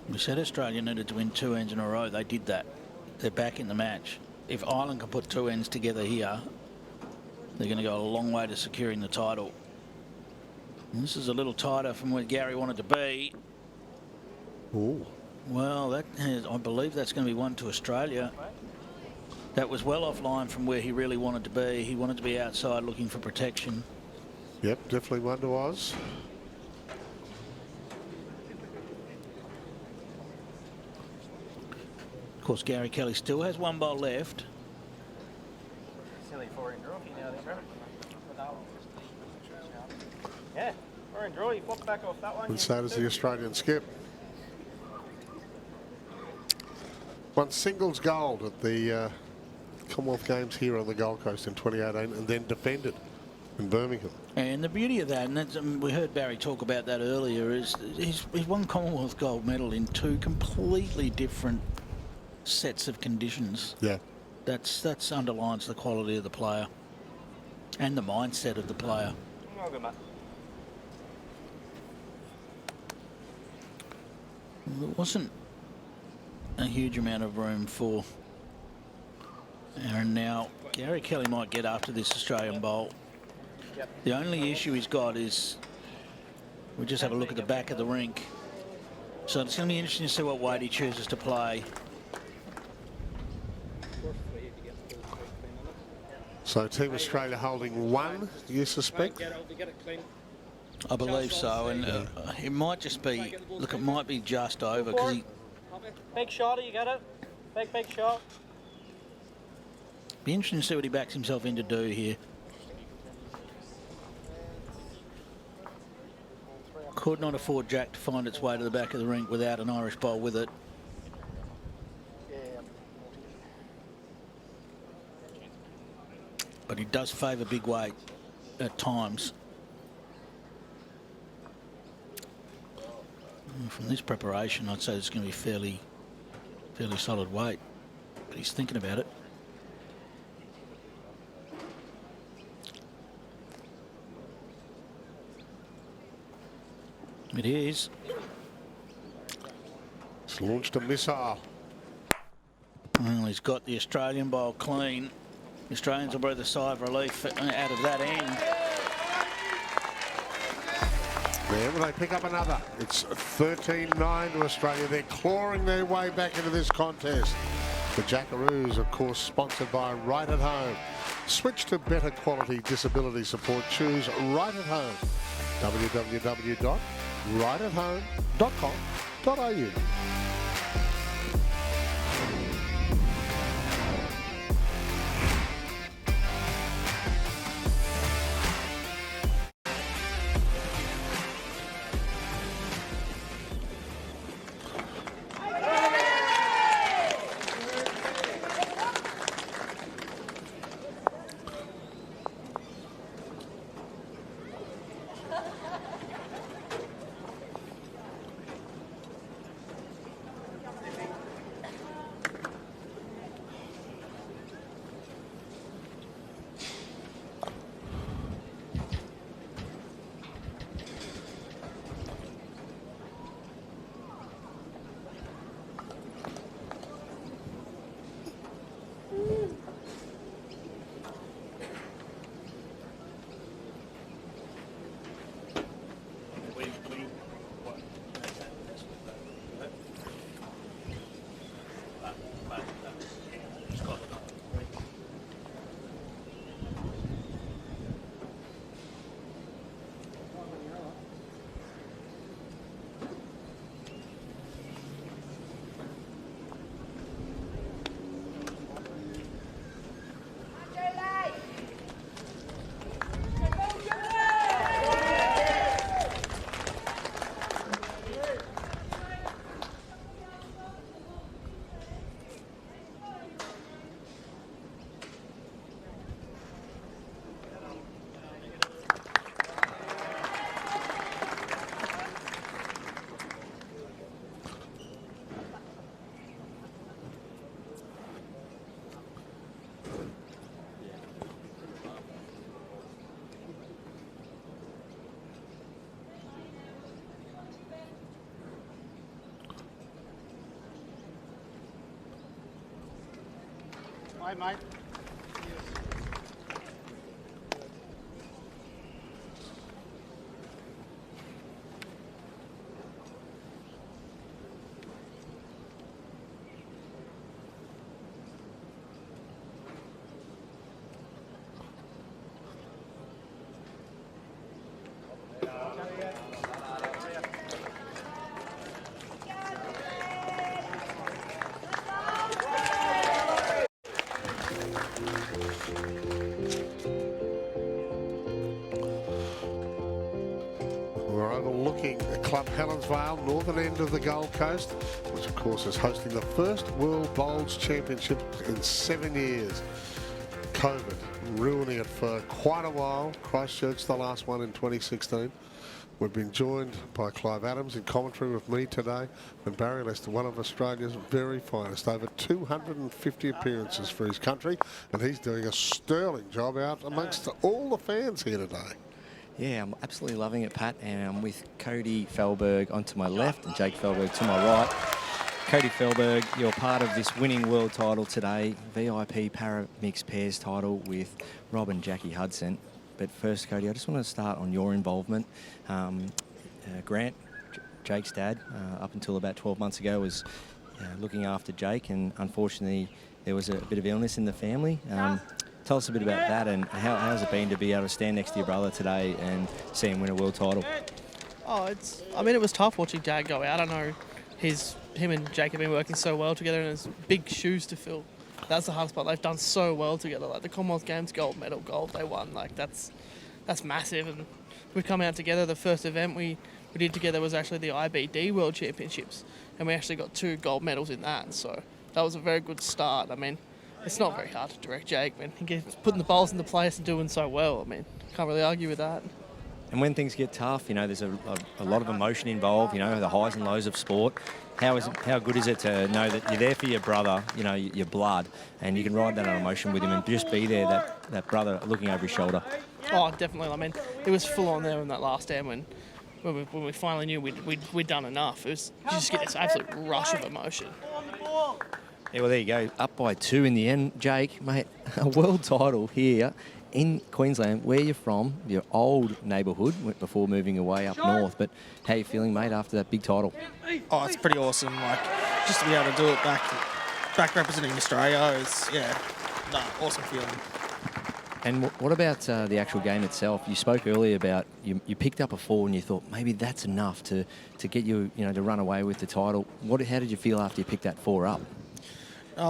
We said Australia needed to win 2 ends in a row. They did that. They're back in the match. If Ireland can put 2 ends together here, they're going to go a long way to securing the title. And this is a little tighter from where Gary wanted to be. Ooh. Well, I believe that's going to be one to Australia. That was well offline from where he really wanted to be. He wanted to be outside looking for protection. Yep, definitely one to Oz. Of course, Gary Kelly still has 1 bowl left. Silly 4-in draw if you know that, yeah, 4-in draw. You flop back off that one. And so does the Australian skip. Won singles gold at the Commonwealth Games here on the Gold Coast in 2018 and then defended in Birmingham. And the beauty of that, and that's, we heard Barry talk about that earlier, is he's won Commonwealth gold medal in 2 completely different sets of conditions. Yeah. That's underlines the quality of the player and the mindset of the player. Oh, good, mate. There wasn't a huge amount of room for Aaron. Now, Gary Kelly might get after this Australian bowl. Yep. The only issue he's got is, we just have a look at the back of the rink. So it's going to be interesting to see what weight he chooses to play. So Team Australia holding 1, you suspect? I believe so, and it might just be, look, it might be just over because he... Big shot, you got it? Big shot. Be interesting to see what he backs himself in to do here. Could not afford Jack to find its way to the back of the rink without an Irish bowl with it. But he does favour big weight at times. From this preparation, I'd say it's going to be fairly solid weight. But he's thinking about it. It is. It's launched a missile. Well, he's got the Australian bowl clean. The Australians will breathe a sigh of relief out of that end. There, will they pick up another? It's 13-9 to Australia. They're clawing their way back into this contest. The Jackaroos, of course, sponsored by Right at Home. Switch to better quality disability support. Choose Right at Home. www.rightathome.com.au. Hi, mate. We're overlooking Club Helensvale, northern end of the Gold Coast, which of course is hosting the first World Bowls Championship in 7 years. COVID ruining it for quite a while. Christchurch, the last one in 2016. We've been joined by Clive Adams in commentary with me today, and Barry Lester, one of Australia's very finest, over 250 appearances for his country, and he's doing a sterling job out amongst all the fans here today. Yeah, I'm absolutely loving it, Pat, and I'm with Cody Felberg onto my left and Jake Felberg to my right. Cody Felberg, you're part of this winning world title today, VIP Para Mixed Pairs title with Rob and Jackie Hudson. But first, Cody, I just want to start on your involvement. Grant, Jake's dad, up until about 12 months ago, was looking after Jake, and unfortunately there was a bit of illness in the family. Tell us a bit about that, and how's it been to be able to stand next to your brother today and see him win a world title? Oh, I mean, it was tough watching Dad go out. I know him and Jake have been working so well together, and it's big shoes to fill. That's the hardest part. They've done so well together. Like the Commonwealth Games gold they won. Like that's massive. And we've come out together. The first event we did together was actually the IBD World Championships, and we actually got 2 gold medals in that. So that was a very good start. I mean, it's not very hard to direct Jake, man. He gets putting the bowls into place and doing so well. I mean, can't really argue with that. And when things get tough, you know, there's a lot of emotion involved, you know, the highs and lows of sport. How good is it to know that you're there for your brother, you know, your blood, and you can ride that emotion with him and just be there, that brother looking over his shoulder? Oh, definitely. I mean, it was full on there in that last end when we finally knew we'd done enough. You just get this absolute rush of emotion. Yeah, well, there you go. Up by 2 in the end. Jake, mate, a world title here in Queensland. Where you're from, your old neighbourhood, before moving away up north. But how you feeling, mate, after that big title? Oh, it's pretty awesome. Like, just to be able to do it back representing Australia is, awesome feeling. And what about the actual game itself? You spoke earlier about you picked up a 4 and you thought maybe that's enough to get you to run away with the title. How did you feel after you picked that 4 up?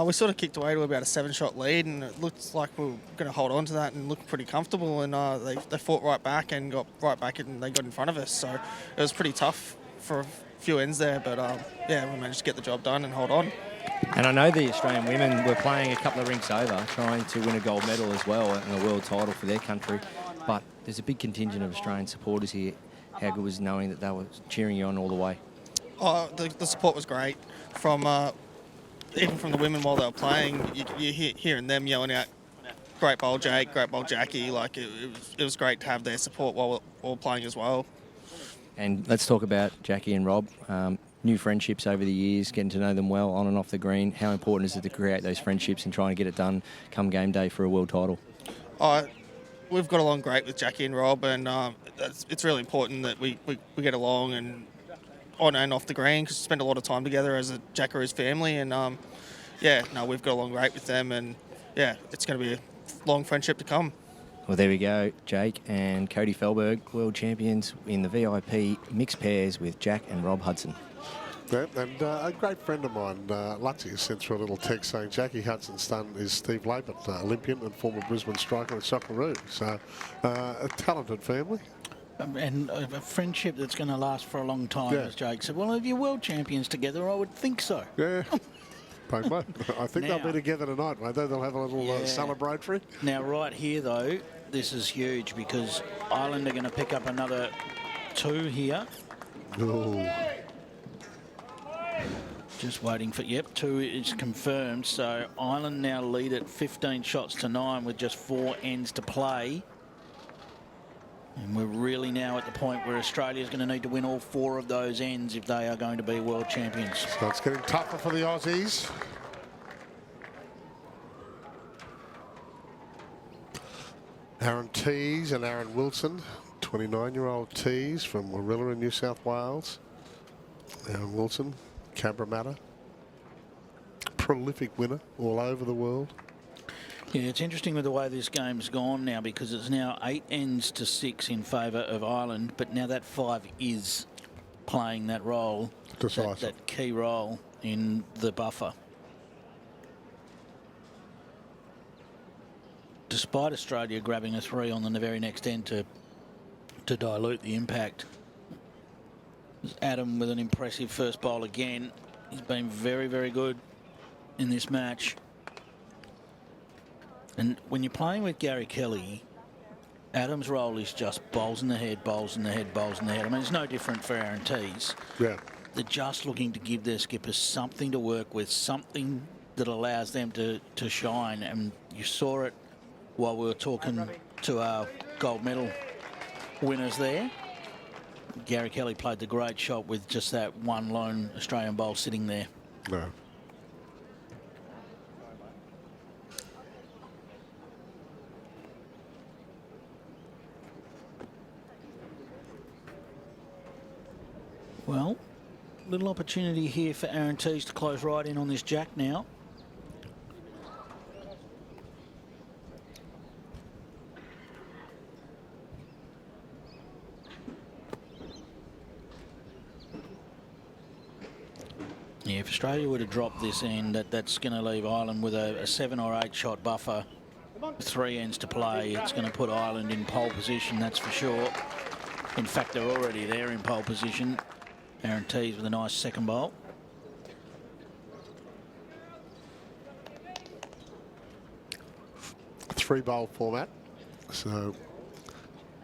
We sort of kicked away to about a 7-shot lead, and it looked like we were going to hold on to that and look pretty comfortable. And they fought right back and got right back, and they got in front of us. So it was pretty tough for a few ends there, but we managed to get the job done and hold on. And I know the Australian women were playing a couple of rinks over, trying to win a gold medal as well and a world title for their country. But there's a big contingent of Australian supporters here. How good was knowing that they were cheering you on all the way? Oh, the support was great from. Even from the women while they were playing, you hearing them yelling out, "Great bowl, Jake! Great bowl, Jackie!" Like it was great to have their support while we're playing as well. And let's talk about Jackie and Rob. New friendships over the years, getting to know them well on and off the green. How important is it to create those friendships and try and get it done come game day for a world title? We've got along great with Jackie and Rob, and it's really important that we get along and on and off the green, because we spend a lot of time together as a Jackaroos family, and we've got along great with them, and it's going to be a long friendship to come. Well, there we go. Jake and Cody Felberg, world champions in the VIP mixed pairs with Jack and Rob Hudson. Yeah, and a great friend of mine, Lutzy, has sent through a little text saying Jackie Hudson's son is Steve Labert, Olympian and former Brisbane striker at Socceroos. So a talented family. And a friendship that's going to last for a long time, as Jake said. Well, if you're world champions together, I would think so. Yeah. I think they'll be together tonight, won't they? They'll have a little celebratory. Now, right here, though, this is huge because Ireland are going to pick up another 2 here. Ooh. Just waiting for, 2 is confirmed. So Ireland now lead at 15 shots to 9 with just 4 ends to play. And we're really now at the point where Australia's going to need to win all 4 of those ends if they are going to be world champions. So it's getting tougher for the Aussies. Aaron Teys and Aaron Wilson, 29-year-old Teys from Warilla in New South Wales. Aaron Wilson, Cabramatta, prolific winner all over the world. Yeah, it's interesting with the way this game's gone now, because it's now 8 ends to 6 in favour of Ireland, but now that 5 is playing that role, that key role in the buffer. Despite Australia grabbing a 3 on the very next end to dilute the impact. Adam with an impressive first bowl again. He's been very, very good in this match. And when you're playing with Gary Kelly, Adam's role is just bowls in the head, bowls in the head, bowls in the head. I mean, it's no different for Aaron Teys. Yeah. They're just looking to give their skippers something to work with, something that allows them to shine. And you saw it while we were talking to our gold medal winners there. Gary Kelly played the great shot with just that one lone Australian bowl sitting there. No. Well, little opportunity here for Aaron Teys to close right in on this jack now. Yeah, if Australia were to drop this end, that's going to leave Ireland with a 7 or 8 shot buffer. 3 ends to play. It's going to put Ireland in pole position, that's for sure. In fact, they're already there in pole position. Aaron Teys with a nice second bowl. Three bowl format. So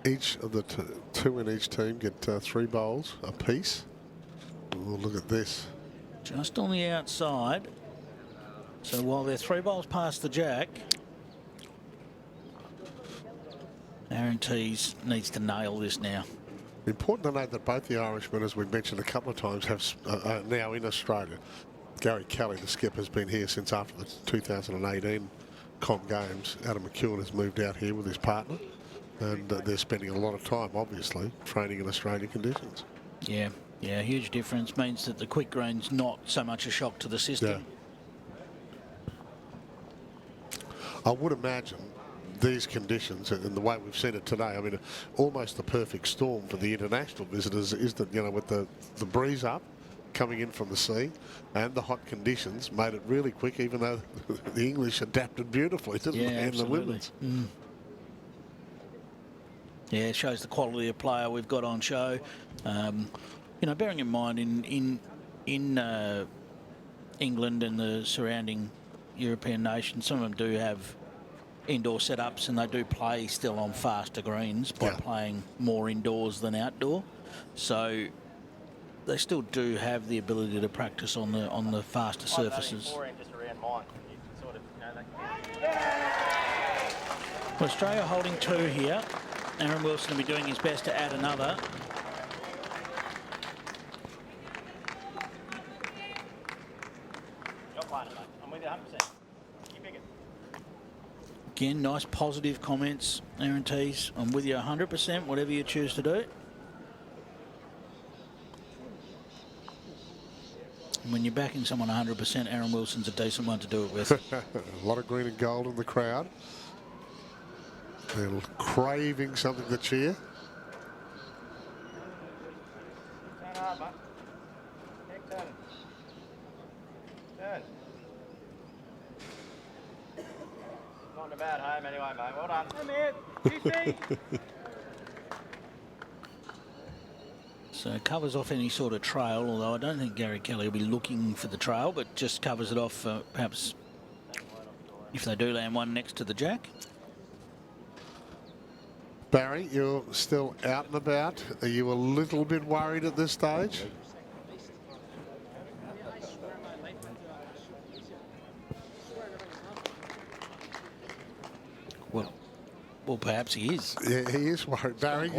each of the two in each team get 3 bowls apiece. Oh, look at this. Just on the outside. So while they're 3 bowls past the jack, Aaron Teys needs to nail this now. Important to note that both the Irishmen, as we've mentioned a couple of times, are now in Australia. Gary Kelly, the skipper, has been here since after the 2018 Comp Games. Adam McKeown has moved out here with his partner, and they're spending a lot of time, obviously, training in Australian conditions. Yeah, yeah, huge difference. Means that the quick green's not so much a shock to the system. Yeah. I would imagine these conditions and the way we've seen it today, I mean, almost the perfect storm for the international visitors is that, you know, with the breeze up coming in from the sea and the hot conditions made it really quick, even though the English adapted beautifully, didn't they, in the women's? Yeah, it shows the quality of player we've got on show. You know, bearing in mind in England and the surrounding European nations, some of them do have indoor setups, and they do play still on faster greens by playing more indoors than outdoor. So they still do have the ability to practice on the faster surfaces. Well, Australia holding 2 here. Aaron Wilson will be doing his best to add another. I'm with you 100%. You pick it. Again, nice positive comments, Aaron Teys. I'm with you 100%, whatever you choose to do. And when you're backing someone 100%, Aaron Wilson's a decent one to do it with. A lot of green and gold in the crowd. They're craving something to cheer. Turn hard, mate. Keep turning. Turn. Not in a bad home anyway, mate. Well done. Come here. So it covers off any sort of trail, although I don't think Gary Kelly will be looking for the trail, but just covers it off perhaps if they do land one next to the jack. Barry, you're still out and about. Are you a little bit worried at this stage? Well, perhaps he is. Yeah, he is worried. Barry,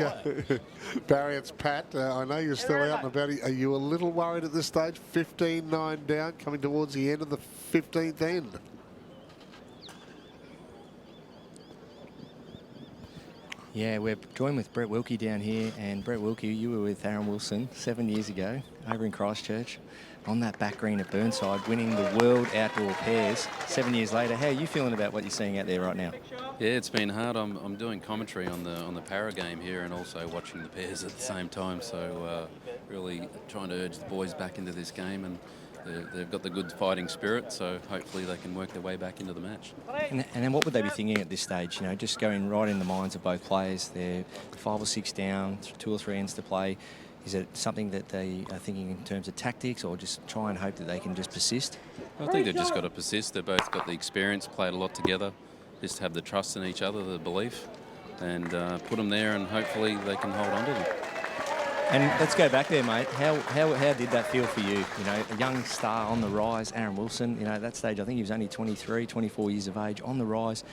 Barry, it's Pat. I know you're still out and about. Are you a little worried at this stage? 15-9 down, coming towards the end of the 15th end. Yeah, we're joined with Brett Wilkie down here, and Brett Wilkie, you were with Aaron Wilson 7 years ago over in Christchurch on that back green at Burnside, winning the World Outdoor Pairs 7 years later. How are you feeling about what you're seeing out there right now? Yeah, it's been hard. I'm doing commentary on the para game here and also watching the pairs at the same time, so really trying to urge the boys back into this game, and they've got the good fighting spirit, so hopefully they can work their way back into the match. And then what would they be thinking at this stage? You know, just going right in the minds of both players. They're 5 or 6 down, 2 or 3 ends to play. Is it something that they are thinking in terms of tactics, or just try and hope that they can just persist? I think they've just got to persist. They've both got the experience, played a lot together, just have the trust in each other, the belief, and put them there, and hopefully they can hold on to them. And let's go back there, mate. How did that feel for you? You know, a young star on the rise, Aaron Wilson, you know, at that stage, I think he was only 23, 24 years of age, on the rise.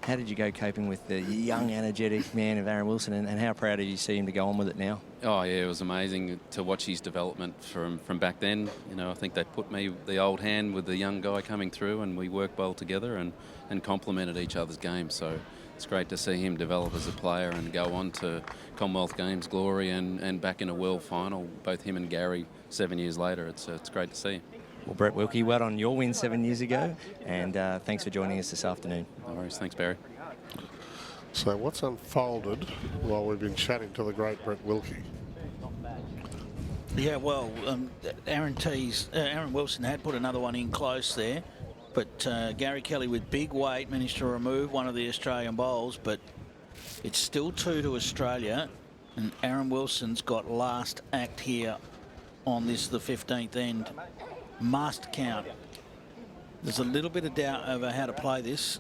How did you go coping with the young, energetic man of Aaron Wilson, and how proud did you see him to go on with it now? Oh, yeah, it was amazing to watch his development from back then. You know, I think they put me the old hand with the young guy coming through, and we worked well together and complemented each other's game. So it's great to see him develop as a player and go on to Commonwealth Games glory and back in a world final, both him and Gary 7 years later. It's great to see. Well, Brett Wilkie, well on your win 7 years ago, and thanks for joining us this afternoon. No worries. Thanks, Barry. So what's unfolded while we've been chatting to the great Brett Wilkie? Yeah, well, Aaron Wilson had put another one in close there, but Gary Kelly with big weight managed to remove one of the Australian bowls, but it's still 2 to Australia, and Aaron Wilson's got last act here on this, the 15th end. Must count. There's a little bit of doubt over how to play this.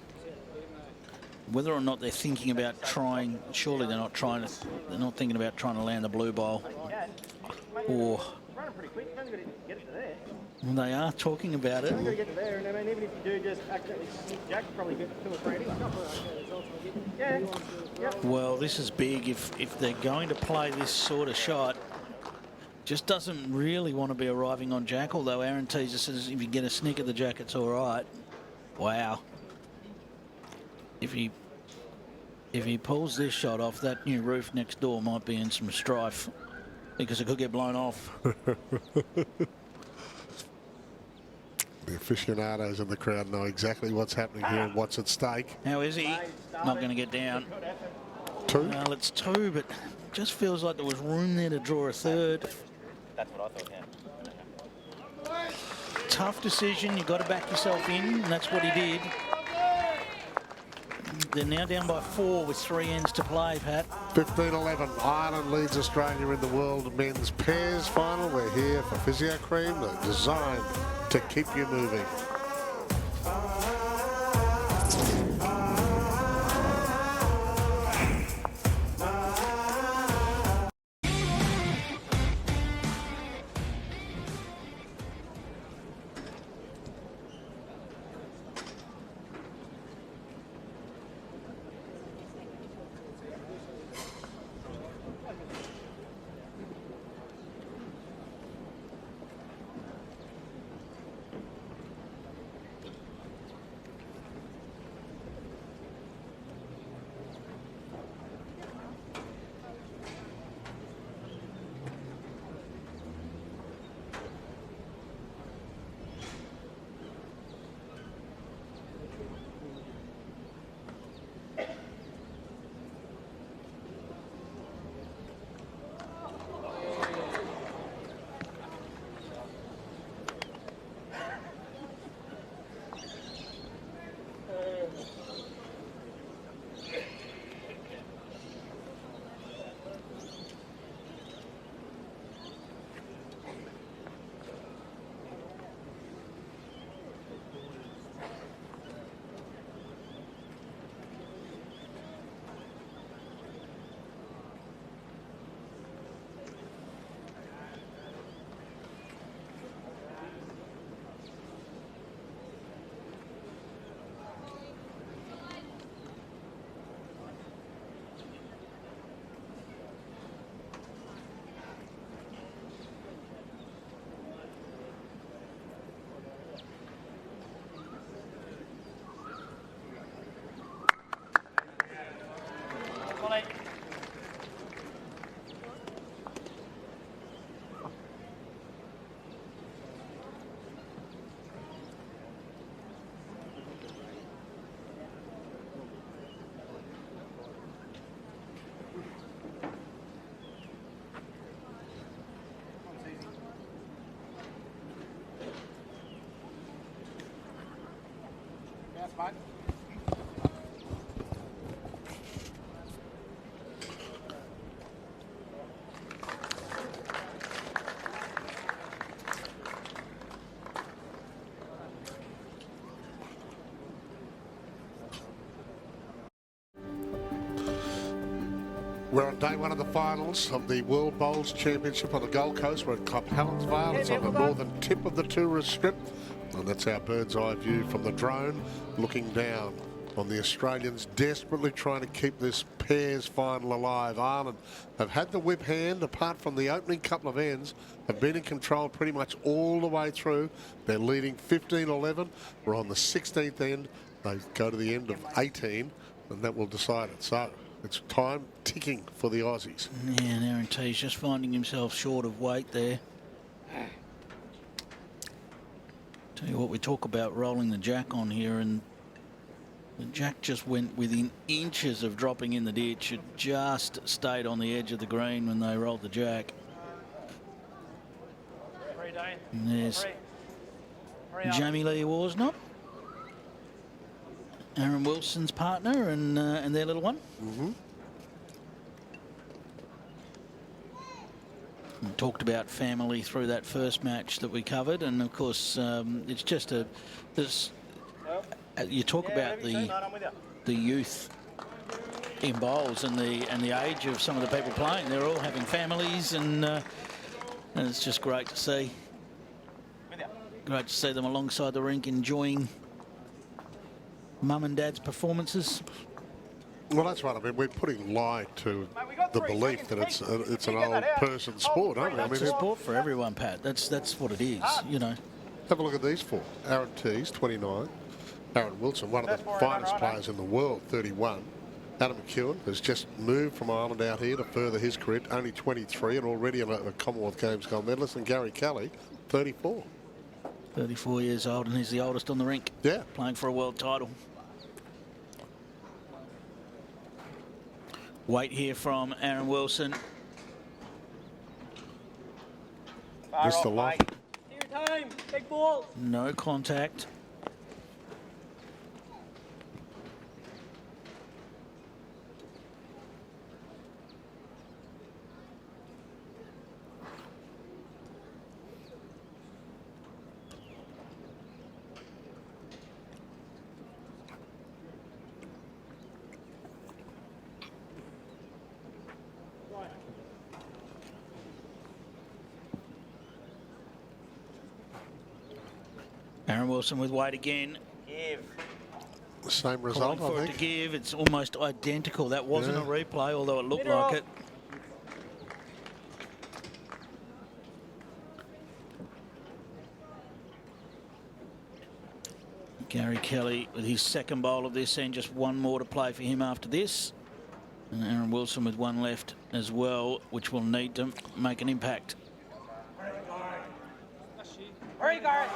Whether or not they're thinking about trying, surely they're not thinking about trying to land the blue bowl. Or they are talking about it. Well, this is big. If they're going to play this sort of shot, just doesn't really want to be arriving on Jack, although Aaron Teys says if you get a snick at the Jack, it's all right. Wow. If he pulls this shot off, that new roof next door might be in some strife because it could get blown off. The aficionados in the crowd know exactly what's happening here and what's at stake. How is he? Not going to get down. 2? Well, it's 2, but just feels like there was room there to draw a third. That's what I thought, yeah. Tough decision. You've got to back yourself in, and that's what he did. They're now down by 4 with 3 ends to play, Pat. 15-11. Ireland leads Australia in the World Men's Pairs Final. We're here for Physio Cream. They're designed to keep you moving. We're on day one of the finals of the World Bowls Championship on the Gold Coast. We're at Club Helensvale. It's on the northern tip of the tourist strip. And that's our bird's eye view from the drone, looking down on the Australians desperately trying to keep this pairs final alive. Ireland have had the whip hand, apart from the opening couple of ends, have been in control pretty much all the way through. They're leading 15-11. We're on the 16th end. They go to the end of 18, and that will decide it. So it's time ticking for the Aussies. Yeah, and Aaron Teys just finding himself short of weight there. Tell you what, we talk about rolling the jack on here, and the jack just went within inches of dropping in the ditch. It just stayed on the edge of the green when they rolled the jack. And there's Jamie Lee Worsnop, Aaron Wilson's partner, and their little one. We talked about family through that first match that we covered, and of course it's just you talk about the youth in bowls and the age of some of the people playing. They're all having families, and it's just great to see. Great to see them alongside the rink enjoying mum and dad's performances. Well, that's right. I mean, we're putting light to the belief that it's an old person sport, aren't we? I mean, it's a sport for everyone, Pat. That's what it is, you know. Have a look at these four. Aaron Teys, 29. Aaron Wilson, one of the finest players in the world, 31. Adam McKeown has just moved from Ireland out here to further his career, only 23 and already a Commonwealth Games gold medalist. And Gary Kelly, 34. 34 years old, and he's the oldest on the rink. Yeah. Playing for a world title. Wait here from Aaron Wilson. Missed the lock. Your time, big ball. No contact. Aaron Wilson with weight again. Give. Same result, Calling for I it think. to give. It's almost identical. That wasn't a replay, although it looked like it. Gary Kelly with his second bowl of this, and just one more to play for him after this. And Aaron Wilson with one left as well, which will need to make an impact. Hurry, Gareth.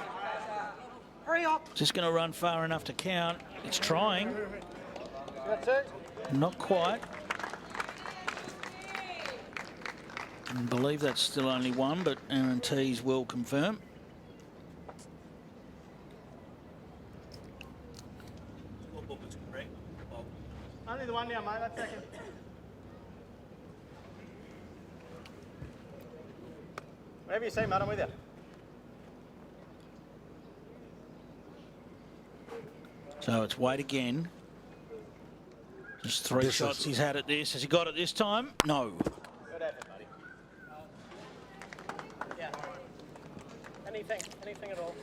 Hurry up. Is this going to run far enough to count? It's trying. That's it. Not quite. I believe that's still only one, but Aaron Teys will confirm. Only the one now, mate. That's second. Whatever you say, mate, I'm with you. So it's Wade again. Just three shots he's had at this. Has he got it this time? No. Good effort, buddy. Yeah. Anything at all.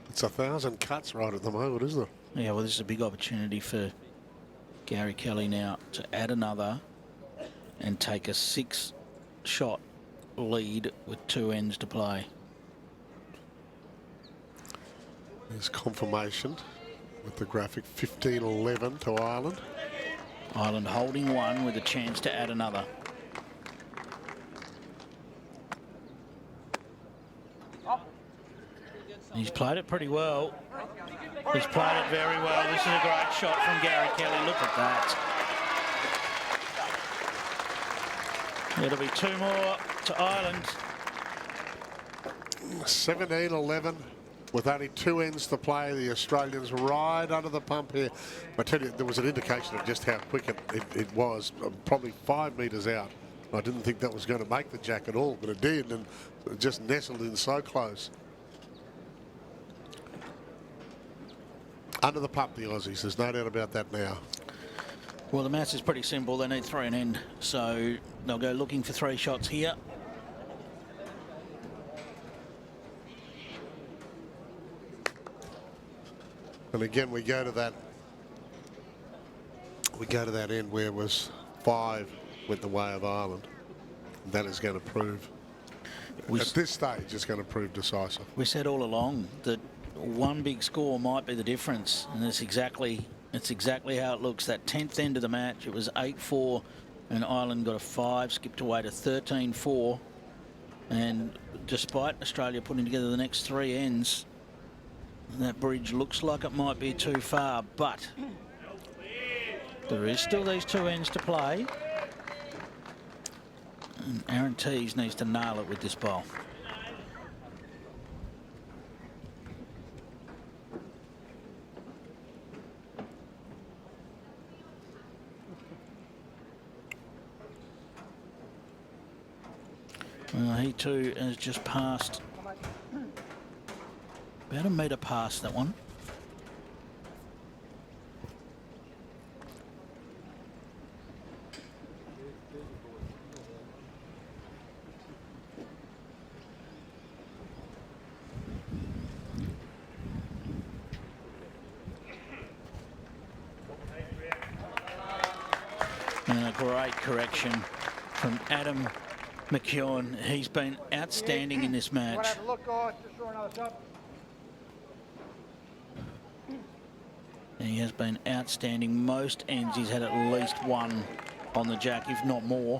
It's 1,000 cuts right at the moment, isn't it? Yeah, well, this is a big opportunity for Gary Kelly now to add another and take a 6-shot lead with 2 ends to play. There's confirmation with the graphic 15-11 to Ireland. Ireland holding one with a chance to add another. He's played it pretty well. He's played it very well. This is a great shot from Gary Kelly. Look at that. It'll be 2 more to Ireland. 17-11 with only 2 ends to play. The Australians right under the pump here. I tell you, there was an indication of just how quick it was, probably 5 metres out. I didn't think that was going to make the jack at all, but it did, and it just nestled in so close. Under the pump, the Aussies. There's no doubt about that now. Well, the maths is pretty simple. They need 3 and end, so they'll go looking for 3 shots here. And again, we go to that end where it was 5 went the way of Ireland. That is going to prove, at this stage, it's going to prove decisive. We said all along that one big score might be the difference, and that's exactly how it looks. That 10th end of the match, it was 8-4, and Ireland got a 5, skipped away to 13-4. And despite Australia putting together the next 3 ends, that bridge looks like it might be too far, but there is still these 2 ends to play. And Aaron Teys needs to nail it with this bowl. Well, he too has just passed, about a metre past that one. And a great correction from Adam McKeown. He's been outstanding in this match. He has been outstanding. Most ends he's had at least 1 on the jack, if not more.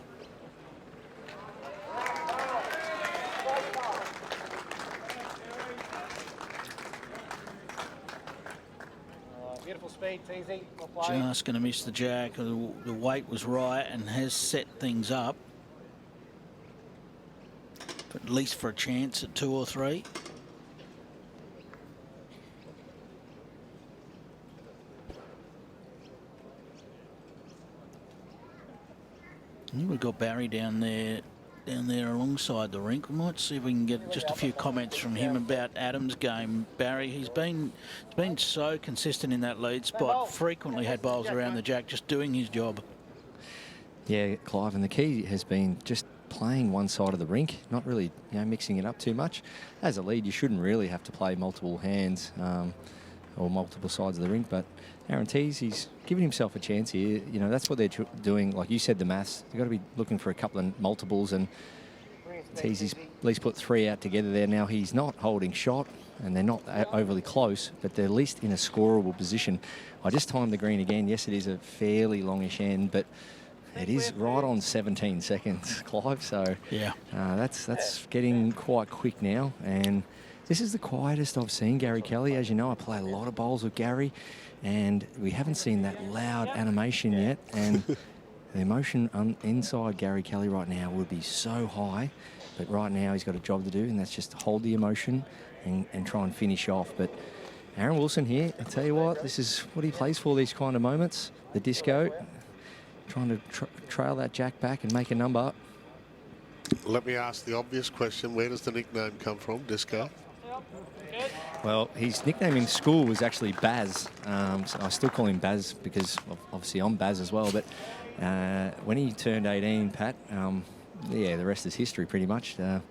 Beautiful speed, Teysy. Just going to miss the jack. The weight was right and has set things up. But at least for a chance at 2 or 3. We've got Barry down there alongside the rink. We might see if we can get just a few comments from him about Adam's game. Barry, he's been so consistent in that lead spot, frequently had bowls around the jack, just doing his job. Yeah, Clive, and the key has been just playing one side of the rink, not really mixing it up too much. As a lead, you shouldn't really have to play multiple hands or multiple sides of the rink, but Aaron Teys, he's giving himself a chance here. You know, that's what they're doing. Like you said, the maths, they've got to be looking for a couple of multiples, and Teys has at least put 3 out together there. Now he's not holding shot, and they're not overly close, but they're at least in a scoreable position. I just timed the green again. Yes, it is a fairly longish end, but it is right on 17 seconds, Clive. So yeah, that's getting quite quick now. And this is the quietest I've seen Gary Kelly. As you know, I play a lot of bowls with Gary, and we haven't seen that loud animation yet. And the emotion inside Gary Kelly right now would be so high. But right now he's got a job to do, and that's just to hold the emotion and try and finish off. But Aaron Wilson here, I tell you what, this is what he plays for, these kind of moments. The disco, trying to trail that jack back and make a number. Let me ask the obvious question. Where does the nickname come from, Disco? Well, his nickname in school was actually Baz. So I still call him Baz because obviously I'm Baz as well. But when he turned 18, Pat, yeah, the rest is history pretty much. The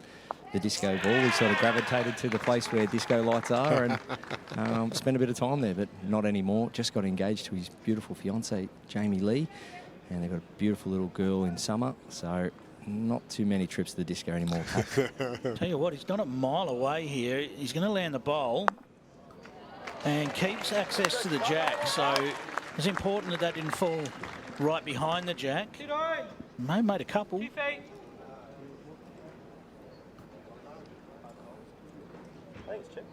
disco ball, he sort of gravitated to the place where disco lights are and spent a bit of time there, but not anymore. Just got engaged to his beautiful fiancée, Jamie Lee, and they've got a beautiful little girl in summer. So not too many trips to the disco anymore, Pat. Tell you what, he's not a mile away here. He's going to land the bowl and keeps access to the jack. So it's important that didn't fall right behind the jack. May have made a couple. Thanks, Chip.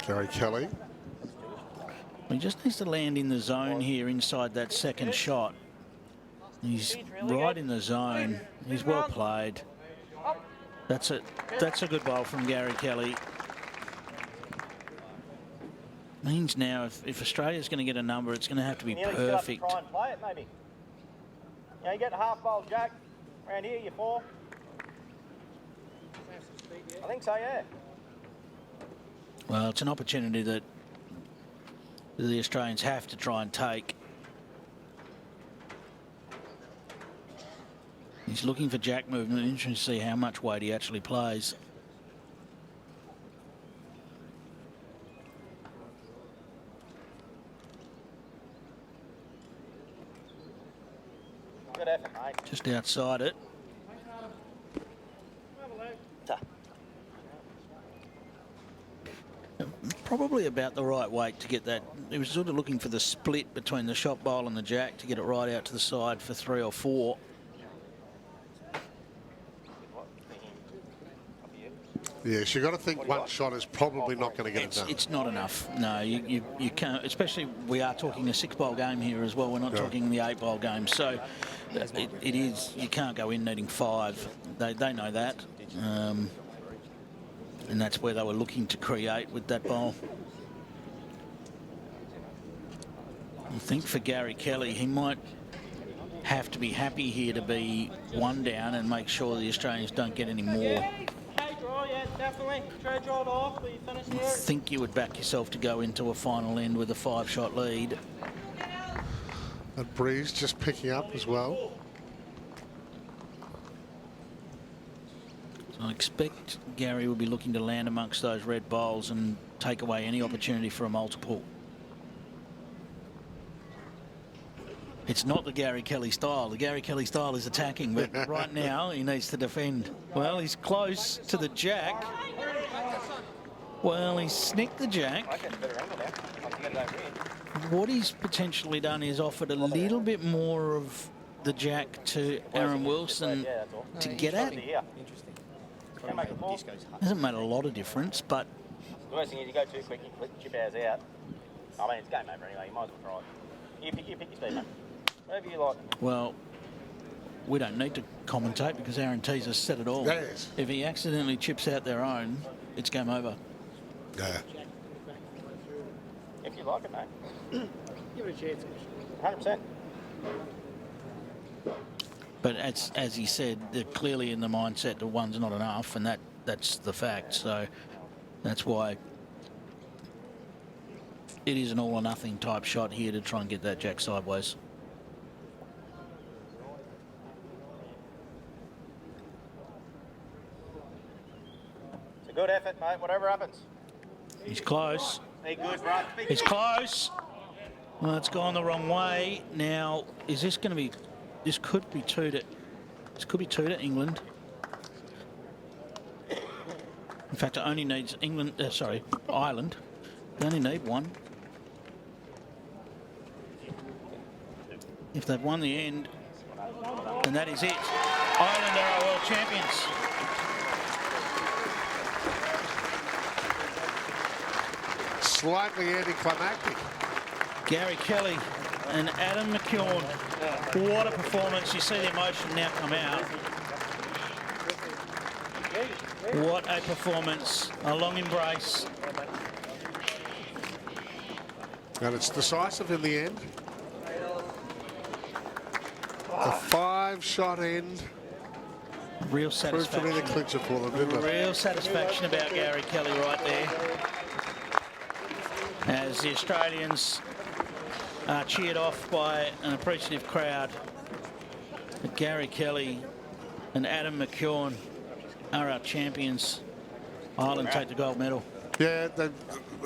Gary Kelly. He just needs to land in the zone here inside that second shot. He's right in the zone. He's well played. That's it. That's a good bowl from Gary Kelly. Means now if Australia's going to get a number, it's going to have to be perfect. Try and play it, maybe. Yeah, you get the half bowl, Jack. Around here, you 4. I think so, yeah. Well, it's an opportunity that the Australians have to try and take. He's looking for jack movement. Interesting to see how much weight he actually plays. Good effort, mate. Just outside it. Probably about the right weight to get that. He was sort of looking for the split between the shot bowl and the jack to get it right out to the side for 3 or 4. Yes, you've got to think one shot is probably not going to get it done. It's not enough. No, you can't. Especially we are talking a 6-bowl game here as well. We're not talking the 8-bowl game. So it is. You can't go in needing 5. They know that. And that's where they were looking to create with that bowl. I think for Gary Kelly, he might have to be happy here to be 1 down and make sure the Australians don't get any more. Draw, yeah, definitely. Try to draw it off, but you finish here. I think you would back yourself to go into a final end with a 5-shot lead. And Breeze just picking up as well. I expect Gary will be looking to land amongst those red bowls and take away any opportunity for a multiple. It's not the Gary Kelly style. The Gary Kelly style is attacking, but right now he needs to defend. Well, he's close to the jack. Well, he's snicked the jack. What he's potentially done is offered a little bit more of the jack to Aaron Wilson to get at. Hasn't made a lot of difference, but The worst thing is you go too quick, you flip chip ours out. I mean, it's game over anyway, you might as well try it. You pick your speed, mate. Whatever you like. well, we don't need to commentate because Aaron Teys has said it all. Yes. If he accidentally chips out their own, it's game over. Yeah. If you like it, mate. Give it a chance. 100%. But as he said, they're clearly in the mindset that 1's not enough, and that's the fact. So that's why it is an all or nothing type shot here to try and get that jack sideways. It's a good effort, mate, whatever happens. He's close. Be good, bro. He's close. Well, it's gone the wrong way. Now, is this going to be... This could be 2 to... This could be 2 to England. In fact, it only needs Ireland. They only need 1. If they've won the end, then that is it. Ireland are our world champions. Slightly anticlimactic. Gary Kelly and Adam McKeown. What a performance. You see the emotion now come out. What a performance. A long embrace. And it's decisive in the end. A 5-shot end. Real Proved to be the satisfaction. clincher for them, didn't it? Real satisfaction about Gary Kelly right there. As the Australians are cheered off by an appreciative crowd. But Gary Kelly and Adam McKeown are our champions. Ireland take the gold medal. Yeah,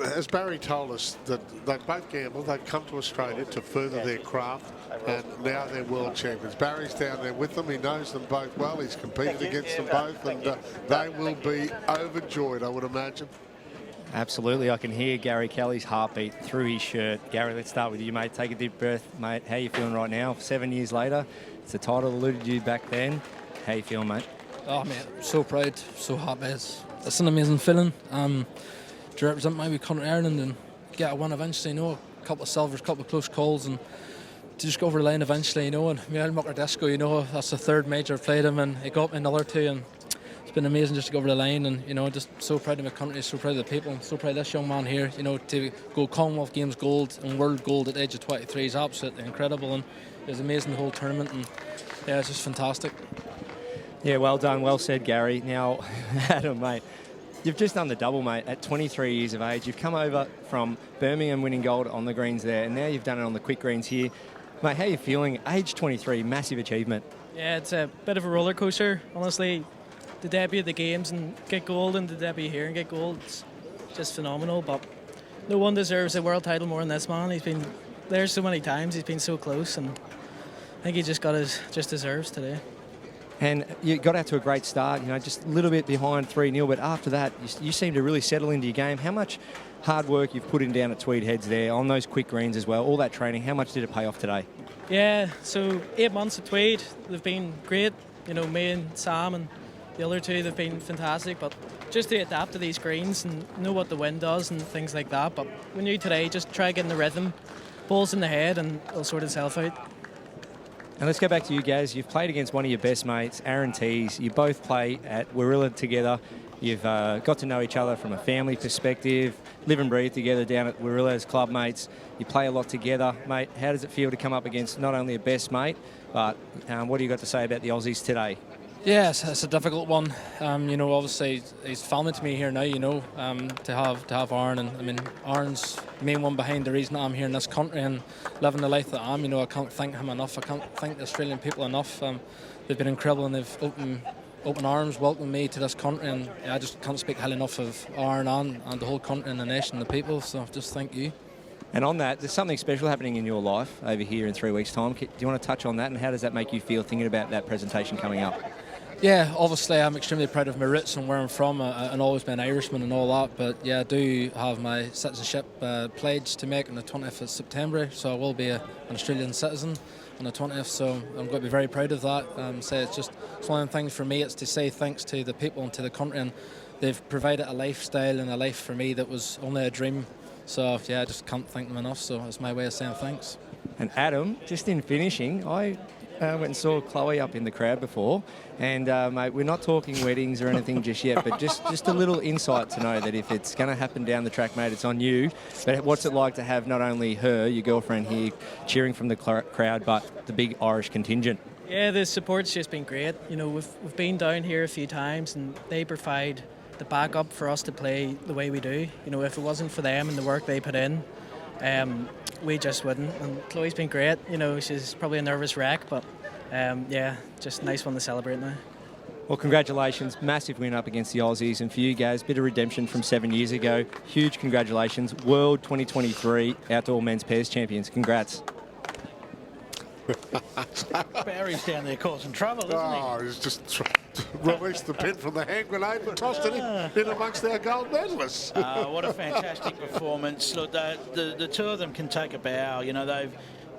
as Barry told us, that they both gambled. They've come to Australia to further their craft, and now they're world champions. Barry's down there with them. He knows them both well. He's competed against them both, and they will be overjoyed, I would imagine. Absolutely. I can hear Gary Kelly's heartbeat through his shirt. Gary, let's start with you, mate. Take a deep breath, mate. How you feeling right now? 7 years later, it's a title eluded you back then. How you feeling, mate? Oh, man, I'm so proud, so happy. It's an amazing feeling. To represent my wee country, Ireland, and get a win eventually, a couple of silvers, a couple of close calls, and to just go over the line eventually, you know. And Miguel Mucardisco, you know, that's the third major I've played him, and he got me another two, and it's been amazing just to go over the line. And you know, just so proud of my country, so proud of the people, so proud of this young man here. You know, to go Commonwealth Games gold and world gold at the age of 23 is absolutely incredible, and it was amazing the whole tournament, and yeah, it's just fantastic. Yeah, well done, well said, Gary. Now, Adam, mate, you've just done the double, mate, at 23 years of age. You've come over from Birmingham winning gold on the greens there, and now you've done it on the quick greens here. Mate, how are you feeling? Age 23, massive achievement. Yeah, it's a bit of a roller coaster. Honestly, the debut at the games and get gold, and the debut here and get gold, it's just phenomenal. But no one deserves a world title more than this man. He's been there so many times, he's been so close, and I think he just deserves today. And you got out to a great start, you know, just a little bit behind 3-0, but after that, you seem to really settle into your game. How much hard work you've put in down at Tweed Heads there on those quick greens as well, all that training, how much did it pay off today? Yeah, so 8 months at Tweed, they've been great. You know, me and Sam and the other two, they've been fantastic, but just to adapt to these greens and know what the wind does and things like that. But when you today, just try getting the rhythm, balls in the head, and it'll sort itself out. And let's go back to you guys. You've played against one of your best mates, Aaron Teys. You both play at Warilla together. You've got to know each other from a family perspective, live and breathe together down at Warilla as club mates. You play a lot together. Mate, how does it feel to come up against not only a best mate, but what do you got to say about the Aussies today? Yeah, it's a difficult one. You know, obviously he's family to me here now. You know, to have Aaron, and I mean, Aaron's the main one behind the reason I'm here in this country and living the life that I'm. You know, I can't thank him enough. I can't thank the Australian people enough. They've been incredible, and they've open arms welcomed me to this country, and yeah, I just can't speak highly enough of Aaron and the whole country and the nation and the people. So just thank you. And on that, there's something special happening in your life over here in 3 weeks' time. Do you want to touch on that, and how does that make you feel thinking about that presentation coming up? Yeah, obviously I'm extremely proud of my roots and where I'm from, and always been an Irishman and all that. But yeah, I do have my citizenship pledge to make on the 20th of September, so I will be an Australian citizen on the 20th. So I'm going to be very proud of that. It's one of the things for me. It's to say thanks to the people and to the country, and they've provided a lifestyle and a life for me that was only a dream. So yeah, I just can't thank them enough. So it's my way of saying thanks. And Adam, just in finishing, I went and saw Chloe up in the crowd before, and mate, we're not talking weddings or anything just yet, but just a little insight to know that if it's going to happen down the track, mate, it's on you. But what's it like to have not only her, your girlfriend here, cheering from the crowd, but the big Irish contingent? Yeah, the support's just been great. You know, we've been down here a few times, and they provide the backup for us to play the way we do. You know, if it wasn't for them and the work they put in, we just wouldn't. And Chloe's been great. You know, she's probably a nervous wreck, but yeah, just a nice one to celebrate now. Well, congratulations. Massive win up against the Aussies. And for you guys, bit of redemption from 7 years ago. Huge congratulations. World 2023 Outdoor Men's Pairs Champions. Congrats. Barry's down there causing trouble, isn't he? Oh, he's just released the pin from the hand grenade and tossed it in amongst our gold medalists. What a fantastic performance. Look, the two of them can take a bow. You know,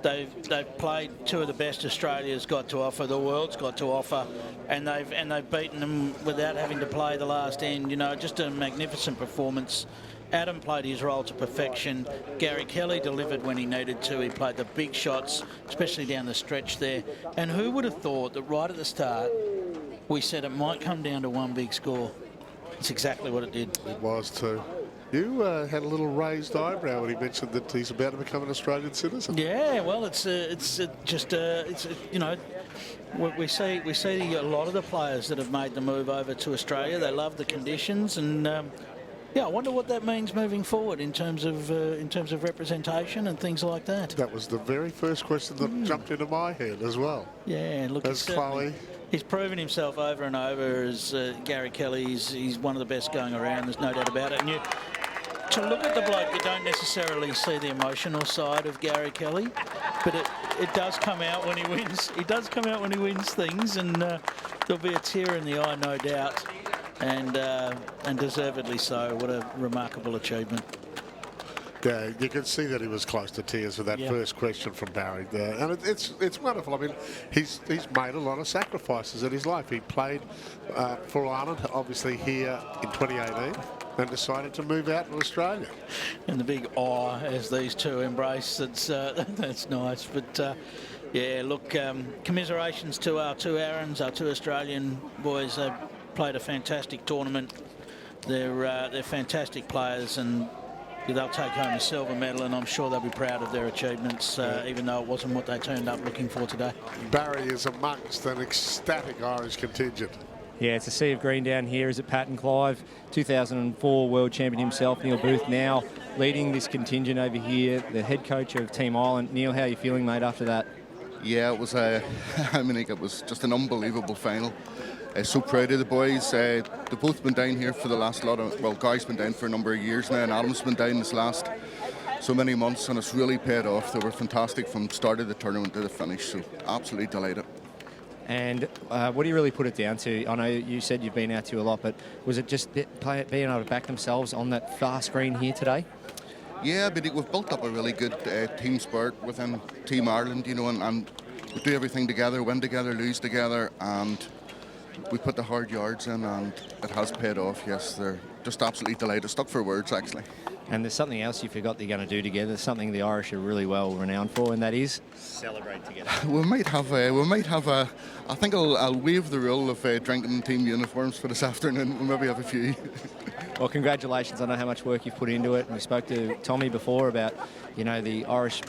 they've played two of the best Australia's got to offer, the world's got to offer, and they've beaten them without having to play the last end. You know, just a magnificent performance. Adam played his role to perfection. Gary Kelly delivered when he needed to. He played the big shots, especially down the stretch there. And who would have thought that right at the start we said it might come down to one big score? It's exactly what it did. It was too. You had a little raised eyebrow when he mentioned that he's about to become an Australian citizen. Yeah, well, it's you know, we see a lot of the players that have made the move over to Australia. They love the conditions, and yeah, I wonder what that means moving forward in terms of representation and things like that. That was the very first question that jumped into my head as well. Yeah, look, as Chloe. He's proven himself over and over as Gary Kelly. He's one of the best going around. There's no doubt about it. And to look at the bloke, you don't necessarily see the emotional side of Gary Kelly, but it does come out when he wins. He does come out when he wins things, and there'll be a tear in the eye, no doubt, and deservedly so. What a remarkable achievement. Yeah, you can see that he was close to tears with that first question from Barry there. And it's wonderful. I mean, he's made a lot of sacrifices in his life. He played for Ireland, obviously, here in 2018. and decided to move out to Australia. And the big awe as these two embrace, that's nice. But yeah, look, commiserations to our two Aarons, our two Australian boys. They played a fantastic tournament. They're fantastic players, and they'll take home a silver medal, and I'm sure they'll be proud of their achievements, even though it wasn't what they turned up looking for today. Barry is amongst an ecstatic Irish contingent. Yeah, it's a sea of green down here. Is it Pat and Clive? 2004 world champion himself, Neil Booth, now leading this contingent over here, the head coach of Team Ireland. Neil, how are you feeling, mate, after that? Yeah, it was I mean, it was just an unbelievable final. So proud of the boys. They've both been down here for the last lot of, well, Guy's been down for a number of years now, and Adam's been down this last so many months, and it's really paid off. They were fantastic from start of the tournament to the finish, so absolutely delighted. And what do you really put it down to? I know you said you've been out to a lot, but was it just being able to back themselves on that fast green here today? Yeah, but we've built up a really good team spirit within Team Ireland, you know, and we do everything together, win together, lose together, and we put the hard yards in, and it has paid off. Yes, they're just absolutely delighted. Stuck for words, actually. And there's something else you forgot they're going to do together, something the Irish are really well renowned for, and that is celebrate together. we might have a. I think I'll waive the rule of drinking team uniforms for this afternoon. We'll maybe have a few. Well, congratulations. I know how much work you've put into it. And we spoke to Tommy before about, you know, the Irish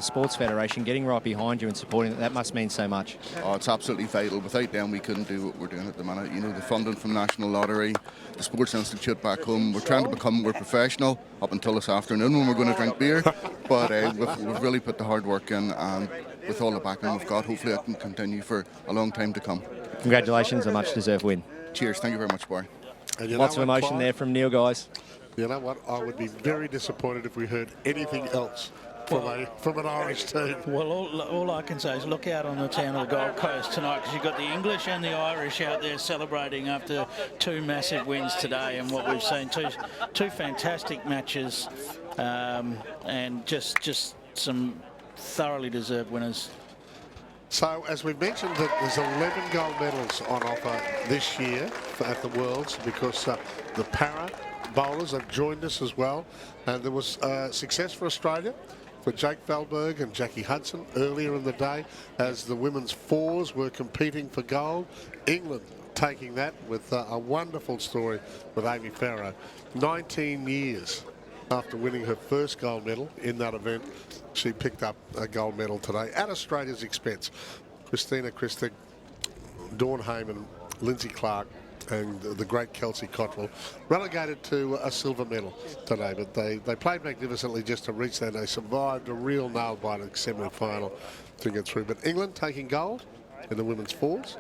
Sports Federation getting right behind you and supporting it. That must mean so much. Oh, it's absolutely vital. Without them, we couldn't do what we're doing at the minute. You know, the funding from National Lottery, the Sports Institute back home. We're trying to become more professional up until this afternoon when we're going to drink beer. But we've really put the hard work in, and with all the backing we've got, hopefully it can continue for a long time to come. Congratulations, a much-deserved win. Cheers. Thank you very much, Barry. Lots of emotion there from Neil, guys. You know what? I would be very disappointed if we heard anything else from an Irish team. Well, all I can say is look out on the town of the Gold Coast tonight, because you've got the English and the Irish out there celebrating after two massive wins today, and what we've seen, two fantastic matches, and just some thoroughly deserved winners. So, as we've mentioned, that there's 11 gold medals on offer this year at the Worlds, because the para bowlers have joined us as well. And there was success for Australia, for Jake Valberg and Jackie Hudson earlier in the day, as the women's fours were competing for gold. England taking that with a wonderful story with Amy Farrow. 19 years after winning her first gold medal in that event, she picked up a gold medal today at Australia's expense. Christina Christic, Dawn Heyman, Lindsay Clark and the great Kelsey Cottrell relegated to a silver medal today, but they played magnificently just to reach there. They survived a real nail-biting semi-final to get through. But England taking gold in the women's fours,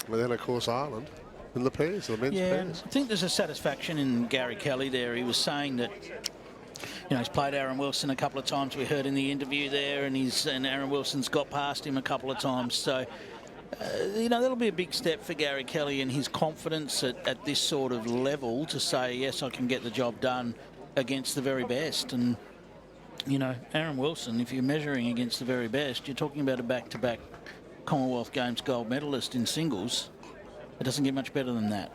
and then of course Ireland in the pairs, the men's pairs. I think there's a satisfaction in Gary Kelly there. He was saying that, you know, he's played Aaron Wilson a couple of times. We heard in the interview there, and Aaron Wilson's got past him a couple of times. So, you know, that'll be a big step for Gary Kelly and his confidence at this sort of level to say, yes, I can get the job done against the very best. And, you know, Aaron Wilson, if you're measuring against the very best, you're talking about a back-to-back Commonwealth Games gold medalist in singles. It doesn't get much better than that.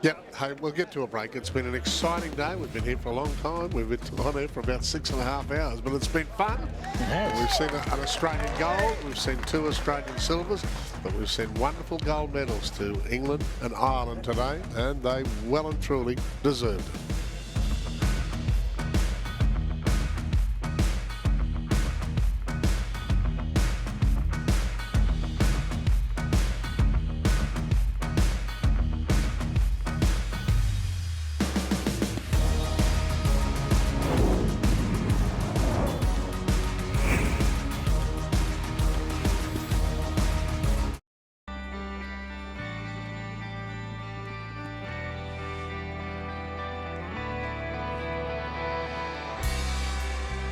Yep, hey, we'll get to a break. It's been an exciting day. We've been here for a long time. We've been on here for about 6.5 hours, but it's been fun. It has. We've seen an Australian gold, we've seen 2 Australian silvers, but we've seen wonderful gold medals to England and Ireland today, and they well and truly deserved it.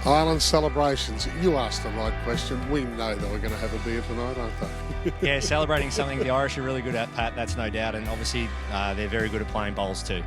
Ireland celebrations. You asked the right question. We know that we're going to have a beer tonight, aren't they? Yeah, celebrating something the Irish are really good at, Pat, that's no doubt. And obviously they're very good at playing bowls too.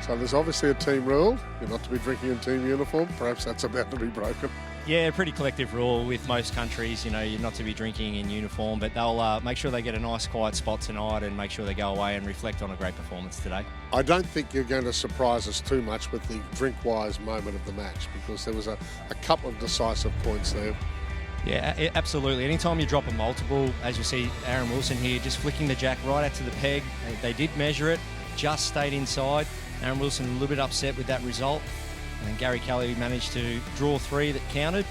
So there's obviously a team rule. You're not to be drinking in team uniform. Perhaps that's about to be broken. Yeah, pretty collective rule with most countries. You know, you're not to be drinking in uniform, but they'll make sure they get a nice quiet spot tonight and make sure they go away and reflect on a great performance today. I don't think you're going to surprise us too much with the drink-wise moment of the match, because there was a couple of decisive points there. Yeah, absolutely. Anytime you drop a multiple, as you see Aaron Wilson here, just flicking the jack right out to the peg. They did measure it, just stayed inside. Aaron Wilson a little bit upset with that result. And Gary Kelly managed to draw 3 that counted,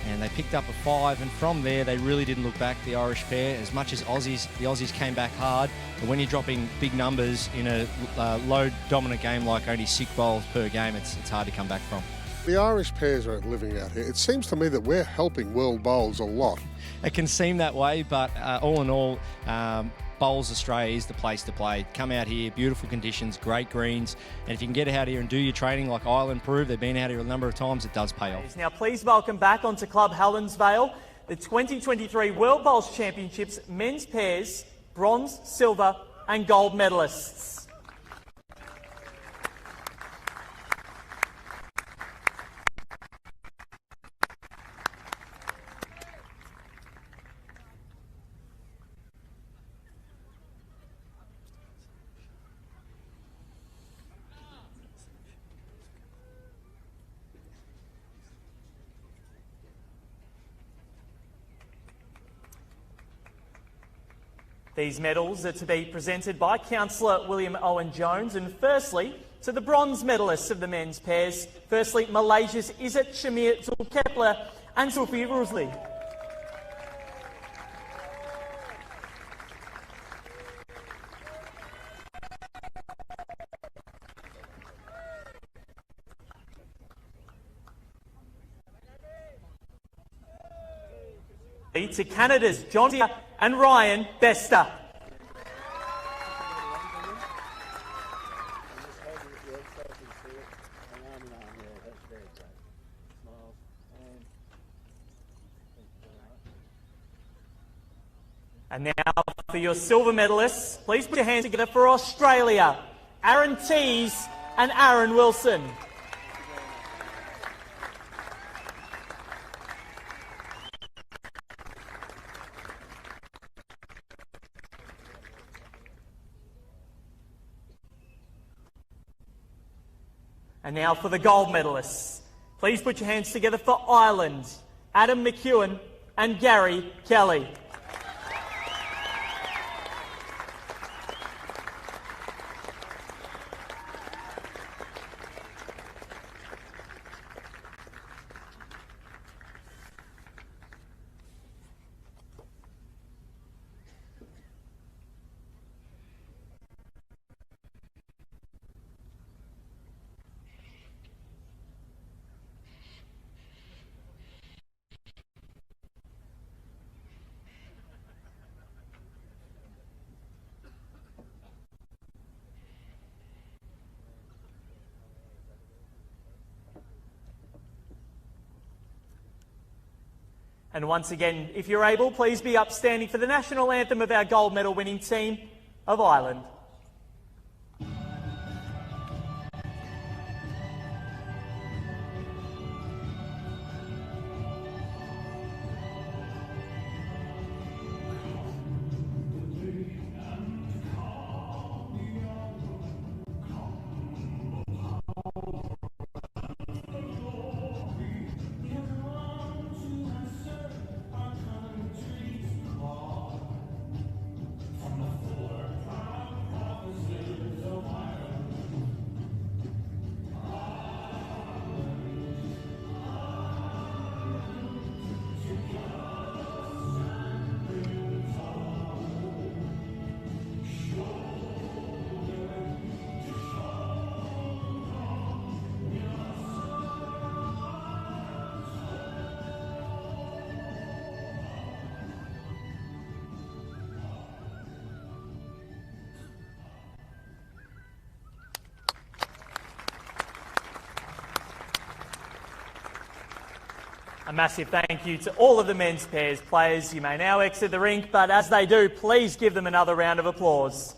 and they picked up a 5, and from there they really didn't look back, the Irish pair. As much as the Aussies came back hard, but when you're dropping big numbers in a low dominant game like only 6 bowls per game, it's hard to come back from. The Irish pairs are living out here. It seems to me that we're helping world bowls a lot. It can seem that way, but all in all, Bowls Australia is the place to play. Come out here, beautiful conditions, great greens, and if you can get out here and do your training like Ireland proved, they've been out here a number of times, it does pay off. Now please welcome back onto Club Helensvale the 2023 World Bowls Championships men's pairs, bronze, silver and gold medalists. These medals are to be presented by Councillor William Owen Jones, and firstly to the bronze medalists of the men's pairs. Firstly, Malaysia's Izzat Shamir Zulkepler and Zulfi Rusli. To Canada's John and Ryan Bester. And now for your silver medalists, please put your hands together for Australia, Aaron Teys and Aaron Wilson. And now for the gold medalists. Please put your hands together for Ireland, Adam McKeown and Gary Kelly. And once again, if you're able, please be upstanding for the national anthem of our gold medal winning team of Ireland. A massive thank you to all of the men's pairs players. You may now exit the rink, but as they do, please give them another round of applause.